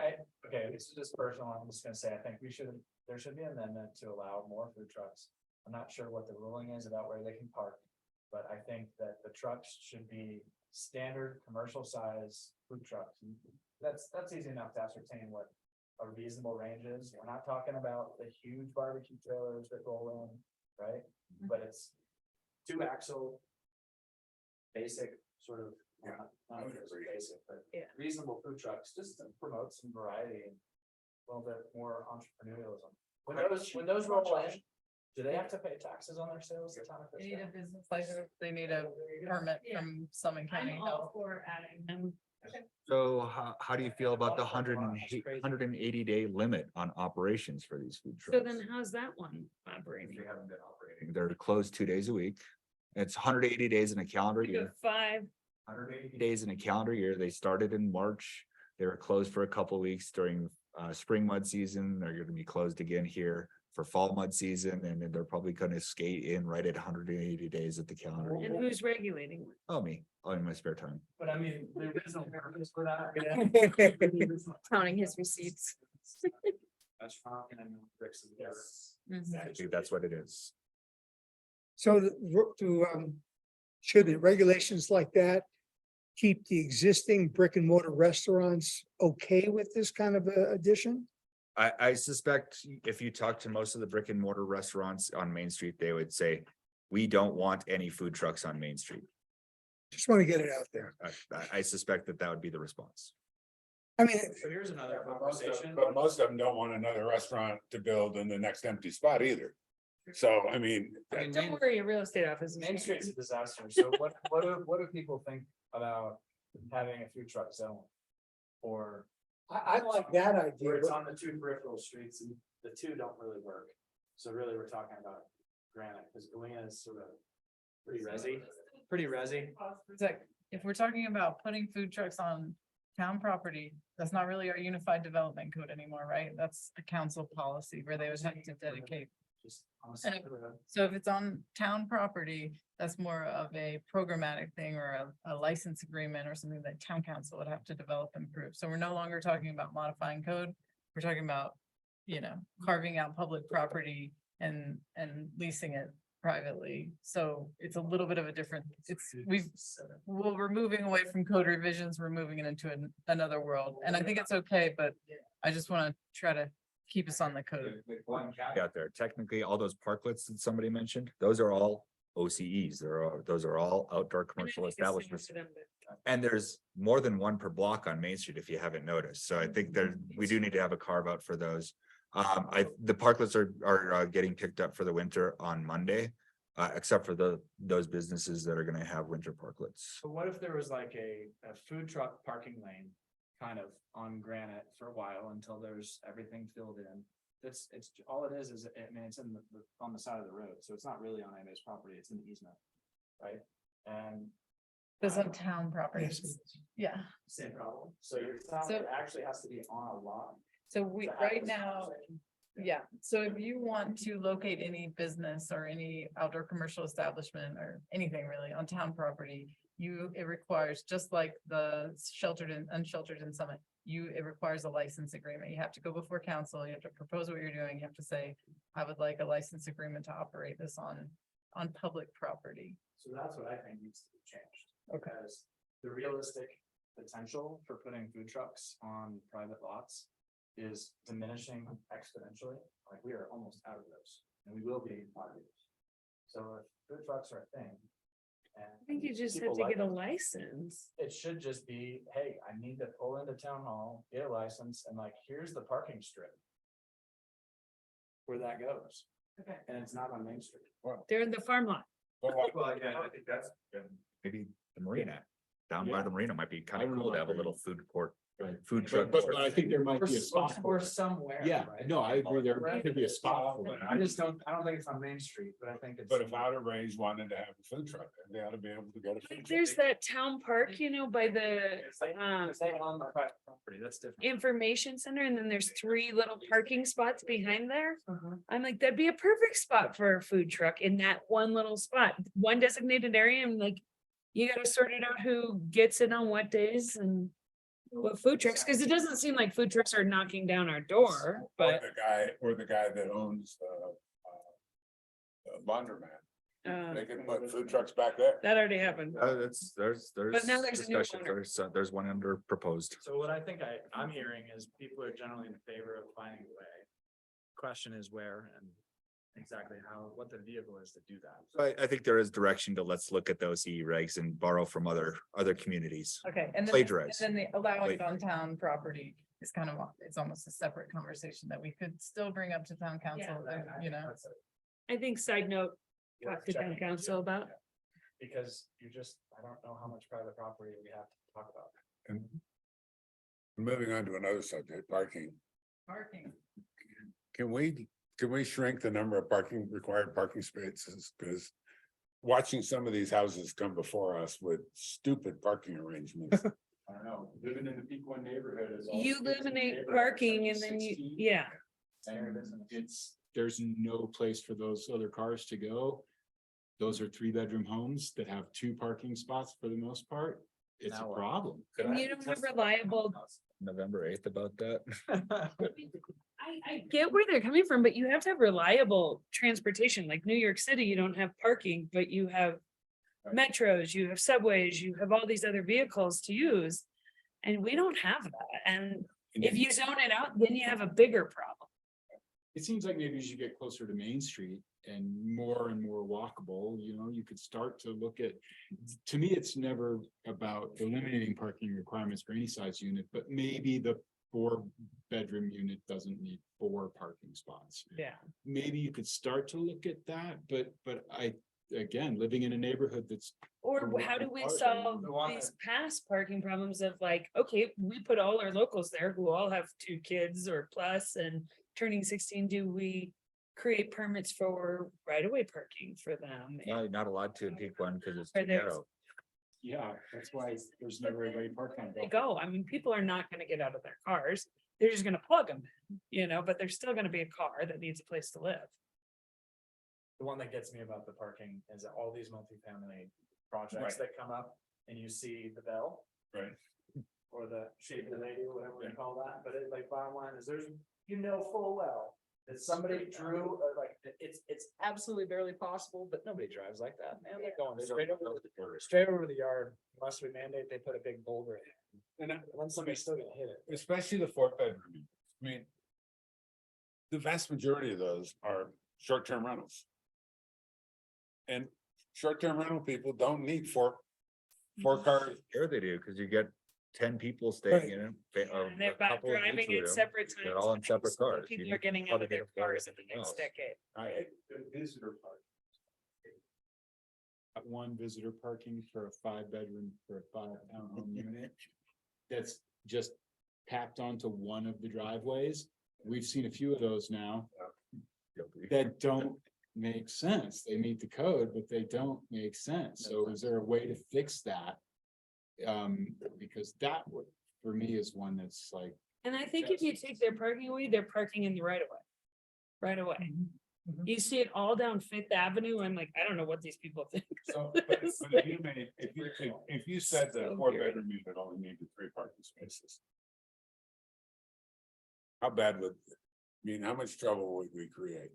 okay, this is just personal. I'm just gonna say, I think there should be an amendment to allow more food trucks. I'm not sure what the ruling is about where they can park, but I think that the trucks should be standard commercial size food trucks. That's easy enough to ascertain what a reasonable range is. We're not talking about the huge barbecue trailers that roll in, right? But it's 2-axle. Basic sort of, not just basic, but Yeah. reasonable food trucks, just to promote some variety and a little bit more entrepreneurialism. When those roll in, do they have to pay taxes on their sales? The town of They need a Fishkill? business license. They need a permit from Summon County Health. for adding them. So how do you feel about the 180 day limit on operations for these food So trucks? then how's that one operating? They haven't been operating. They're closed 2 days a week. It's 180 days in a calendar We year. got 5. 180 days in a calendar year. They started in March. They were closed for a couple weeks during spring mud season. They're going to be closed again here for fall mud season, and then they're probably going to skate in right at 180 days at the calendar And year. who's regulating? Oh, me, in my spare time. But I mean, the original purpose for that. Counting his receipts. That's fine, and then bricks and together. I think that's what it is. So should the regulations like that keep the existing brick and mortar restaurants okay with this kind of addition? I suspect if you talk to most of the brick and mortar restaurants on Main Street, they would say, we don't want any food trucks on Main Street. Just want to get it out there. I suspect that would be the response. I mean, So here's another But most of- conversation. But most of them don't want another restaurant to build in the next empty spot either. So, I mean, Don't worry, your real estate office. is- Main Street's a disaster. So what do people think about having a food truck zone? Or I like that idea. where it's on the two peripheral streets and the two don't really work. So really, we're talking about Granite, because Galena is sort of pretty resi. It's like, if we're talking about putting food trucks on town property, that's not really our unified development code anymore, right? That's a council policy where they would have to dedicate. Just honestly. So if it's on town property, that's more of a programmatic thing or a license agreement or something that town council would have to develop and approve. So we're no longer talking about modifying code. We're talking about you know, carving out public property and leasing it privately. So it's a little bit of a different, we're moving away from code revisions, we're moving it into another world. And I think it's okay, but I just want to try to keep us on the code. Out there, technically, all those parklets that somebody mentioned, those are all OCEs. Those are all outdoor commercial establishments. And there's more than one per block on Main Street, if you haven't noticed. So I think we do need to have a carve out for those. The parklets are getting picked up for the winter on Monday, except for those businesses that are gonna have winter parklets. So what if there was like a food truck parking lane kind of on Granite for a while until there's everything filled in? It's all it is, I mean, it's in on the side of the road, so it's not really on anybody's property, it's an easement, right? And There's on town property. Yeah. same problem, so your town So- actually has to be on a lot. So we, to have right this now, conversation. yeah, so if you want to locate any business or any outdoor commercial establishment or anything really on town property, it requires, just like the sheltered and unsheltered in Summit, it requires a license agreement. You have to go before council, you have to propose what you're doing, you have to say, I would like a license agreement to operate this on public property. So that's what I think needs to be changed. Okay. Because the realistic potential for putting food trucks on private lots is diminishing exponentially. Like we are almost out of those and we will be in 5 years. So if food trucks are a thing. And I think you just have people to like get a them, license. it should just be, hey, I need to pull into town hall, get a license, and like, here's the parking strip. Where that goes. Okay. And it's not on Main Street. They're in the farm lot. Well, again, I think that's. Maybe the marina, down by Yeah. the marina might be kind I of don't know cool to about have a marina. little food court, Right. food truck. But I think there might be a spot for Or it. somewhere. Yeah, right? no, I agree. There could be a spot for it. I just don't think it's on Main Street, but I think it's. But if Outer Range wanted to have a food truck, they ought to be able to get a food truck. There's that town park, you know, by the It's like, it's like on the private property, that's different. information center, and then there's 3 little parking spots behind there. Uh-huh. I'm like, that'd be a perfect spot for a food truck in that one little spot, one designated area, and like, you gotta sort it out who gets it on what days and what food trucks, because it doesn't seem like food trucks are knocking down our door, but. Or the guy that owns the laundromat, they can put food trucks back there. That already happened. There's But now there's a new discussion, owner. there's one under proposed. So what I think I'm hearing is people are generally in favor of finding a way. Question is where and exactly what the vehicle is to do that. I think there is direction to let's look at those E regs and borrow from other communities. Okay, and then, Plagiarize. and then the allowing it Plagiarize. on town property is kind of, it's almost a separate conversation that we could still bring up to town council, you know? I think side note, talk to town council about. Because I don't know how much private property we have to talk about. And moving on to another subject, parking. Parking. Can we shrink the number of required parking spaces? Because watching some of these houses come before us with stupid parking arrangements. I don't know, living in the peak one neighborhood is. all You 15 eliminate neighborhoods, parking and then you, 16, yeah, And there's no place for those other cars to go. Those are 3-bedroom homes that have 2 parking spots for the most part. It's a Now what? problem. and you don't have reliable. November 8th about that. I get where they're coming from, but you have to have reliable transportation, like New York City, you don't have parking, but you have. Metros, you have subways, you have all these other vehicles to use. And we don't have that, and if you zone it out, then you have a bigger problem. It seems like maybe as you get closer to Main Street and more walkable, you could start to look at. To me, it's never about eliminating parking requirements for any size unit, but maybe the 4-bedroom unit doesn't need 4 parking spots. Yeah. Maybe you could start to look at that, but again, living in a neighborhood that's. Or how do we solve these past parking problems of like, okay, we put all our locals there who all have 2 kids or plus and turning 16, do we create permits for right-of-way parking for them? No, not allowed to in peak one because it's Or too there's- narrow. Yeah, that's why there's never a way park on. They go, I mean, people are not gonna get out of their cars, they're just gonna plug them, but there's still gonna be a car that needs a place to live. The one that gets me about the parking is that all these multifamily projects that come up and you see the bell. Right. or the shape of the lady, or whatever we call that, but it like bottom line is there's, you know, full well. That somebody drew, like, it's absolutely barely possible, but nobody drives like that, man, they're going straight over the yard, unless we mandate they put a big boulder in. And then somebody's still gonna hit it. Especially the 4-bedroom. I mean. The vast majority of those are short-term rentals. And short-term rental people don't need four cars. Sure they do, because you get 10 people staying in it. And they're about driving at separate times. They're all in separate so cars. People You are getting out probably of their get a car cars in the something next else. decade. I, Visitor park. One visitor parking for a 5-bedroom for a 5-townhome unit. That's just tacked onto one of the driveways. We've seen a few of those now that don't make sense. They meet the code, but they don't make sense. So is there a way to fix that? Because that would, for me, is one that's like, And I think if you take their parking away, they're parking in the right of way. Right away. You see it all down Fifth Avenue. I'm like, I don't know what these people think. so, but if you made, if you said the So 4-bedroom unit only needed 3 parking spaces. How bad would, I mean, how much trouble would we create?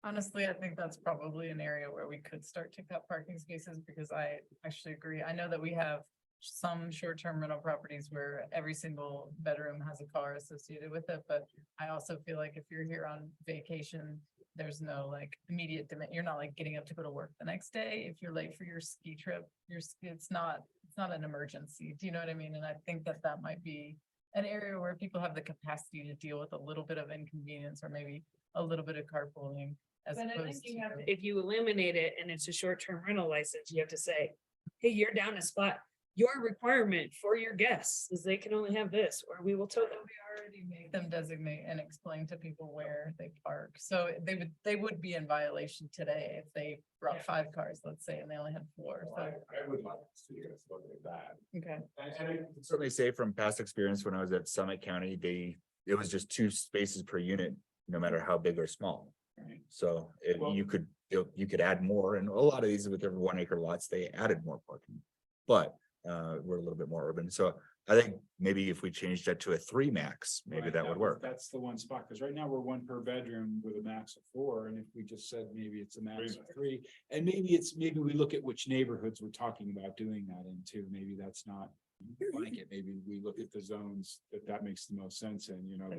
Honestly, I think that's probably an area where we could start to cut parking spaces because I actually agree. I know that we have some short-term rental properties where every single bedroom has a car associated with it, but I also feel like if you're here on vacation, there's no like immediate demand. You're not like getting up to go to work the next day. If you're late for your ski trip, it's not an emergency. Do you know what I mean? And I think that that might be an area where people have the capacity to deal with a little bit of inconvenience or maybe a little bit of carpooling. As But I think opposed you have to, to, if you eliminate it and it's a short-term rental license, you have to say, hey, you're down a spot. Your requirement for your guests is they can only have this, or we will tow them. we already make them designate and explain to people where they park. So they would be in violation today if they brought 5 cars, let's say, and they only had 4. So, I would like to see us look at that. okay. And I can certainly say from past experience, when I was at Summit County, it was just 2 spaces per unit, no matter how big or small. So you could add more, and a lot of these with their 1 acre lots, they added more parking. But we're a little bit more urban, so I think maybe if we changed that to a 3 max, maybe right, that would work. That's the one spot, because right now we're 1 per bedroom with a max of 4, and if we just said maybe it's a max of 3, and maybe we look at which neighborhoods we're talking about doing that into, maybe that's not blanket, maybe we look at the zones that makes the most sense in, you know.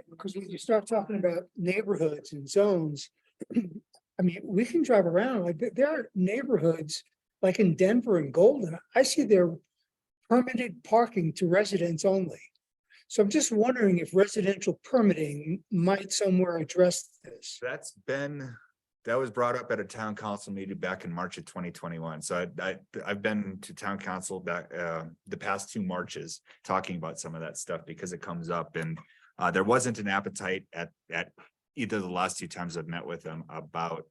Because when you start talking about neighborhoods and zones, I mean, we can drive around, like, there are neighborhoods, like in Denver and Golden, I see their permitted parking to residents only. So I'm just wondering if residential permitting might somewhere address this. That was brought up at a town council meeting back in March of 2021. So I've been to town council back the past 2 Marches talking about some of that stuff because it comes up, and there wasn't an appetite at either the last 2 times I've met with them about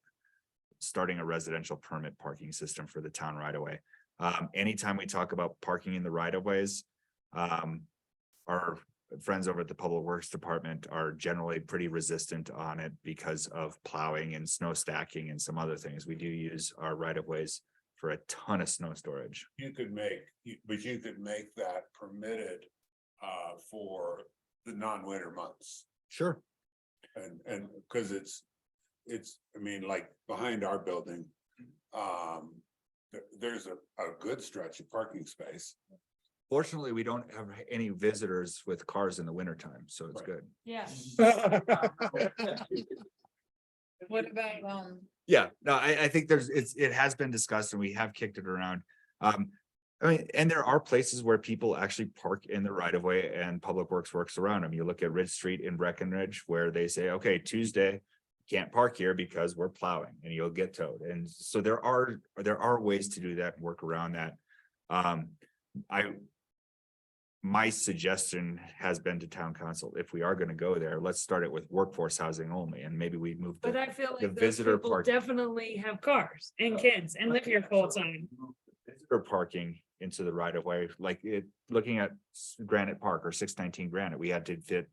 starting a residential permit parking system for the town right away. Anytime we talk about parking in the right of ways, our friends over at the Public Works Department are generally pretty resistant on it because of plowing and snow stacking and some other things. We do use our right of ways for a ton of snow storage. You could make that permitted for the non-winter months. Sure. And because it's, I mean, like behind our building, there's a good stretch of parking space. Fortunately, we don't have any visitors with cars in the wintertime, so it's good. Yeah. What about, Yeah, no, I think it has been discussed and we have kicked it around. I mean, and there are places where people actually park in the right of way and Public Works works around them. You look at Ridge Street in Breckenridge where they say, okay, Tuesday, can't park here because we're plowing and you'll get towed. And so there are ways to do that and work around that. My suggestion has been to town council, if we are going to go there, let's start it with workforce housing only, and maybe we move. But I feel the like those visitor people park- definitely have cars and kids and live here full time. Visitor parking into the right of way, like looking at Granite Park or 619 Granite, we had to fit,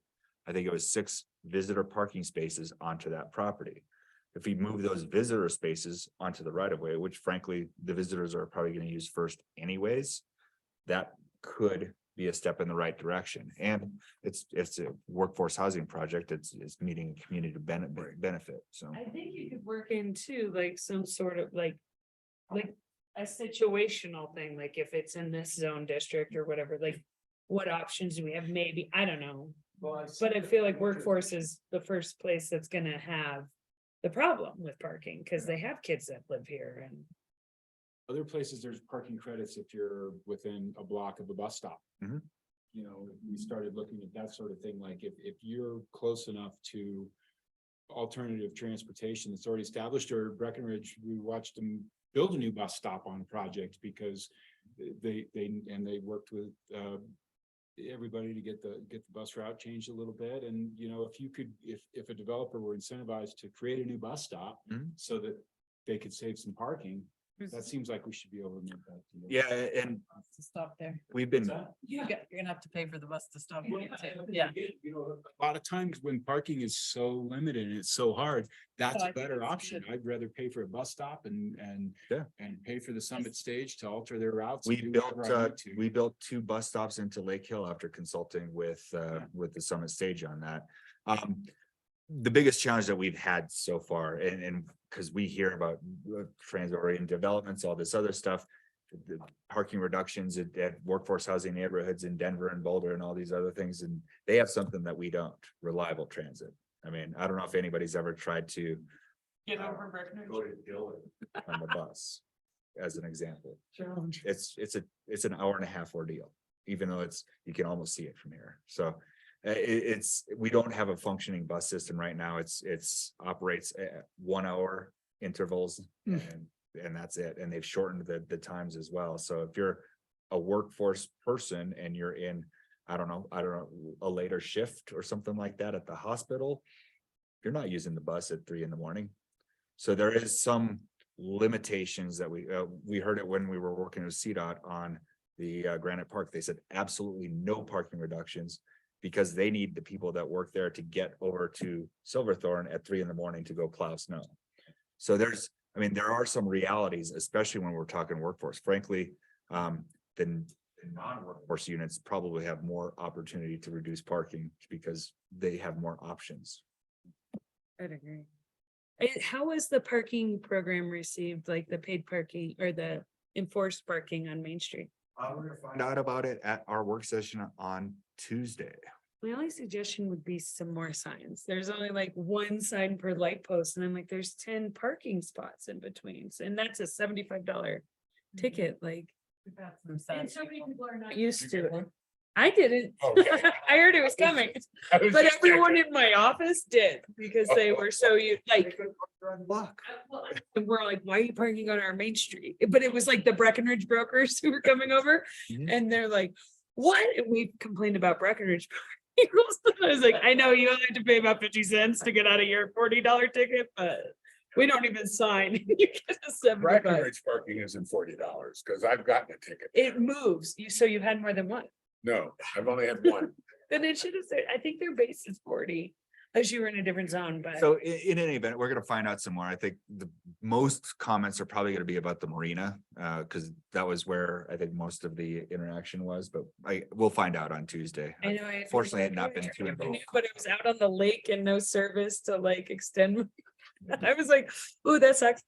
I think it was 6 visitor parking spaces onto that property. If we move those visitor spaces onto the right of way, which frankly, the visitors are probably going to use first anyways, that could be a step in the right direction. And it's a workforce housing project. It's meeting community benefit, so. I think you could work into like some sort of like a situational thing, like if it's in this zone district or whatever, like what options do we have? Maybe, I don't know. But I feel like workforce is the first place that's gonna have the problem with parking, because they have kids that live here and. Other places, there's parking credits if you're within a block of a bus stop. Mhm. You know, we started looking at that sort of thing, like if you're close enough to alternative transportation that's already established, or Breckenridge, we watched them build a new bus stop on a project because they worked with everybody to get the bus route changed a little bit. And, you know, if a developer were incentivized to create a new bus stop Mhm. so that they could save some parking, that seems like we should be able to make that. deal. Yeah, and To stop there. we've been, You're gonna have to pay for the bus to stop. there, too. Yeah. You know, a lot of times when parking is so limited and it's so hard, that's I a think better it's option. good. I'd rather pay for a bus stop and Yeah. pay for the Summit Stage to alter their routes. we and do built, whatever I need to. we built 2 bus stops into Lake Hill after consulting with the Summit Stage on that. The biggest challenge that we've had so far, and because we hear about transit-oriented developments, all this other stuff, the parking reductions at workforce housing neighborhoods in Denver and Boulder and all these other things, and they have something that we don't, reliable transit. I mean, I don't know if anybody's ever tried to Get over Breckenridge. go to Dillon on the bus, as an example. Challenge. It's an hour and a half ordeal, even though you can almost see it from here. So we don't have a functioning bus system right now. It's operates at 1 hour intervals and that's it. And they've shortened the times as well. So if you're a workforce person and you're in, I don't know, a later shift or something like that at the hospital, you're not using the bus at 3 a.m. So there is some limitations that we heard it when we were working with CDOT on the Granite Park. They said absolutely no parking reductions because they need the people that work there to get over to Silverthorne at 3 a.m. to go plow snow. So there are some realities, especially when we're talking workforce. Frankly, the non-workforce units probably have more opportunity to reduce parking because they have more options. I'd agree. How was the parking program received, like the paid parking or the enforced parking on Main Street? We're gonna find out about it at our work session on Tuesday. My only suggestion would be some more signs. There's only like 1 sign per light post, and I'm like, there's 10 parking spots in between, and that's a $75 ticket, like. We've had some sad And so many people. people are not used to it. I didn't. Okay. I heard it was coming, but everyone in my office did because they were so like. And we're like, why are you parking on our main street? But it was like the Breckenridge brokers who were coming over Mhm. and they're like, what? And we complained about Breckenridge. I was like, I know you only have to pay about 50 cents to get out of your $40 ticket, but we don't even sign. You get a 75. Breckenridge parking isn't $40 because I've gotten a ticket. It moves. So you've had more than one. No, I've only had one. Then it should have said, I think their base is 40, as you were in a different zone, but. So in any event, we're gonna find out some more. I think the most comments are probably gonna be about the marina, because that was where I think most of the interaction was, but we'll find out on Tuesday. I know. I Fortunately, I had not been too I involved. knew, but it was out on the lake and no service to like extend. I was like, ooh, that sucks.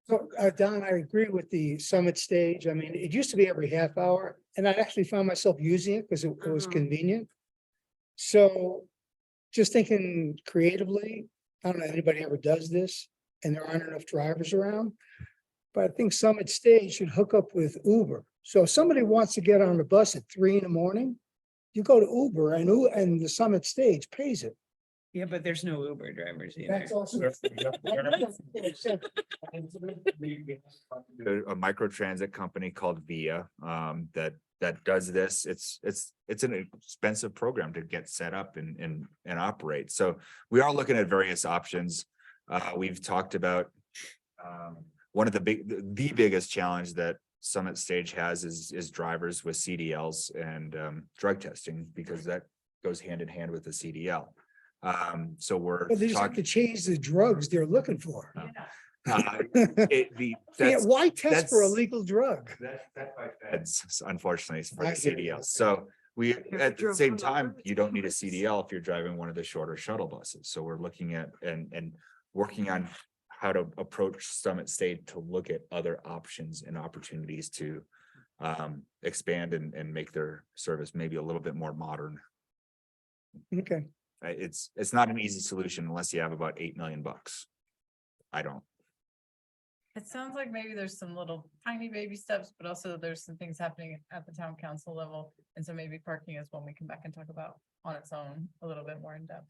So, Don, I agree with the Summit Stage. I mean, it used to be every half hour and I actually found myself using it because it was Uh-huh. convenient. So just thinking creatively, I don't know if anybody ever does this and there aren't enough drivers around. But I think Summit Stage should hook up with Uber. So if somebody wants to get on the bus at 3 a.m, you go to Uber and the Summit Stage pays it. Yeah, but there's no Uber drivers either. That's also. A micro transit company called Via, that does this. It's an expensive program to get set up and operate. So we are looking at various options. We've talked about, one of the biggest challenge that Summit Stage has is drivers with CDLs and drug testing, because that goes hand in hand with the CDL. So we're But they just have to talking. change the drugs they're looking for. Yeah, why test for a that's- legal drug? It's unfortunately it's for I the hear you. CDL. So we, at the drove same hungover, time, it's you don't need a worse. CDL if you're driving one of the shorter shuttle buses. So we're looking at and working on how to approach Summit State to look at other options and opportunities to expand and make their service maybe a little bit more modern. Okay, It's not an easy solution unless you have about 8 million bucks. I don't. It sounds like maybe there's some little tiny baby steps, but also there's some things happening at the town council level. And so maybe parking is one we come back and talk about on its own a little bit more in depth.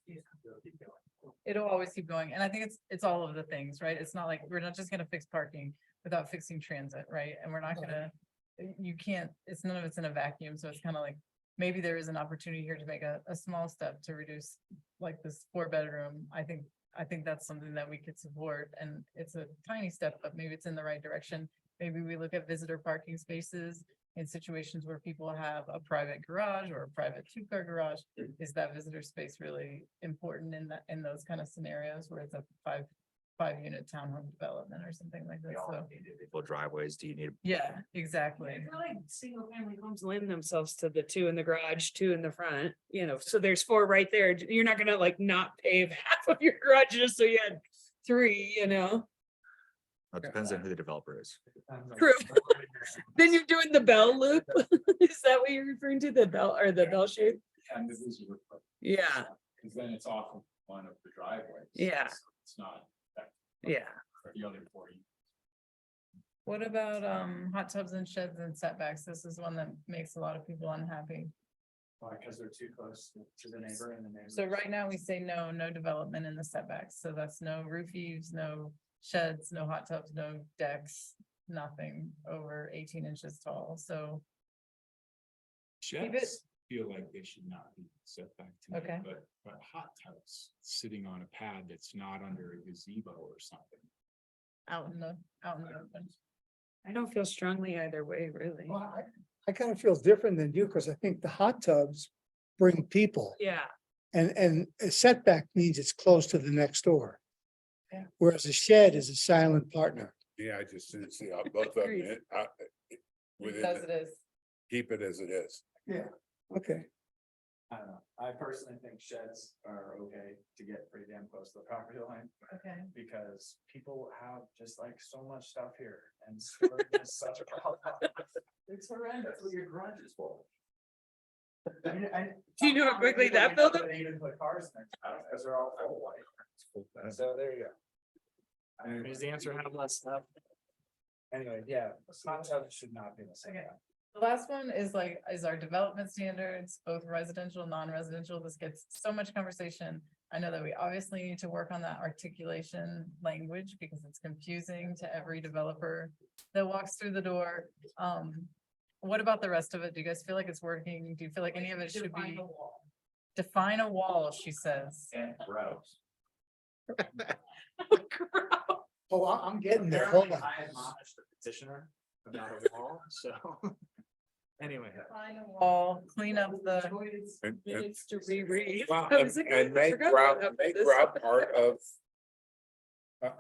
It'll always keep going. And I think it's all of the things, right? It's not like, we're not just gonna fix parking without fixing transit, right? And we're not gonna, you can't, it's none of it's in a vacuum. So it's kind of like, maybe there is an opportunity here to make a small step to reduce like this 4-bedroom. I think that's something that we could support, and it's a tiny step, but maybe it's in the right direction. Maybe we look at visitor parking spaces in situations where people have a private garage or a private 2-car garage. Is that visitor space really important in those kind of scenarios where it's a five unit townhome development or something like this? So, Individual driveways, do you need? yeah, exactly. I feel like single family homes lend themselves to the 2 in the garage, 2 in the front, so there's 4 right there. You're not gonna like not pave half of your garage just so you had 3. It depends on who the developer is. True. Then you're doing the bell loop. Is that what you're referring to? The bell or the bell shape? Yeah, Because then it's off of one of the driveways. Yeah. So it's not. yeah. For the other 40. What about hot tubs and sheds and setbacks? This is one that makes a lot of people unhappy. Why? Because they're too close to the neighbor and the neighbor. So right now we say no development in the setbacks. So that's no roof eaves, no sheds, no hot tubs, no decks, nothing over 18 inches tall. So Keep it- Sheds feel like they should not be set back to me, Okay. but hot tubs sitting on a pad that's not under a gazebo or something. out in the open. I don't feel strongly either way, really. well, I kind of feel different than you because I think the hot tubs bring people. Yeah, And a setback means it's close to the next door. Yeah. Whereas a shed is a silent partner. Yeah, I just didn't see how both of them. Agreed. Within As it is. keep it as it is. Yeah. Okay, I don't know. I personally think sheds are okay to get pretty damn close to the property line. Okay. Because people have just like so much stuff here and storage is such a problem. It's horrendous. That's what your garage is for. I mean, Do you know how quickly that built up? They even put cars next to it because they're all full white. So there you go. I mean, does the answer have less stuff? Anyway, yeah, hot tubs should not be the same. Okay. The last one is our development standards, both residential, non-residential. This gets so much conversation. I know that we obviously need to work on that articulation language because it's confusing to every developer that walks through the door. What about the rest of it? Do you guys feel like it's working? Do you feel like any of it should be? Define a wall, she says. Gross. oh, I'm getting there, hold on. I admonished the petitioner about a wall, so. Anyway. Define a wall, clean up the. And- minutes to reread. Well, I was like, I and make forgot grout, about make this. grout part of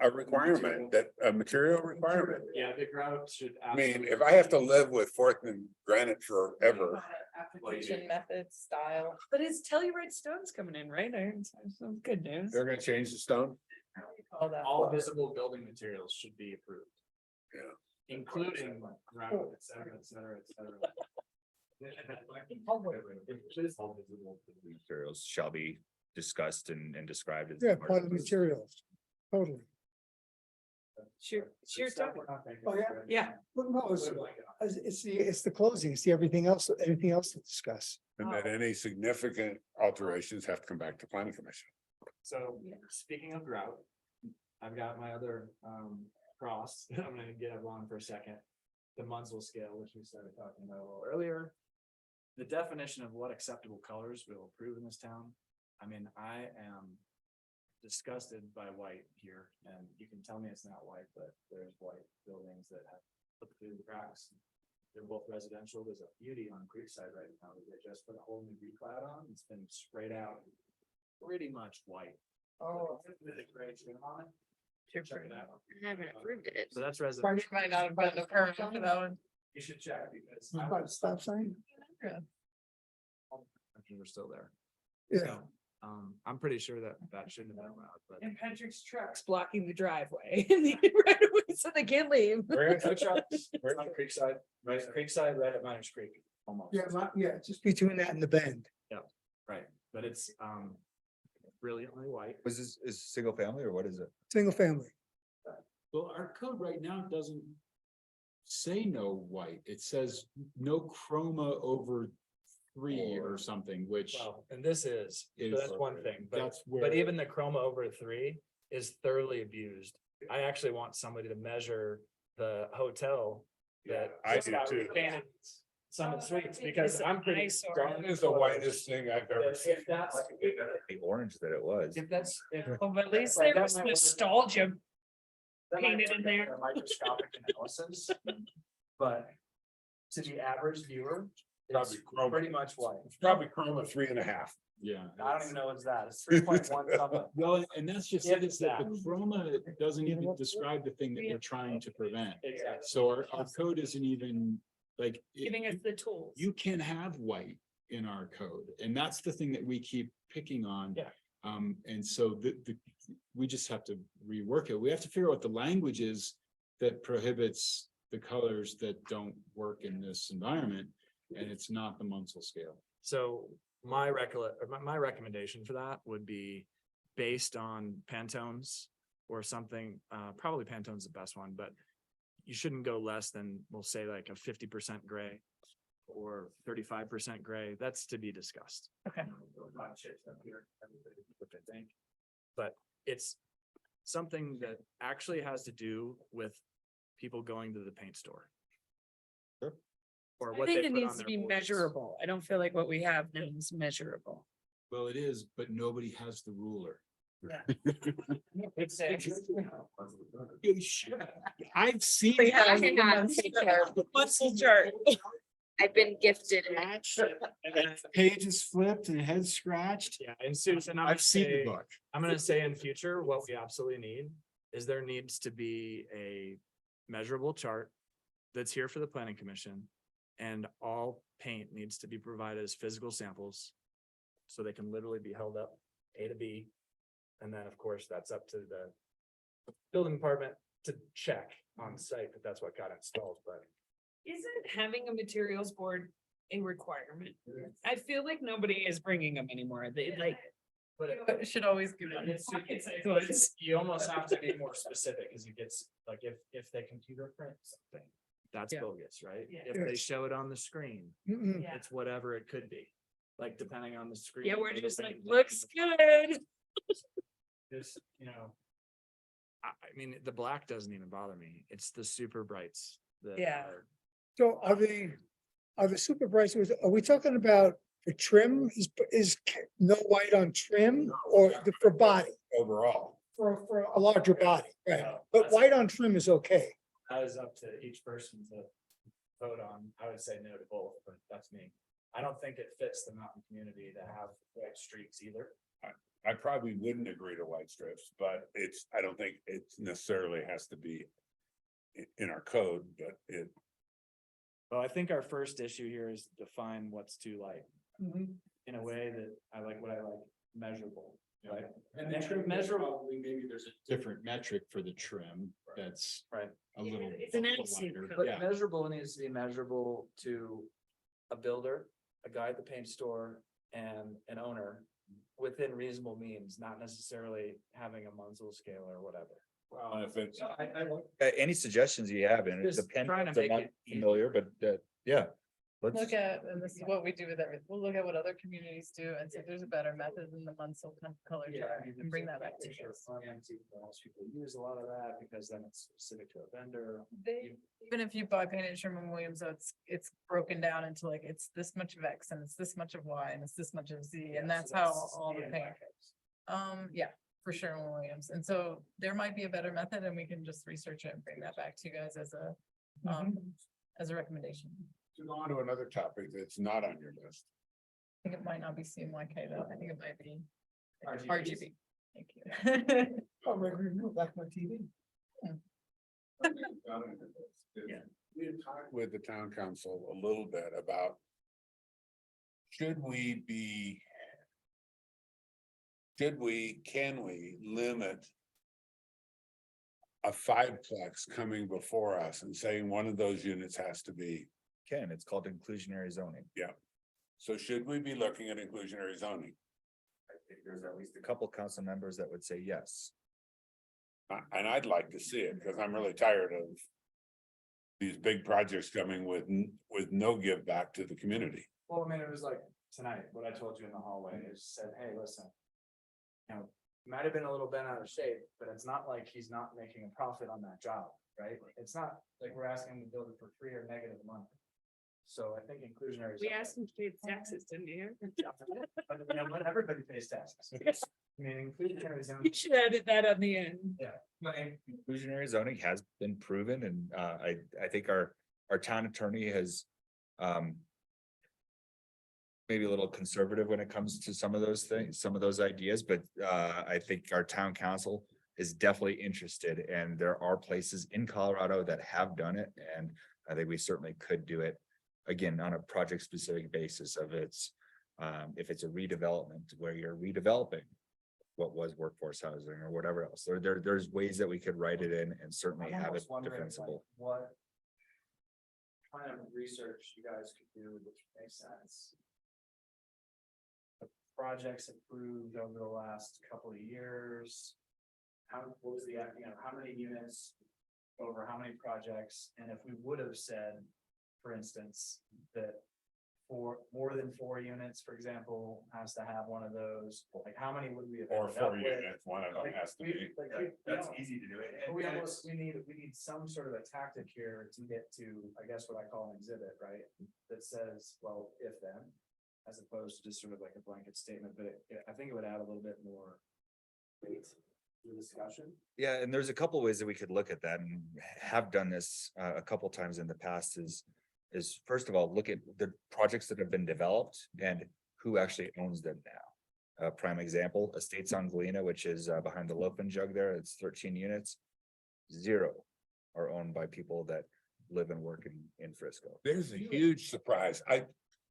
a requirement, that a material requirement. Yeah, the grout should. I mean, if I have to live with Fourth and Granite forever, Application method, style. But it's Telluride Stone's coming in, right? I heard some good news. they're gonna change the stone. All that. All visible building materials should be approved. Yeah. Including grout, et cetera, et cetera, et cetera. Materials shall be discussed and described. as Yeah, part of the materials, totally. Sure, sure. Oh, yeah. Yeah. Well, no, it's the closing, it's the everything else to discuss. And that any significant alterations have to come back to planning commission. So, speaking of drought, I've got my other cross, that I'm gonna get it on for a second. The Munsell scale, which we started talking about a little earlier. The definition of what acceptable colors we'll approve in this town. I mean, I am disgusted by white here, and you can tell me it's not white, but there's white buildings that have slipped through the cracks. They're both residential. There's a beauty on Creekside right now. They just put a whole new reclad on. It's been sprayed out pretty much white. Oh, really great trim on it. Check it out. I haven't approved it. So that's residential. Might not have gotten a permit for that one. You should check because. About stop sign? We're still there. Yeah. So, I'm pretty sure that that shouldn't have been allowed, but. And Patrick's truck's blocking the driveway right away, so they can't leave. We're in food trucks, we're on Creekside, right, Creekside, right at Miners Creek, almost. Yeah, just between that and the bend. Right, but it's, brilliantly white. Was this, is single family or what is it? Single family. Well, our code right now doesn't say no white. It says no chroma over 3 or something, which Well, and this is, so is, that's one thing, but, that's where. but even the chroma over 3 is thoroughly abused. I actually want somebody to measure the hotel that. I just do got too. repainted Summit Suites, because I'm pretty eyesore. darn. It is the whitest thing I've ever If seen. if that's, The orange that it was. if that's, if. Oh, but at least Like, there that was might work. nostalgia. that might Painted in work there. a Microscopic analysis, but to the average viewer, it's Probably chroma. pretty much white. It's probably chroma 3.5. Yeah. I don't even know what's that, it's 3.1 something. Well, and that's just If it, is that the that. chroma doesn't even describe the thing that we're trying to prevent. Exactly. So our code isn't even like. Giving us the tools. You can have white in our code, and that's the thing that we keep picking on. Yeah. And so we just have to rework it. We have to figure out what the language is that prohibits the colors that don't work in this environment, and it's not the Munsell scale. So my my recommendation for that would be based on Pantones or something, probably Pantone's the best one, but you shouldn't go less than, we'll say like a 50% gray or 35% gray. That's to be discussed. Okay. Which I think, but it's something that actually has to do with people going to the paint store. Sure. Or I what think they it put needs on to their be boards. measurable. I don't feel like what we have now is measurable. Well, it is, but nobody has the ruler. It's, You should. I've seen. We have Hang on, take care. Muscle chart. I've been gifted it. And then the page is flipped and head scratched. yeah, and Susan, I've seen the book. I'm gonna say in future, what we absolutely need is there needs to be a measurable chart that's here for the planning commission. And all paint needs to be provided as physical samples. So they can literally be held up A to B. And then, of course, that's up to the building department to check on site that that's what got installed, but. Isn't having a materials board a requirement? I feel like nobody is bringing them anymore. They like. But It should always give it. you almost have to be more specific, because it gets, like, if they computer print something, that's Yeah. bogus, right? Yeah. If they show it on the screen, Mm-mm. it's whatever it could be, like, depending on the screen. Yeah, we're or the just like, thing. looks good. Just, I mean, the black doesn't even bother me, it's the super brights that Yeah. are. So are the super bright ones, are we talking about the trim is no white on trim or for body, Overall, for a larger body, right? But white on trim is okay. That is up to each person to vote on. I would say no to both, but that's me. I don't think it fits the mountain community to have white streaks either. I probably wouldn't agree to white strips, but I don't think it necessarily has to be in our code, but it, Well, I think our first issue here is to define what's too light in a way that I like measurable, right? And Measurable. probably maybe there's a different metric for the trim that's Right. a little. It's an a little accent lighter. code. But Yeah. measurable needs to be measurable to a builder, a guy at the paint store, and an owner within reasonable means, not necessarily having a Munsell scale or whatever. well, if it's, Any suggestions you have, and it Just depends, trying to I'm make not it easy. familiar, but yeah. Let's, Look at, and this is what we do with everything, we'll look at what other communities do and see if there's a better method than the Munsell color chart and bring that back to you. Most people use a lot of that because then it's specific to a vendor. Even if you buy painted Sherwin-Williams, so it's broken down into like, it's this much of X and it's this much of Y and it's this much of Z, and that's how all the paint. Yeah, for Sherwin-Williams, and so there might be a better method and we can just research it and bring that back to you guys as a recommendation. to go on to another topic that's not on your list. I think it might not be CMYK though, I think it might be RGB. RGB. Thank you. Oh, back my TV. Yeah. We had talked with the town council a little bit about. Can we limit? A fiveplex coming before us and saying one of those units has to be, It's called inclusionary zoning. so should we be looking at inclusionary zoning? I think there's at least a couple council members that would say yes. And I'd like to see it, because I'm really tired of. These big projects coming with no give back to the community. Well, I mean, it was like tonight, what I told you in the hallway is said, hey, listen. You know, might have been a little bent out of shape, but it's not like he's not making a profit on that job, right? It's not like we're asking him to build it for free or negative money. So I think inclusionary. We asked him to pay the taxes, didn't you? But you know what, everybody pays taxes. I mean, inclusionary zone. You should edit that on the end. Yeah. But Inclusionary zoning has been proven and I think our town attorney has maybe a little conservative when it comes to some of those things, some of those ideas, but I think our town council is definitely interested, and there are places in Colorado that have done it, and I think we certainly could do it again on a project specific basis of its if it's a redevelopment where you're redeveloping what was workforce housing or whatever else. There's ways that we could write it in and certainly I'm have it almost wondering, like, defensible. what kind of research you guys could do, which makes sense. The projects approved over the last couple of years. What was the, you know, how many units over how many projects? And if we would have said, for instance, that for more than 4 units, for example, has to have one of those, like how many would we have? Or ended up 4 with? units, one of them Like, has to we- be. like, we- That's you know, easy to do it. but we almost, we need some sort of a tactic here to get to, I guess, what I call an exhibit, right? That says, well, if then, as opposed to just sort of like a blanket statement, but I think it would add a little bit more weight to the discussion. Yeah, and there's a couple ways that we could look at that and have done this a couple times in the past is first of all, look at the projects that have been developed and who actually owns them now. Prime example, Estates on Galena, which is behind the Loaf and Jug there, it's 13 units. 0 are owned by people that live and work in Frisco. There's a huge surprise. I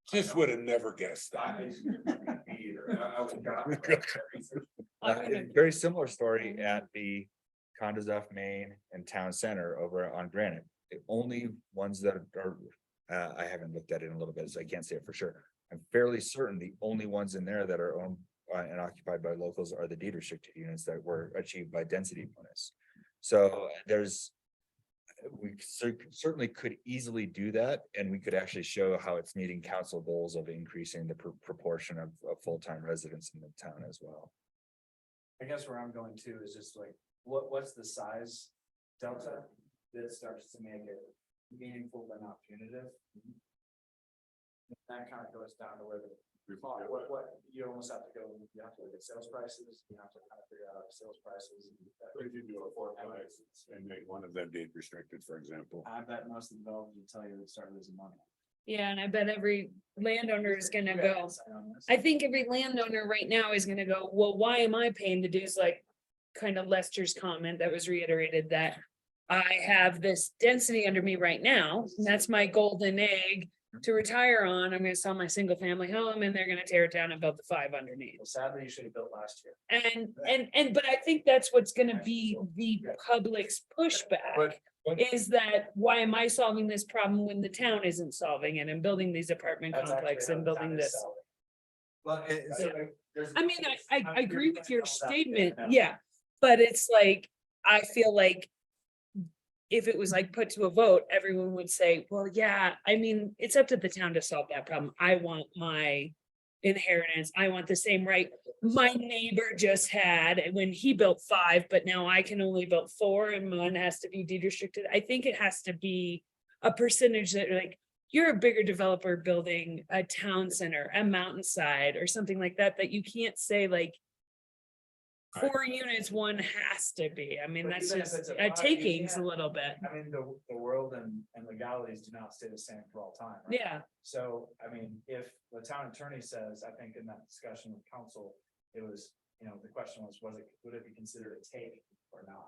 just would have never guessed that. Very similar story at the Condos off Main and Town Center over on Granite. The only ones that are, I haven't looked at it in a little bit, so I can't say it for sure. I'm fairly certain the only ones in there that are owned and occupied by locals are the deed restricted units that were achieved by density bonus. So we certainly could easily do that, and we could actually show how it's meeting council goals of increasing the proportion of full-time residents in the town as well. I guess where I'm going to is just like, what's the size delta that starts to make it meaningful but not punitive? That kind of goes down to where the, what, you almost have to go, you have to look at sales prices, you have to kind of figure out sales prices. If you do a 4-plex and make one of them deed restricted, for example. I bet most of the developers will tell you they start losing money. Yeah, and I bet every landowner is gonna go. I think every landowner right now is gonna go, well, why am I paying the dues? Like kind of Lester's comment that was reiterated that I have this density under me right now, and that's my golden egg to retire on. I'm gonna sell my single family home and they're gonna tear it down and build the 5 underneath. Well, sadly, you should have built last year. But I think that's what's gonna be the public's pushback. Is that, why am I solving this problem when the town isn't solving it and building these apartment That's actually complex how and the town building is this? selling. Well, I mean, I agree with your statement, now. yeah, but it's like, I feel like. If it was like put to a vote, everyone would say, well, yeah, I mean, it's up to the town to solve that problem. I want my inheritance. I want the same right my neighbor just had when he built 5, but now I can only build 4 and one has to be deed restricted. I think it has to be a percentage that like, you're a bigger developer building a town center, a mountainside or something like that, that you can't say like 4 units, one has to be. I mean, But that's even if just it's a a lot, takings a yeah. little bit. I mean, the world and legalities do not stay the same for all time. right? Yeah, So, I mean, if the town attorney says, I think in that discussion with council, it was, you know, the question was would it be considered a take or not?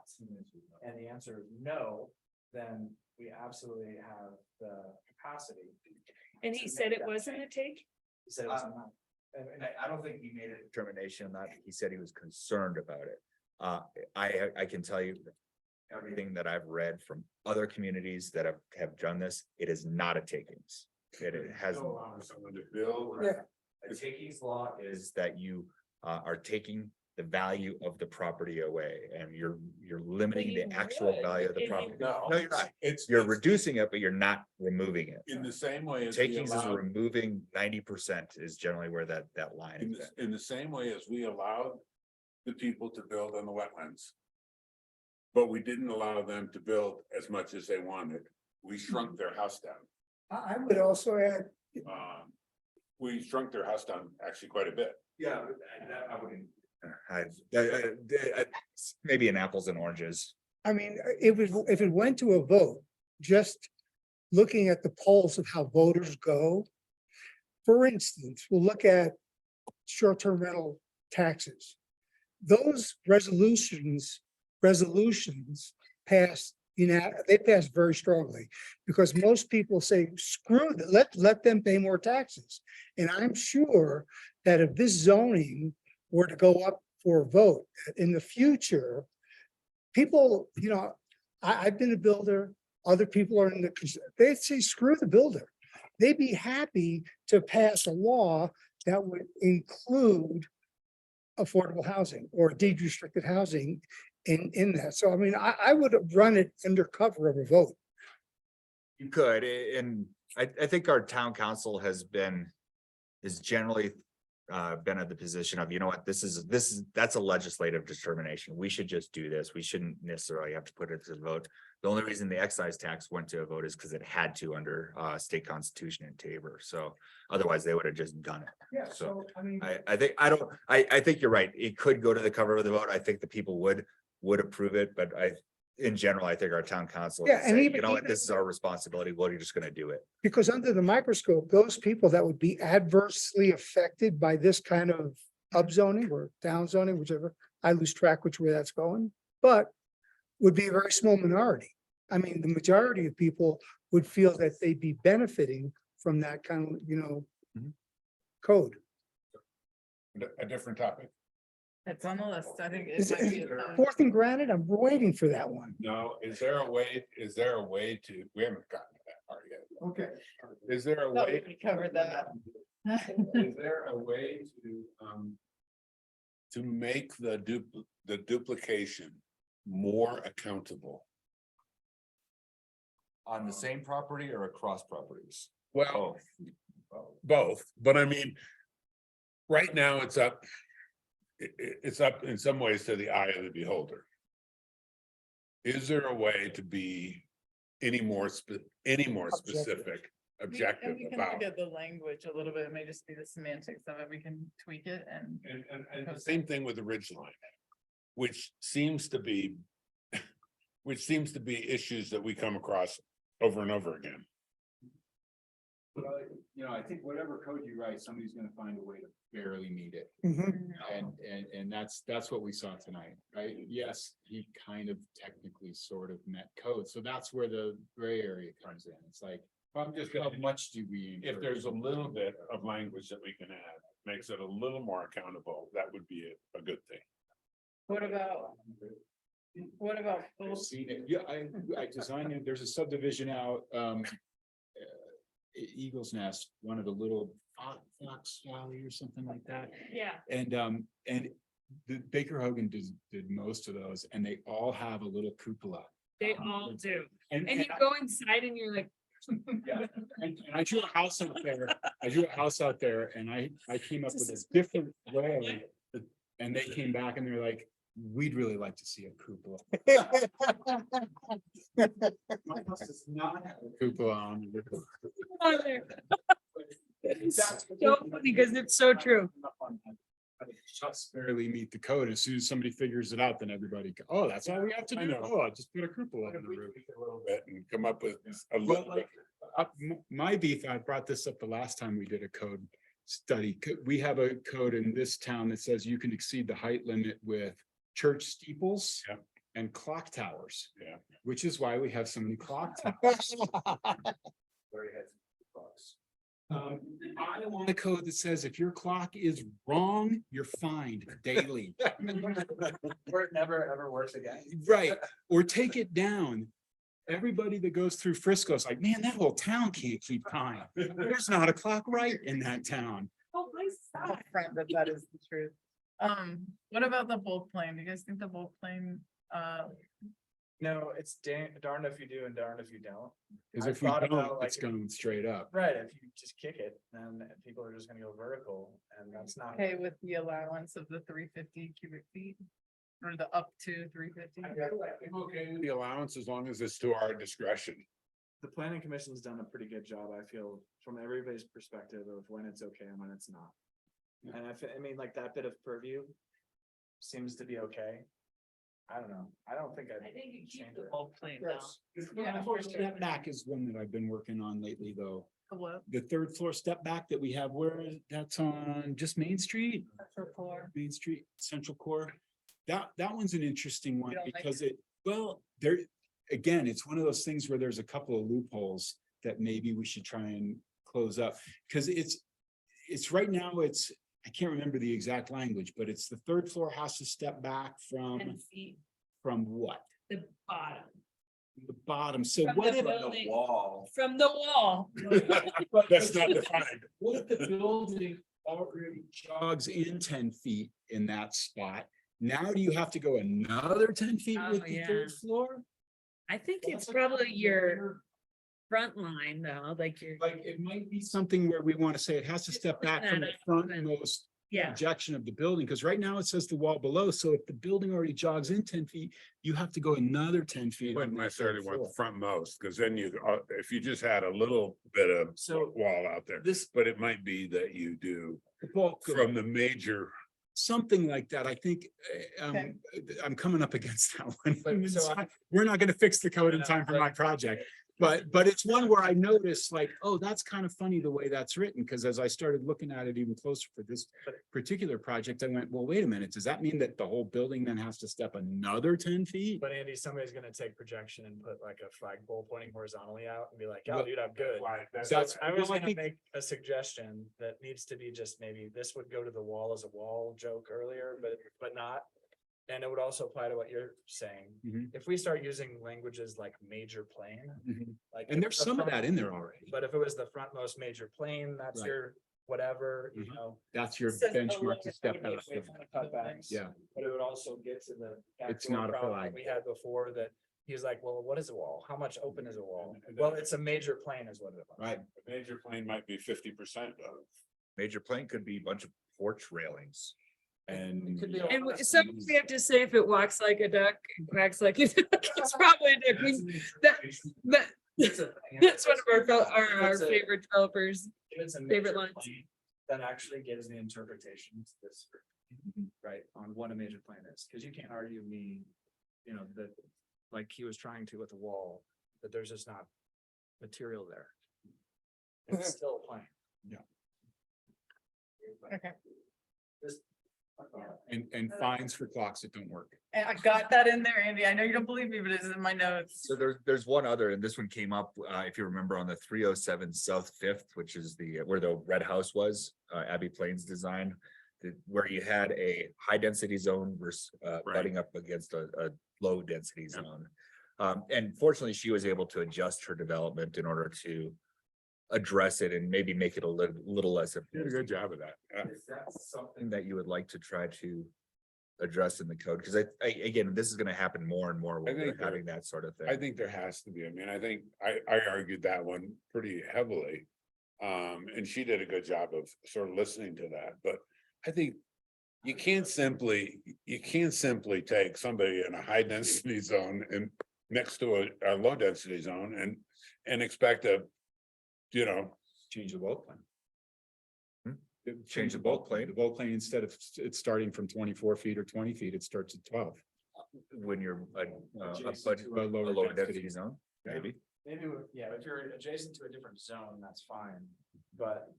And the answer is no, then we absolutely have the capacity. And he to said make it that wasn't a change. take? He said it was not. And I don't think he made a determination on that. He said he was concerned about it. I can tell you everything that I've read from other communities that have done this, it is not a takings. It has. Allowing someone to build. Yeah. A takings law is that you are taking the value of the property away and you're limiting you the actual would value of the if you- property. No, No, you're not. It's. You're it's reducing it, but you're not removing it. In the same way as we Takings is allow, removing 90% is generally where that line in is. in the same way as we allowed the people to build on the wetlands. But we didn't allow them to build as much as they wanted. We shrunk their house down. I would also add, We shrunk their house down actually quite a bit. Yeah, I wouldn't. Maybe in apples and oranges. I mean, it was, if it went to a vote, just looking at the polls of how voters go. For instance, we'll look at short-term rental taxes. Those resolutions passed, they passed very strongly. Because most people say, screw that, let them pay more taxes. And I'm sure that if this zoning were to go up for a vote in the future, people, I've been a builder, other people are in the, they'd say, screw the builder. They'd be happy to pass a law that would include affordable housing or deed restricted housing in that. So I mean, I would have run it under cover of a vote. You could, and I think our town council has generally been at the position of, you know what, that's a legislative determination. We should just do this. We shouldn't necessarily have to put it to the vote. The only reason the excise tax went to a vote is because it had to under state constitution in Tabor. So otherwise they would have just done it. Yeah, So, I mean. I think you're right. It could go to the cover of the vote. I think the people would approve it, but in general, I think our town council. Yeah, would and say, even- you know what, even- this is our responsibility. Well, you're just gonna do it. Because under the microscope, those people that would be adversely affected by this kind of upzoning or downzoning, whichever, I lose track which way that's going, but would be a very small minority. I mean, the majority of people would feel that they'd be benefiting from that kind of, code. A different topic. It's on the list. I think. Is it might be it a- Fourth and Granite? I'm waiting for that one. No, is there a way to, we haven't gotten to that part yet. Okay. Is there a Thought way? we covered that. Is there a way to make the duplication more accountable? On the same property or across properties? Well, both, but I mean, right now it's up. It's up in some ways to the eye of the beholder. Is there a way to be any more specific, And objective we can about? look at the language a little bit. It may just be the semantics of it. We can tweak it and. And the same thing with the ridge line, which seems to be issues that we come across over and over again. Well, I think whatever code you write, somebody's gonna find a way to barely meet it. Mhm. And that's what we saw tonight, right? Yes, he kind of technically sort of met code, so that's where the gray area comes in. It's like, I'm just how gonna, much do we? if there's a little bit of language that we can add, makes it a little more accountable, that would be a good thing. What about I've both? seen it. Yeah, I designed it. There's a subdivision out, Eagles Nest, one of the little Fox Valley or something like that. Yeah. And the Baker Hogan did most of those and they all have a little cupola. They all do. And And you go inside and you're like, and I drew a house out there. And I came up with a different way. And they came back and they're like, we'd really like to see a cupola. My house does not have a cupola on it. on there. It's so funny because it's so true. Just barely meet the code. As soon as somebody figures it out, then everybody, oh, that's all we have to I do. know. Oh, just put a cupola on If the we roof. tweak it a little bit and come up with a Well, little like, bit. my beef, I brought this up the last time we did a code. study. We have a code in this town that says you can exceed the height limit with church steeples. Yeah. And clock towers. Yeah. Which is why we have so many clock towers. I want a code that says if your clock is wrong, you're fined daily. Or it never ever works again. Right, or take it down. Everybody that goes through Frisco is like, man, that whole town can't keep time. There's not a clock right in that town. Oh, my friend, that is the truth. What about the bulk plane? Do you guys think the bulk plane, No, it's darned if you do and darned if you don't. Because I if we thought about, don't, like, it's going straight up. Right, if you just kick it, then people are just gonna go vertical and that's not. okay with the allowance of the 350 cubic feet? Or the up to 350? I'm okay with the allowance as long as it's to our discretion. The planning commission's done a pretty good job, I feel, from everybody's perspective of when it's okay and when it's not. And I mean, like that bit of purview seems to be okay. I don't know, I don't think I. think you keep the bulk plane Yeah, step back is one that I've been working on lately, though. What? The third floor step back that we have, that's on just Main Street, Main Street, Central Core. That one's an interesting one You don't like because again, it's one of those things where there's a couple of loopholes that maybe we should try and close up. Cause it's right now, I can't remember the exact language, but it's the third floor has to step back from what? The bottom. The bottom. So From what the if? building. Wall. From the wall. That's not defined. What if the building already jogs in 10 feet in that spot? Now do you have to go another 10 feet Oh, with the yeah. third floor? I think it's probably your front line though, like your, Like, it might be something where we want to say it has to step back from the frontmost yeah. projection of the building, because right now it says the wall below. So if the building already jogs in 10 feet, you have to go another 10 feet. Wouldn't on that necessarily third want floor. frontmost, because then if you just had a little bit of So wall out there, this, but it might be that you do The bulk of- from the major. Something like that. I think, Okay. I'm coming up against that one. But so We're not gonna fix the code in Yeah, time for but- my project. But it's one where I noticed like, oh, that's kind of funny the way that's written, because as I started looking at it even closer for this particular project, I went, well, wait a minute, does that mean that the whole building then has to step another 10 feet? but Andy, somebody's gonna take projection and put like a flagpole pointing horizontally out and be like, oh, Well, dude, I'm good. That's, I was well, I gonna think, make a suggestion that needs to be just maybe this would go to the wall as a wall joke earlier, but not. And it would also apply to what you're saying. Mhm. If we start using languages like major plane, Mhm. like. and there's the some of front- that in there already. But if it was the frontmost major plane, that's Right. your whatever, you Mhm. know. That's your Says below benchmark to step Away out. from the cutbacks. Yeah. But it would also get to the. It's backdoor not a problem flag. We had before that, he's like, well, what is a wall? How much open is a wall? Well, it's a major plane is what it was. Right. A major plane might be 50% of. Major plane could be a bunch of porch railings. It could be a And lot of so things. we have to say if it walks like a duck, it quacks like a duck, it's probably a duck. That, It's a- that's one of our It's a- favorite developers. If it's a favorite major lines. plane, that actually gives the interpretation to this, right, on what a major plane is, because you can't argue me, you know, that, like he was trying to with the wall, that there's just not material there. It's still a plane. Okay, And fines for clocks that don't work. and I got that in there, Andy. I know you don't believe me, but it's in my notes. So there's one other, and this one came up, if you remember, on the 307 South Fifth, which is where the red house was, Abbey Plains design. Where you had a high density zone versus butting up against a low density zone. And fortunately, she was able to adjust her development in order to address it and maybe make it a little less. You did a good job of that. Yeah. Is that something that you would like to try to address in the code? Because again, this is gonna happen more and more when I think we're having that sort of thing. I think there has to be. I mean, I think I argued that one pretty heavily. And she did a good job of sort of listening to that, but I think you can't simply take somebody in a high density zone and next to a low density zone and expect a, you know, Change the bulk plane. Change the bulk plane. The bulk plane, instead of it's starting from 24 feet or 20 feet, it starts at 12. When you're Adjacent to a lower lower density. density zone, maybe. Maybe, yeah, if you're adjacent to a different zone, that's fine, but.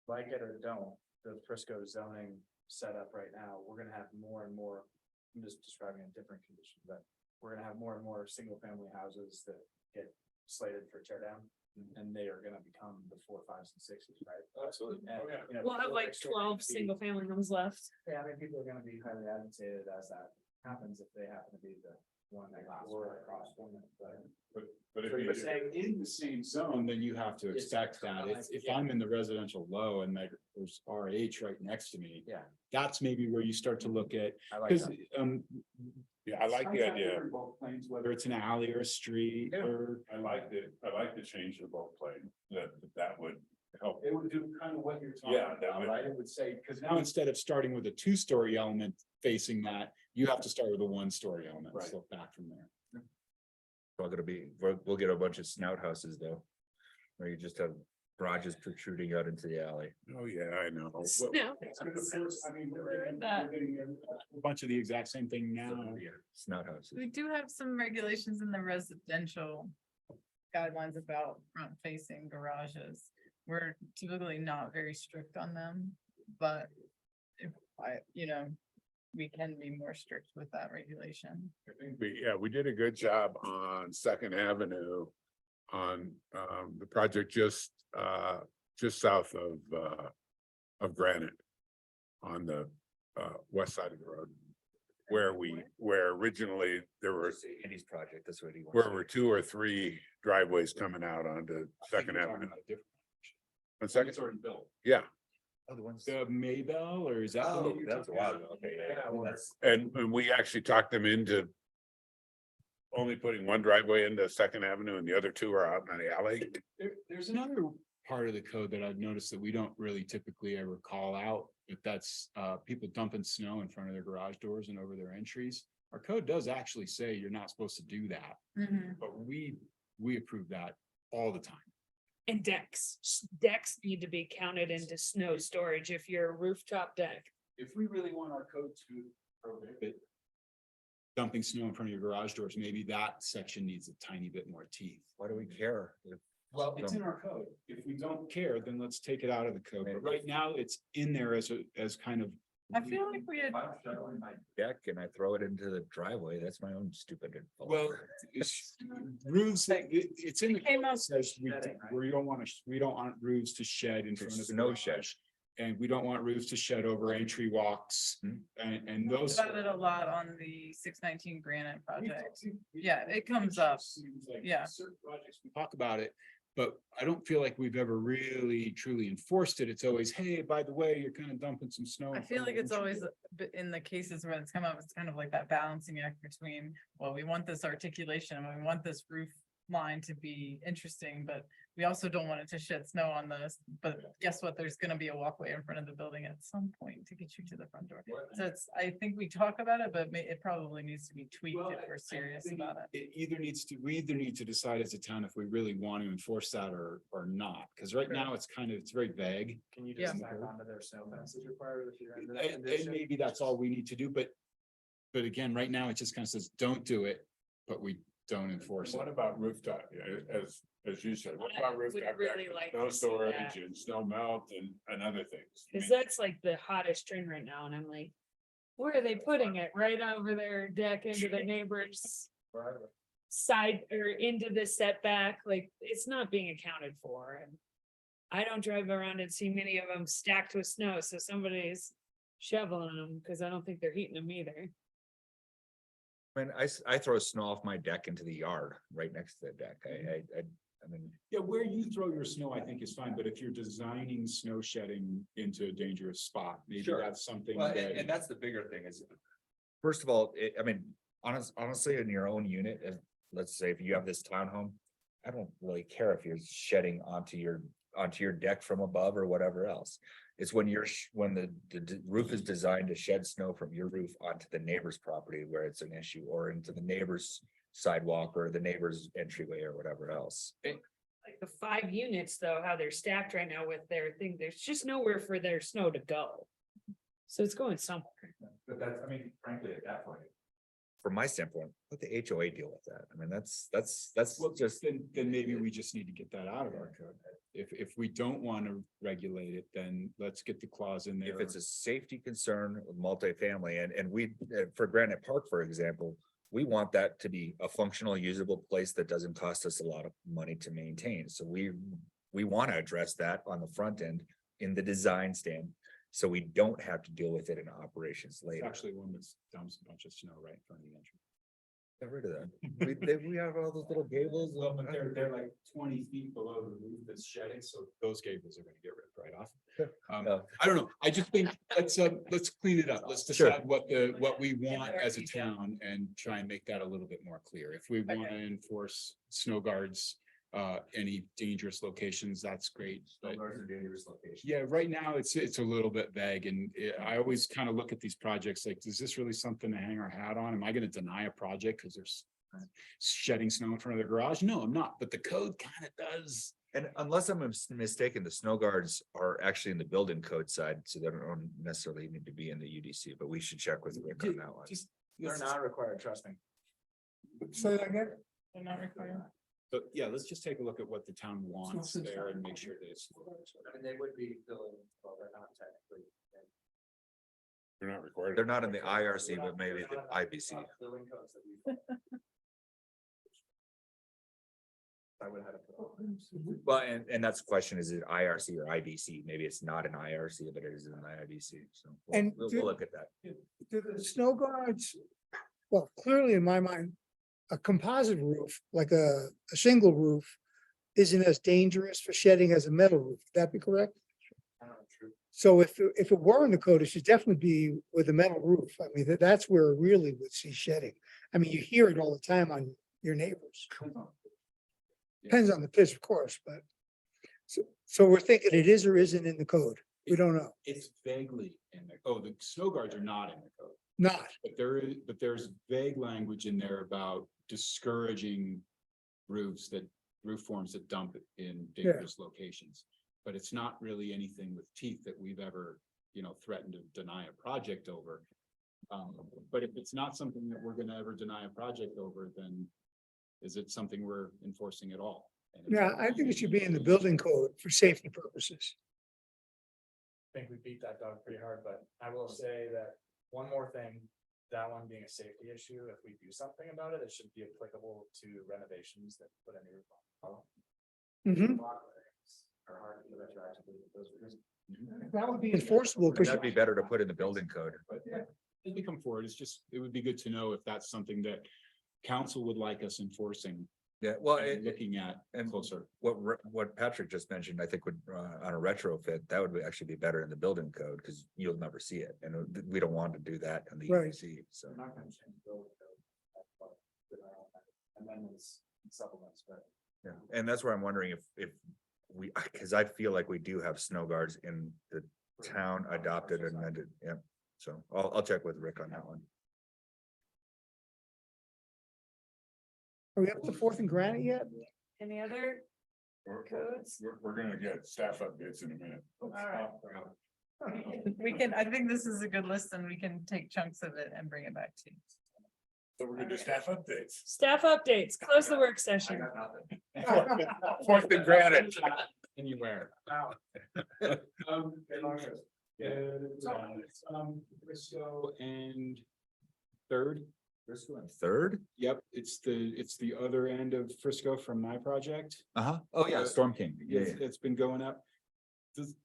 like it or don't, the Frisco zoning setup right now, we're gonna have more and more, I'm just describing a different condition, but we're gonna have more and more single-family houses that get slated for tear down, and they are gonna become the 4, 5s, and 6s, right? Absolutely. And, you know, We'll have people like next door are 12 gonna be- single family homes left. Yeah, I mean, people are gonna be highly agitated as that happens if they happen to be the one that last right across from it, but. But if So you, you're saying in the same zone, then you have to It's expect that. If I'm in the residential low and there's RH right next to me. Yeah. That's maybe where you start to look at, I like because, that. yeah, I like the idea. whether it's an alley or a street Yeah. or. I like the change to the bulk plane, that would help. It would do kind of what you're talking Yeah, that about, would- right? It would say, because now instead of starting with a 2-story element facing that, you have to start with a 1-story element, Right. so back from there. Well, gonna be, we'll get a bunch of snout houses though. Where you just have garages protruding out into the alley. Oh, yeah, I know. No. I mean, we're getting a bunch of the exact same thing now. Snout houses. We do have some regulations in the residential guidelines about front facing garages. We're typically not very strict on them, but if we can be more strict with that regulation. I think we did a good job on Second Avenue on the project just south of Granite on the west side of the road. Where originally there were, Andy's project, that's what he wants. where were 2 or 3 driveways coming out onto Second Avenue. On Second, It's already built. yeah, Oh, the ones. The Maybell, or is that? the Oh, one you're that was a talking while about? ago, okay, yeah, Yeah, well, that's- and we actually talked them into only putting 1 driveway into Second Avenue and the other 2 are out in the alley. There's another part of the code that I've noticed that we don't really typically ever call out, but that's people dumping snow in front of their garage doors and over their entries. Our code does actually say you're not supposed to do that, but we approve that all the time. And decks need to be counted into snow storage if you're a rooftop deck. If we really want our code to prohibit dumping snow in front of your garage doors, maybe that section needs a tiny bit more teeth. Why do we care? Well, it's in our code. If we don't care, then let's take it out of the code. But right now, it's in there as kind of. I feel like we had, My deck and I throw it into the driveway, that's my own stupid. fault. Well, it's roofs, it's in the Came code out that says we don't want roofs to shed in front of the Snow shed. garage. And we don't want roofs to shed over entry walks and those. about it a lot on the 619 Granite project. Yeah, it comes up. Seems like Yeah. certain projects, we talk about it, but I don't feel like we've ever really truly enforced it. It's always, hey, by the way, you're kind of dumping some snow. I in feel front like of it's the always, in the cases where it's come up, it's kind of like that balancing act between, well, we want this articulation, and we want this roof line to be interesting, but we also don't want it to shed snow on this, but guess what? There's gonna be a walkway in front of the building at some point to get you to the front door. So it's, I think we talk about it, but it probably needs to be tweaked Well, if we're serious think about it. we either need to decide as a town if we really want to enforce that or not, because right now it's very vague. Can you Yeah. just tack onto their snow fences required if you're under that And condition? maybe that's all we need to do, but again, right now it just kind of says, don't do it, but we don't enforce What it. about rooftop, as you said, what about I would rooftop really deck, like snow to see storage that. and snow melt and other things? I Cause mean, that's like the hottest trend right now, and I'm like, where are they putting it? Right over their deck into the neighbor's side or into the setback, like, it's not being accounted for, and I don't drive around and see many of them stacked with snow, so somebody's shoveling them, cause I don't think they're heating them either. When I throw snow off my deck into the yard right next to the deck. I mean, Yeah, where you throw your snow, I think is fine, but if you're designing snow shedding into a dangerous spot, maybe Sure. that's something well, that. and that's the bigger thing is, first of all, I mean, honestly, in your own unit, let's say if you have this townhome, I don't really care if you're shedding onto your deck from above or whatever else. It's when when the roof is designed to shed snow from your roof onto the neighbor's property where it's an issue, or into the neighbor's sidewalk or the neighbor's entryway or whatever else. Like the 5 units though, how they're stacked right now with their thing, there's just nowhere for their snow to go. So it's going somewhere. But that's, I mean, frankly, at that point, from my standpoint, let the HOA deal with that. I mean, that's Well, just, then maybe we just need to get that out of our code. If we don't want to regulate it, then let's get the clause in there. if it's a safety concern with multifamily and we, for Granite Park, for example, we want that to be a functional, usable place that doesn't cost us a lot of money to maintain. So we want to address that on the front end in the design stand. So we don't have to deal with it in operations It's later. actually one that dumps a bunch of snow right in front of the entrance. Get rid of that. We have all those little gables. Well, but they're like 20 feet below the roof that's shedding, so those gables are gonna get ripped right off. I don't know, I just think, let's clean it up, let's Sure. decide what we want as a town and try and make that a little bit more clear. If we want to enforce snow guards, any dangerous locations, that's great, but dangerous location. yeah, right now it's a little bit vague and I always kind of look at these projects like, is this really something to hang our hat on? Am I gonna deny a project because there's shedding snow in front of the garage? No, I'm not, but the code kind of does. And unless I'm mistaken, the snow guards are actually in the building code side, so they don't necessarily need to be in the UDC, but we should check with Rick on that one. Just, They're not required, trust me. So I get, They're not required. but yeah, let's just take a look at what the town wants there and make sure that it's. I mean, they would be building, well, they're not technically. They're not required. They're not in the IRC, but maybe the IBC. Building codes that we. I would have to. put on. Well, and that's the question, is it IRC or IBC? Maybe it's not an IRC, but it is an IBC, so And we'll look at that. do the snow guards, well, clearly in my mind, a composite roof, like a shingle roof, isn't as dangerous for shedding as a metal roof. Would that be correct? So if it were in the code, it should definitely be with a metal roof. I mean, that's where it really would see shedding. I mean, you hear it all the time on your neighbors. Depends on the pitch, of course, but so we're thinking it is or isn't in the code. We don't know. It's vaguely in the, oh, the snow guards are not in the code. Not. But there's vague language in there about discouraging roof forms that dump in dangerous locations. But it's not really anything with teeth that we've ever, threatened to deny a project over. But if it's not something that we're gonna ever deny a project over, then is it something we're enforcing at all? And if- Yeah, I think it should be in the building code for safety purposes. I think we beat that dog pretty hard, but I will say that one more thing, that one being a safety issue, if we do something about it, it should be applicable to renovations that put a new roof on. Mhm. Are hard to retroactively with those reasons. That would be enforceable because That'd be better to put in the building code. But yeah, as we come forward, it would be good to know if that's something that council would like us enforcing Yeah, well, and looking at and closer. what Patrick just mentioned, I think would, on a retrofit, that would actually be better in the building code, because you'll never see it, and we don't want to do that in the Right. UDC, so. We're not gonna change the building code. That's what- amendments and supplements, but. Yeah, and that's where I'm wondering if we, because I feel like we do have snow guards in the town adopted and amended, yeah. So I'll check with Rick on that one. are we up to Fourth and Granite yet? Any other codes? We're gonna get staff updates in a minute. All right. We can, I think this is a good list and we can take chunks of it and bring it back to you. So we're gonna do staff updates. Staff updates, close the work session. Fourth and Granite. Anywhere. Frisco and Third. Frisco and Third? Yep, it's the other end of Frisco from my project. Uh-huh, oh yeah, Storm King, yeah, yeah. It's been going up.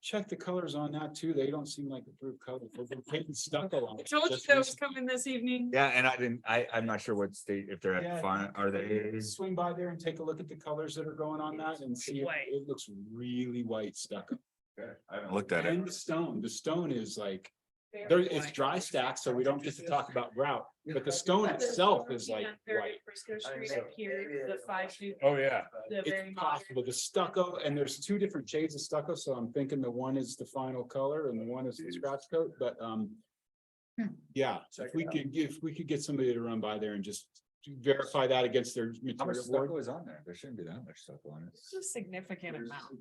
Check the colors on that too. They don't seem like approved colors. They've been painting stucco on I it. told you just that was recently. coming this evening. Yeah, and I'm not sure what state, if they're Yeah. at fine, are they? Swing by there and take a look at the colors that are going on that and see if White. it looks really white stucco. I haven't looked at And it. the stone is like, it's dry stacked, so we don't get to talk about grout, but the stone itself is like white. Frisco Street up here, the 5-2. Oh, yeah. The very It's possible, the stucco, and there's two different shades of stucco, so I'm thinking the one is the final color and the one is the scratch coat, but, yeah, if we could get somebody to run by there and just verify that against their How much material stucco board. is on there? There shouldn't be that much stucco on it. It's a significant amount.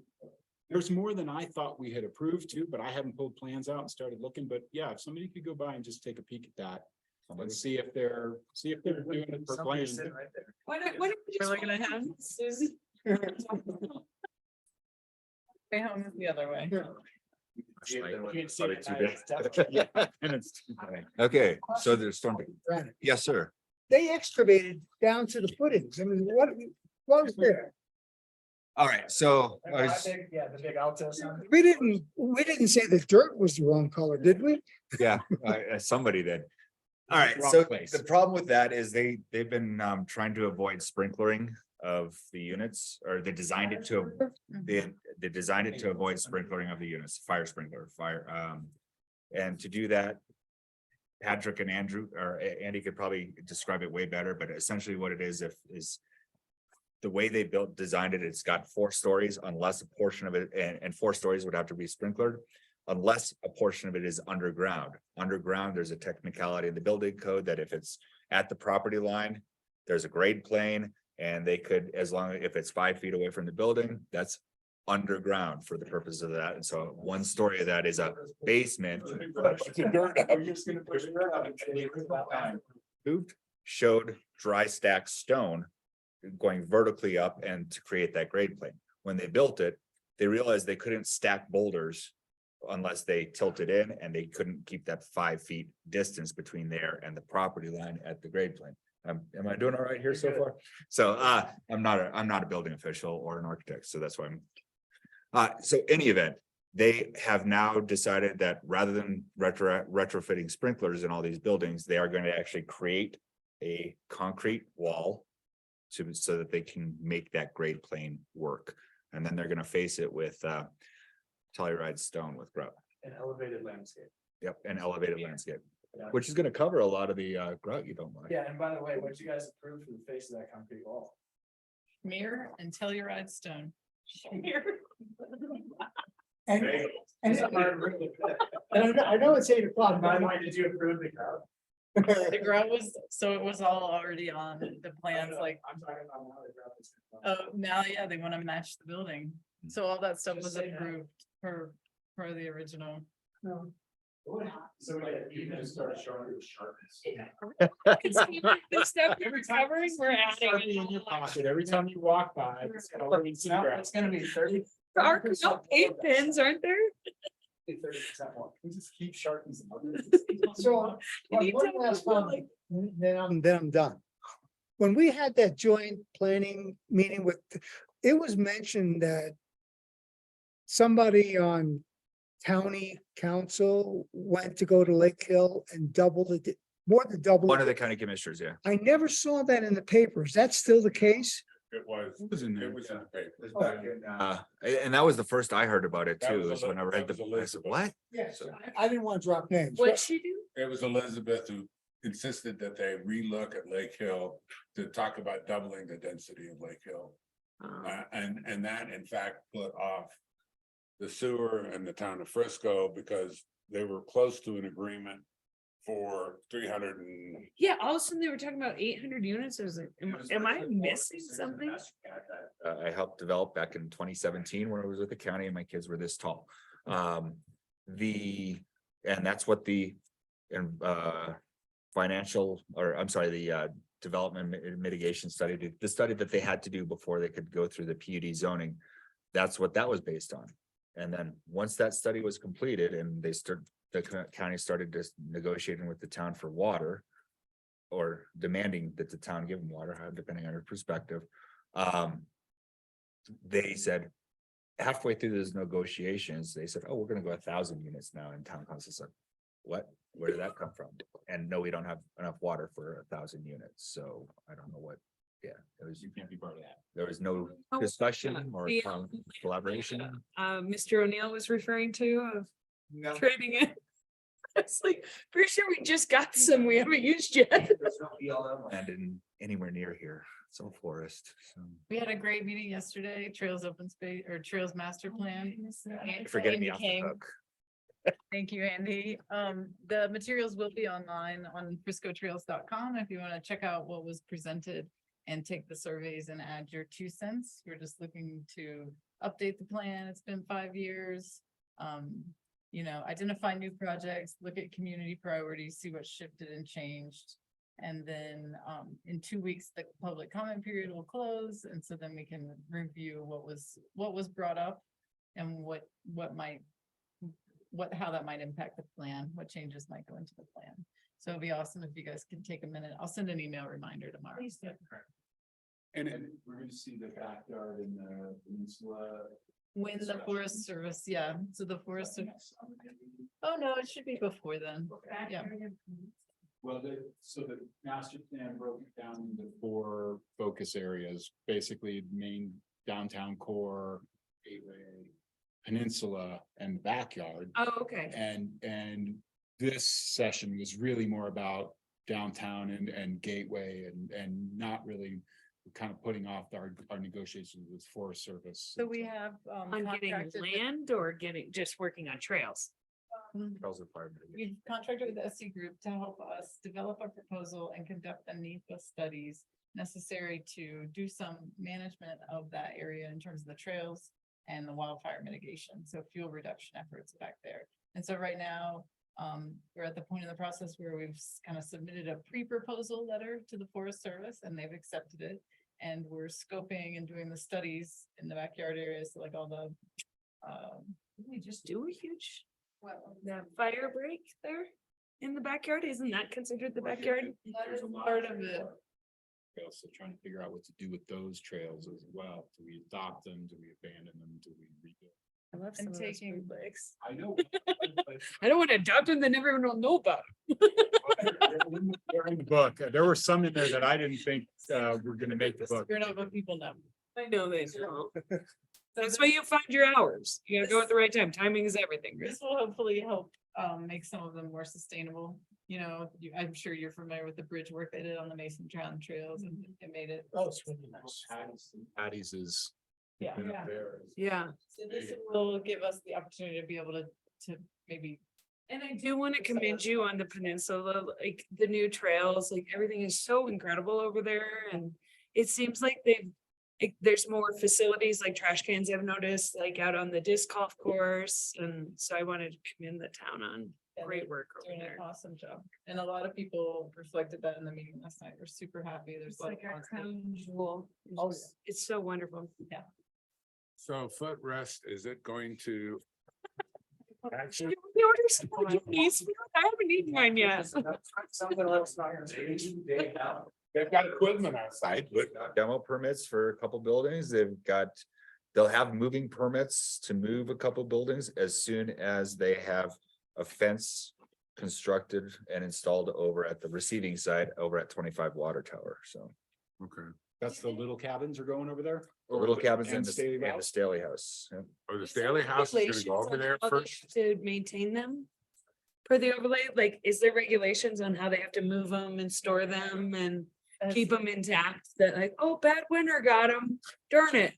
There's more than I thought we had approved too, but I haven't pulled plans out and started looking, but yeah, if somebody could go by and just take a peek at that. Let's see if they're doing it for Somebody's plans. sitting right there. Why don't we just We're looking at follow him. Susie? Way home is the other way. Probably too big. Okay, so there's something. Granted, Yes, sir. they excavated down to the footings. I mean, what was there? All right, so Yeah, the big Altos. We didn't say the dirt was the wrong color, did we? yeah, somebody did. All right, Wrong so place. the problem with that is they've been trying to avoid sprinklering of the units, or they designed it to, they designed it to avoid sprinkling of the units, fire sprinkler, and to do that. Patrick and Andrew, or Andy could probably describe it way better, but essentially what it is the way they designed it, it's got 4 stories unless a portion of it, and 4 stories would have to be sprinklered. Unless a portion of it is underground. Underground, there's a technicality in the building code that if it's at the property line, there's a grade plane, and they could, as long as if it's 5 feet away from the building, that's underground for the purpose of that. And so 1 story of that is a basement. Moved, showed dry stack stone going vertically up and to create that grade plane. When they built it, they realized they couldn't stack boulders unless they tilted in, and they couldn't keep that 5 feet distance between there and the property line at the grade plane. Am I doing all right here so far? So I'm not a building official or an architect, so that's why I'm. So any event, they have now decided that rather than retrofitting sprinklers in all these buildings, they are going to actually create a concrete wall so that they can make that grade plane work. And then they're going to face it with Telluride stone with grout. An elevated landscape. Yep, an elevated landscape, Yeah. which is going to cover a lot of the grout you don't like. Yeah, and by the way, what you guys approved for the face of that concrete wall? Mirror and Telluride stone. Mirror. And, It's a hard room. and I know it's 8 o'clock. By the way, did you approve the crowd? The grout was, so it was all already on the plans, like, I'm talking about now the crowd is. oh, now, yeah, they want to match the building. So all that stuff Just was say that. approved for the original. So you can start showing your sharpness. The stuff you're covering, we're adding. Sharpie in your pocket every time you walk by. It's got a little secret. It's gonna be 30. There are no paint pens, aren't there? 30% more. We just keep sharpening. So, You need one to last move, comment, then I'm done. When we had that joint planning meeting with, it was mentioned that somebody on county council went to go to Lake Hill and doubled it, more than double. One of the county commissioners, yeah. I never saw that in the papers. That's still the case? It was. It was in there. It was in the paper. Back in, And that was the first I heard about it That too, was is when I Eli- read that the, was I said, Elizabeth. what? Yes, I didn't want to drop names. What'd she do? It was Elizabeth who insisted that they relook at Lake Hill to talk about doubling the density of Lake Hill. And that in fact put off the sewer and the town of Frisco because they were close to an agreement for 300 and. Yeah, all of a sudden they were talking about 800 units. I was like, am I missing something? I helped develop back in 2017 when I was with the county and my kids were this tall. And that's what the financial, or I'm sorry, the development mitigation study, the study that they had to do before they could go through the PUD zoning. That's what that was based on. And then once that study was completed and the county started just negotiating with the town for water, or demanding that the town give them water, depending on your perspective. They said, halfway through those negotiations, they said, oh, we're gonna go 1,000 units now, and town council said, what? Where did that come from? And no, we don't have enough water for 1,000 units, so I don't know what, yeah, it was, you can't be part of that. There was no Oh, discussion or the, collaboration. Mr. O'Neill was referring to of trading it. It's like, pretty sure we just got some we haven't used yet. And in anywhere near here, it's all forest, so. We had a great meeting yesterday, Trails Open Space or Trails Master Plan. Forgetting me Andy off the came. hook. Thank you, Andy. The materials will be online on friscotrails.com if you want to check out what was presented and take the surveys and add your 2 cents. We're just looking to update the plan. It's been 5 years. identify new projects, look at community priorities, see what shifted and changed. And then, in 2 weeks, the public comment period will close, and so then we can review what was brought up. And how that might impact the plan, what changes might go into the plan. So it'd be awesome if you guys can take a minute. I'll send an email reminder tomorrow. And we're gonna see the backyard in the peninsula. When the Forest Service, yeah, so the Forest, oh no, it should be before then. Yeah. Well, so the master plan broke it down into 4 focus areas, basically main downtown core, gateway, peninsula, and backyard. Oh, okay. And this session was really more about downtown and gateway and not really kind of putting off our negotiations with Forest Service. So we have. On getting contracted with- land or just working on trails? We've contracted with the SC Group to help us develop a proposal and conduct the NEPA studies necessary to do some management of that area in terms of the trails and the wildfire mitigation, so fuel reduction efforts back there. And so right now, we're at the point in the process where we've kind of submitted a pre-proposal letter to the Forest Service and they've accepted it. And we're scoping and doing the studies in the backyard areas, like all the, Didn't we just do a huge, that fire break there in the backyard? Isn't that considered the backyard? that is part of it. So trying to figure out what to do with those trails as well. Do we adopt them? Do we abandon them? Do we rebuild? I love And taking breaks. I know. I don't want to adopt them, then everyone will know about They're in the book. There were some in there that I didn't think were gonna make the book. You're not what people know. them. I know they know. That's why you find your hours. You gotta go at the right time. Timing is everything. This will hopefully help make some of them more sustainable. I'm sure you're familiar with the bridge work they did on the Mason Drown trails and it made it. Oh, it's really nice. Patty's is. Yeah. been up there. Yeah. So this will give us the opportunity to be able to maybe. And I do want to commend you on the peninsula, like the new trails, like everything is so incredible over there. And it seems like there's more facilities like trash cans I've noticed, like out on the disc golf course. And so I wanted to commend the town on great work over Doing there. an awesome job. And a lot of people reflected that in the meeting last night. We're super happy. There's It's like our crown jewel. Oh, It's so wonderful. So footrest, is it going to? Actually, You ordered some more cookies? I haven't eaten mine yet. Something else not gonna take day out. They've got equipment outside, but Demo permits for a couple buildings. They'll have moving permits to move a couple buildings as soon as they have a fence constructed and installed over at the receiving side over at 25 Water Tower. So okay. that's the little cabins are going over there? the little cabins in And the Staley and the House? Staley House. Yeah. Or the Staley House is gonna go over there first. To maintain them? Per the overlay, like, is there regulations on how they have to move them and store them and keep them intact? That like, oh, bad winter got them, darn it.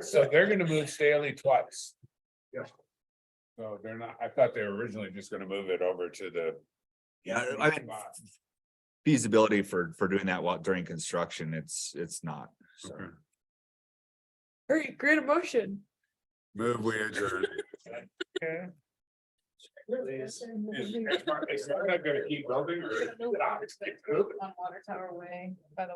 So they're gonna move Staley twice. Yeah. So they're not, I thought they were originally just gonna move it over to the. Yeah, I mean, feasibility for doing that while during construction, it's not. So. Okay. All right, great emotion. Move we adjourn. Please. Is Mark gonna keep building or? On Water Tower Way, by the